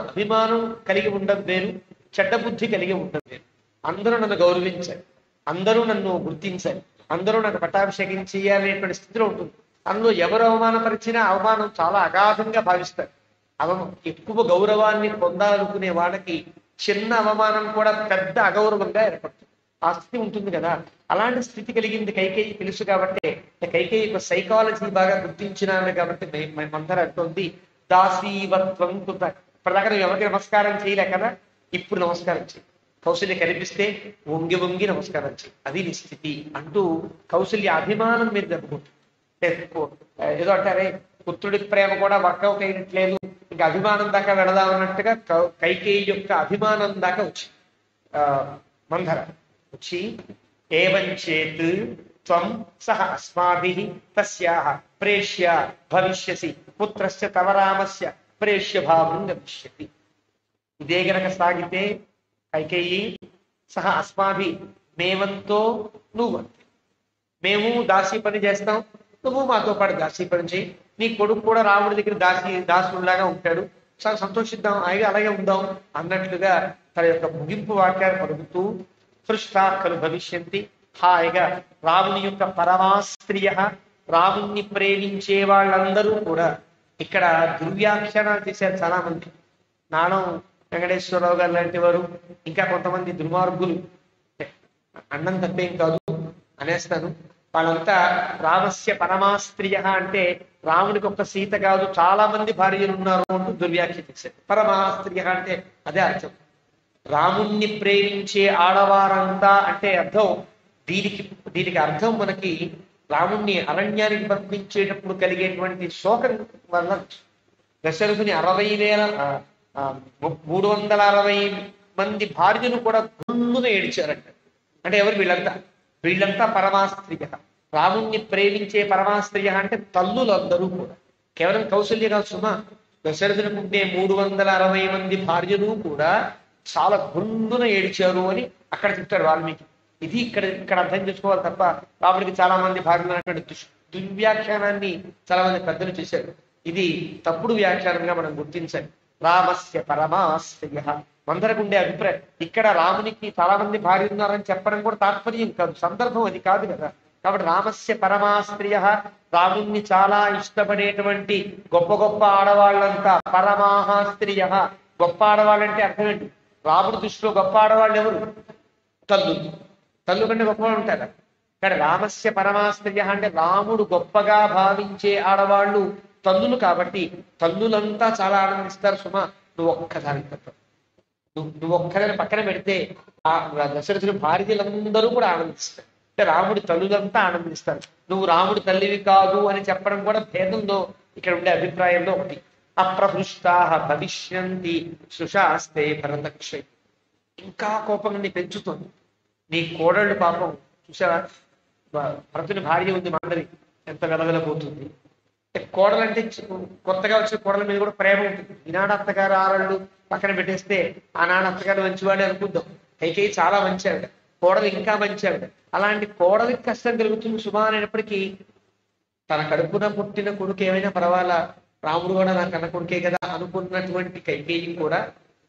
అభిమానం కలిగి ఉండడం వేరు, చెడ్డ బుద్ధి కలిగి ఉండడం వేరు. అందరూ నన్ను గౌరవించాలి, అందరూ నన్ను గుర్తించాలి, అందరూ నాకు పట్టాభిషేకం చేయాలనేటువంటి స్థితిలో ఉంటుంది. అందులో ఎవరు అవమానపరిచినా అవమానం చాలా అగాధంగా భావిస్తారు. ఎక్కువ గౌరవాన్ని పొందాలనుకునే వాళ్ళకి చిన్న అవమానం కూడా పెద్ద అగౌరవంగా ఏర్పడుతుంది. ఆ స్థితి ఉంటుంది కదా, అలాంటి స్థితి కలిగింది కైకేయి తెలుసు కాబట్టి, కైకేయి యొక్క సైకాలజీ బాగా గుర్తించినాడు కాబట్టి మందర అంటుంది దాసీవత్వం కృత. ఇప్పటిదాకా నువ్వు ఎవరికి నమస్కారం చేయలే కదా, ఇప్పుడు నమస్కారం చేయి. కౌశల్య కనిపిస్తే వంగి వంగి నమస్కారం చేయి, అది నీ స్థితి అంటూ కౌశల్య అభిమానం మీద జరుపుకుంటుంది. ఏదో అంటారే పుత్రుడి ప్రేమ కూడా వర్కౌట్ అయినట్లేదు, ఇంకా అభిమానం దాకా వెళదామన్నట్టుగా కైకేయి యొక్క అభిమానం దాకా వచ్చి మందర వచ్చి ఏవంచేత్ త్వం సహ అస్మాభిః తస్యాః ప్రేష్య భవిష్యసి పుత్రస్య తవ రామస్య ప్రేష్య భావం గమిష్యతి. ఇదే గనక సాగితే కైకేయి సహ అస్మాభి మేమంతో నువ్వు, మేము దాసీ పని చేస్తాం, నువ్వు మాతో పాటు దాసీ పని చేయి. నీ కొడుకు కూడా రాముడి దగ్గర దాసుడులాగా ఉంటాడు, చాలా సంతోషిద్దాం, అలాగే ఉందాం అన్నట్లుగా తన యొక్క ముగింపు వాక్యాలు పలుకుతూ సృష్టాకలు భవిష్యంతి. హాయిగా రాముని యొక్క పరమాస్త్రియ, రాముణ్ణి ప్రేమించే వాళ్ళందరూ కూడా ఇక్కడ దుర్వ్యాఖ్యానాలు చేశారు చాలా మంది. నాణం వెంకటేశ్వరరావు గారు లాంటి వారు, ఇంకా కొంతమంది దుర్మార్గులు, అన్నం తప్పేం కాదు అనేస్తాను, వాళ్ళంతా రామస్య పరమాస్త్రియ అంటే రామునికి ఒక సీత కాదు చాలా మంది భార్యలు ఉన్నారు అంటూ దుర్వ్యాఖ్య చేశారు. పరమాస్త్రియ అంటే అదే అర్థం, రాముణ్ణి ప్రేమించే ఆడవారంతా అంటే అర్థం. దీనికి అర్థం మనకి రాముణ్ణి అరణ్యానికి పంపించేటప్పుడు కలిగేటువంటి శోకం వల్ల దశరథుని 360 మంది భార్యను కూడా గుళ్ళున ఏడిచారంట. అంటే ఎవరు వీళ్ళంతా పరమాస్త్రియ, రాముణ్ణి ప్రేమించే పరమాస్త్రియ అంటే తల్లులందరూ కూడా. కేవలం కౌశల్య కాదు సుమా, దశరథునికి ఉండే 360 మంది భార్యను కూడా చాలా గుండున ఏడిచారు అని అక్కడ చెప్తాడు వాల్మీకి. ఇది ఇక్కడ అర్థం చేసుకోవాలి తప్ప రాముడికి చాలా మంది భార్యలు అనేటువంటి దుర్వ్యాఖ్యానాన్ని చాలా మంది పెద్దలు చేశారు. ఇది తప్పుడు వ్యాఖ్యానంగా మనం గుర్తించాలి. రామస్య పరమాస్త్రియ మందరకు ఉండే అభిప్రాయం, ఇక్కడ రామునికి చాలా మంది భార్య ఉన్నారని చెప్పడం కూడా తాత్పర్యం కాదు, సందర్భం అది కాదు కదా. కాబట్టి రామస్య పరమాస్త్రియ, రాముణ్ణి చాలా ఇష్టపడేటువంటి గొప్ప గొప్ప ఆడవాళ్ళంతా పరమాస్త్రియ. గొప్ప ఆడవాళ్ళంటే అర్థం ఏంటి? రాముడి దృష్టిలో గొప్ప ఆడవాళ్ళు ఎవరు? తల్లు కంటే గొప్పవాళ్ళు ఉంటారా? కానీ రామస్య పరమాస్త్రియ అంటే రాముడు గొప్పగా భావించే ఆడవాళ్ళు తల్లులు కాబట్టి తల్లులంతా చాలా ఆనందిస్తారు. సుమా నువ్వు ఒక్కదాని తప్ప, నువ్వు ఒక్కదాని పక్కన పెడితే ఆ దశరథుని భార్యలందరూ కూడా ఆనందిస్తారు. అంటే రాముడి తల్లులంతా ఆనందిస్తారు. నువ్వు రాముడి తల్లివి కాదు అని చెప్పడం కూడా భేదంలో ఇక్కడ ఉండే అభిప్రాయంలో ఒకటి. అప్రహృష్టాః భవిష్యంతి సుషాస్తే భరతక్షయ్. ఇంకా కోపంగా నీ పెంచుతుంది. నీ కోడళ్ళు పాపం చూసావా, భరతుని భార్య ఉంది మందరి, ఎంత వెలవెలబోతుంది. కోడలంటే కొత్తగా వచ్చిన కోడల మీద కూడా ప్రేమ ఉంటుంది. ఈనాడు అత్తగారు ఆరళ్ళు పక్కన పెట్టేస్తే ఆనాడు అత్తగారు మంచివాడే అనుకుందాం. కైకేయి చాలా మంచి ఆవిడ, కోడలు ఇంకా మంచి ఆవిడ. అలాంటి కోడలికి కష్టం కలుగుతుంది సుమా అనేటప్పటికీ తన కడుపున పుట్టిన కొడుకు ఏమైనా పర్వాలా, రాముడు కూడా నా కన్న కొడుకే కదా అనుకున్నటువంటి కైకేయి కూడా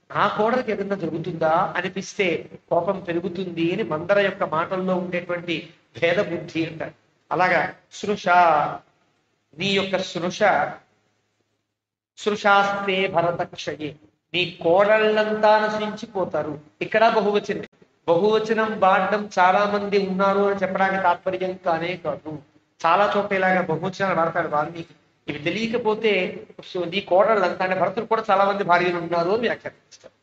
ఆ కోడలికి ఏదన్నా జరుగుతుందా అనిపిస్తే కోపం పెరుగుతుంది అని మందర యొక్క మాటల్లో ఉండేటువంటి భేద బుద్ధి అంటారు. అలాగా సృష, నీ యొక్క సృషాస్తే భరతక్షయే, నీ కోడళ్ళంతా నశించిపోతారు. ఇక్కడ బహువచనం. బహువచనం వాడడం చాలా మంది ఉన్నారు అని చెప్పడానికి తాత్పర్యం కానే కాదు. చాలా చోట్ల ఇలాగా బహువచనాలు వాడతాడు వాల్మీకి. ఇవి తెలియకపోతే నీ కోడళ్ళంతా అంటే భరతుడు కూడా చాలా మంది భార్యలు ఉన్నారు అని వ్యాఖ్యానిస్తారు.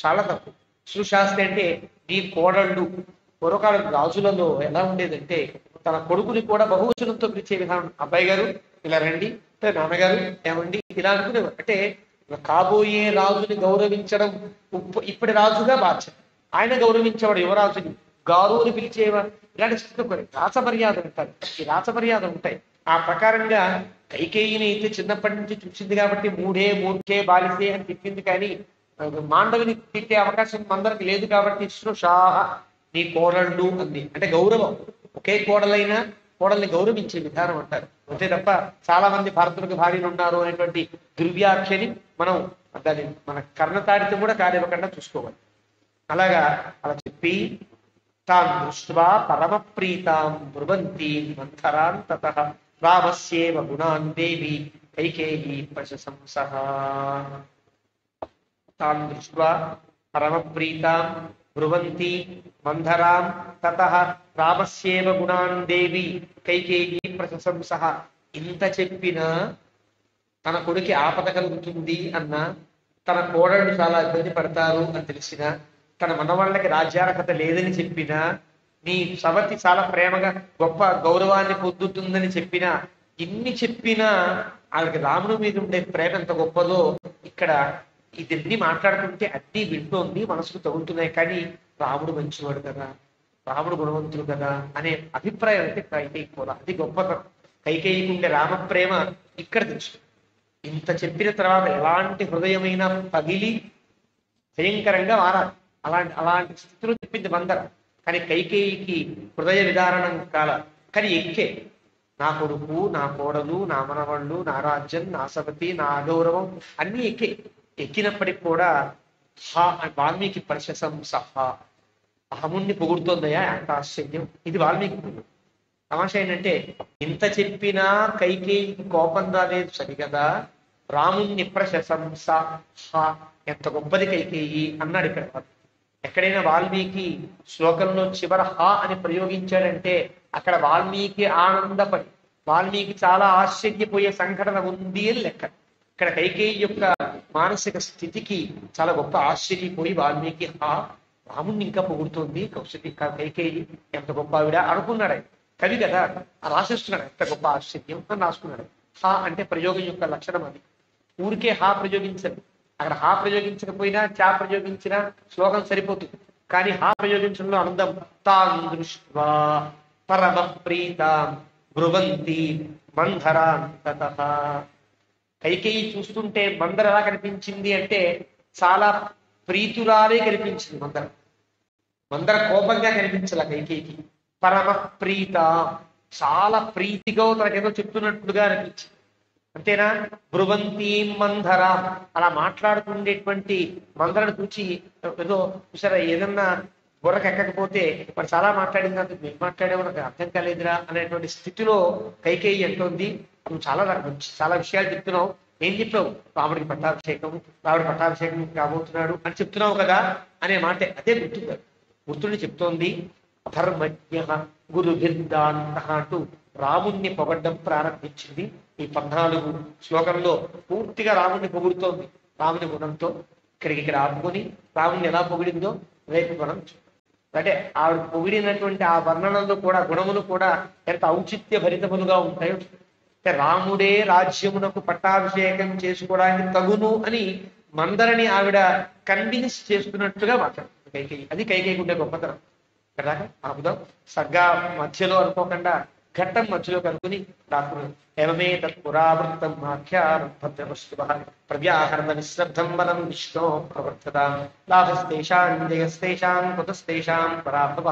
చాలా తప్పు. సుశాస్త్రి అంటే నీ కోడళ్ళు. పూర్వకాల రాజులలో ఎలా ఉండేదంటే తన కొడుకుని కూడా బహువచనంతో పిలిచే విధానం. అబ్బాయి గారు ఇలా రండి, నాన్నగారు ఏమండి ఇలా అనుకునేవారు. అంటే కాబోయే రాజుని గౌరవించడం ఇప్పటి రాజుగా బాధ్యత. ఆయన గౌరవించేవాడు యువరాజుని గారు అని పిలిచేవాడు. ఇలాంటి స్థితి రాచ మర్యాదలు అంటారు. ఈ రాచ మర్యాదలు ఉంటాయి. ఆ ప్రకారంగా కైకేయిని అయితే చిన్నప్పటి నుంచి చూసింది కాబట్టి మూఢే మూర్ఖే బాలిసే అని తిట్టింది. కానీ మాండవిని తిట్టే అవకాశం అందరికి లేదు కాబట్టి శృషాహ నీ కోడళ్ళు అంది. అంటే గౌరవం. ఒకే కోడలైనా కోడల్ని గౌరవించే విధానం అంటారు. అంతే తప్ప చాలా మంది భారతులకు భార్యలు ఉన్నారు అనేటువంటి దుర్వ్యాఖ్యని మనం దాన్ని మన కర్ణతాడితో కూడా కార్యవకుండా చూసుకోవాలి. అలాగా అలా చెప్పి తాం దృష్ట్వా పరమ ప్రీతాం బ్రువంతి మంథరాన్ తతః రామస్యేవ గుణాన్ దేవి కైకేయీ ప్రశంసః. తాం దృష్ట్వా పరమ ప్రీతాం బ్రువంతి మంథరాం తతః రామస్యేవ గుణాన్ దేవి కైకేయీ ప్రశంసః. ఇంత చెప్పినా తన కొడుకి ఆపద కలుగుతుంది అన్న, తన కోడళ్ళు చాలా ఇబ్బంది పడతారు అని తెలిసిన, తన మనవాళ్ళకి రాజ్యార్హత లేదని చెప్పినా, నీ సవతి చాలా ప్రేమగా గొప్ప గౌరవాన్ని పొందుతుందని చెప్పినా, ఇన్ని చెప్పినా ఆవిడకి రాముడి మీద ఉండే ప్రేమ ఎంత గొప్పదో ఇక్కడ ఇదన్నీ మాట్లాడుతుంటే అన్నీ వింటోంది, మనసుకు తగులుతున్నాయి. కానీ రాముడు మంచివాడు కదా, రాముడు గుణవంతుడు కదా అనే అభిప్రాయం అయితే కైకేయి కూడా అది గొప్పతనం. కైకేయికి ఉండే రామ ప్రేమ ఇక్కడ తెలుసు. ఇంత చెప్పిన తర్వాత ఎలాంటి హృదయమైనా పగిలి భయంకరంగా మారాలి. అలాంటి స్థితిలో చెప్పింది మందర. కానీ కైకేయికి హృదయ విదారణం కాల. కానీ ఎక్కే నా కొడుకు, నా కోడలు, నా మనవళ్ళు, నా రాజ్యం, నా సపతి, నా అగౌరవం అన్నీ ఎక్కినప్పటికి కూడా వాల్మీకి ప్రశంస అహముణ్ణి పొగుడుతోందయా, అంత ఆశ్చర్యం. ఇది వాల్మీకి తమాషా ఏంటంటే ఇంత చెప్పినా కైకేయికి కోపం రాలేదు సరిగదా, రాముణ్ణి ప్రశంస ఎంత గొప్పది కైకేయి అన్నాడు. ఇక్కడ ఎక్కడైనా వాల్మీకి శ్లోకంలో చివర హా అని ప్రయోగించాడంటే అక్కడ వాల్మీకి ఆనందపడి వాల్మీకి చాలా ఆశ్చర్యపోయే సంఘటన ఉంది అని లెక్క. ఇక్కడ కైకేయి యొక్క మానసిక స్థితికి చాలా గొప్ప ఆశ్చర్యపోయి వాల్మీకి రాముణ్ణి ఇంకా పొగుడుతోంది కైకేయి, ఎంత గొప్ప ఆవిడ అనుకున్నాడు. కవి కదా రాసేస్తున్నాడు, ఎంత గొప్ప ఆశ్చర్యం అని రాసుకున్నాడు. హా అంటే ప్రయోగం యొక్క లక్షణం అది. ఊరికే హా ప్రయోగించదు. అక్కడ హా ప్రయోగించకపోయినా చా ప్రయోగించినా శ్లోకం సరిపోతుంది. కానీ హా ప్రయోగించడంలో ఆనందం. తాం దృష్ట్వా పరమ ప్రీతాం బ్రువంతి మంథరాన్ తతః. కైకేయి చూస్తుంటే మందర ఎలా కనిపించింది అంటే చాలా ప్రీతురాలే కనిపించింది. మందర కోపంగా కనిపించాల కైకేయికి. పరమ ప్రీత చాలా ప్రీతిగా తనకేదో చెప్తున్నట్లుగా అనిపించింది. అంతేనా? బ్రువంతి మందర అలా మాట్లాడుతుండేటువంటి మందరను చూచి ఏదో చూసారా, ఏదన్నా బుర్రకు ఎక్కకపోతే మరి చాలా మాట్లాడింది అంత మేము మాట్లాడేవో నాకు అర్థం కాలేదురా అనేటువంటి స్థితిలో కైకేయి అంటోంది, నువ్వు చాలా విషయాలు చెప్తున్నావు. ఏం చెప్పావు? రాముడికి పట్టాభిషేకం కాబోతున్నాడు అని చెప్తున్నావు కదా అనే మాట అదే గుర్తుండి చెప్తోంది. ధర్మజ్ఞ గురుభిర్దాంత అంటూ రాముణ్ణి పొగడ్డం ప్రారంభించింది. ఈ 14 శ్లోకంలో పూర్తిగా రాముణ్ణి పొగుడుతోంది. రాముని గుణంతో ఇక్కడ ఆపుకొని రాముణ్ణి ఎలా పొగిడిందో రేపు మనం అంటే ఆవిడ పొగిడినటువంటి ఆ వర్ణనలు కూడా గుణములు కూడా ఎంత ఔచిత్య భరితములుగా ఉంటాయో. రాముడే రాజ్యమునకు పట్టాభిషేకం చేసుకోవడానికి తగును అని మందరని ఆవిడ కన్విన్స్ చేస్తున్నట్టుగా మాట్లాడుతుంది కైకేయి. అది కైకేయికి ఉండే గొప్పతనం. కదా ఆపుదాం. సగ్గా మధ్యలో అనుకోకుండా ఘట్టం మధ్యలో కనుక్కుని రాకున్నాడు. ఏమే తత్పురావృత్తం ఆఖ్యారభద్రవస్తు ప్రవ్యాహరణ నిశ్రద్ధం వనం విష్ణో ప్రవర్తతాం లాభస్తేషాం జయస్తేషాం కుతస్తేషాం పరాభవ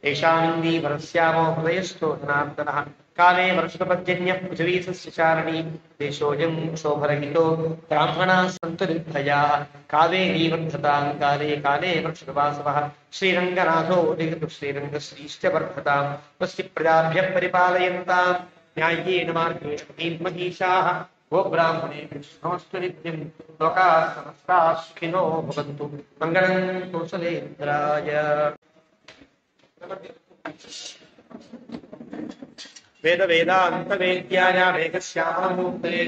ఏషామిందీ వరస్యామో హృదయస్థో జనార్దనః కాలే వర్షపర్జన్య పృథివీ సస్యచారణీ దేశోజం శోభరహితో బ్రాహ్మణాః సంతు నిర్భయాః కావేరీ వర్ధతాం కాలే కాలే వర్షవాసవః శ్రీరంగనాథో నిగతు శ్రీరంగశ్రీశ్చ వర్ధతాం స్వస్తి ప్రజాభ్యః పరిపాలయంతాం న్యాయేన మార్గేణ మహీషాః गोब्राह्मणे नमस्तु नित्यं लोकाः समस्ताः सुखिनो भवन्तु मङ्गलं कौसलेन्द्राय वेद वेदांत वेद्याय वेगश्यामूर्ते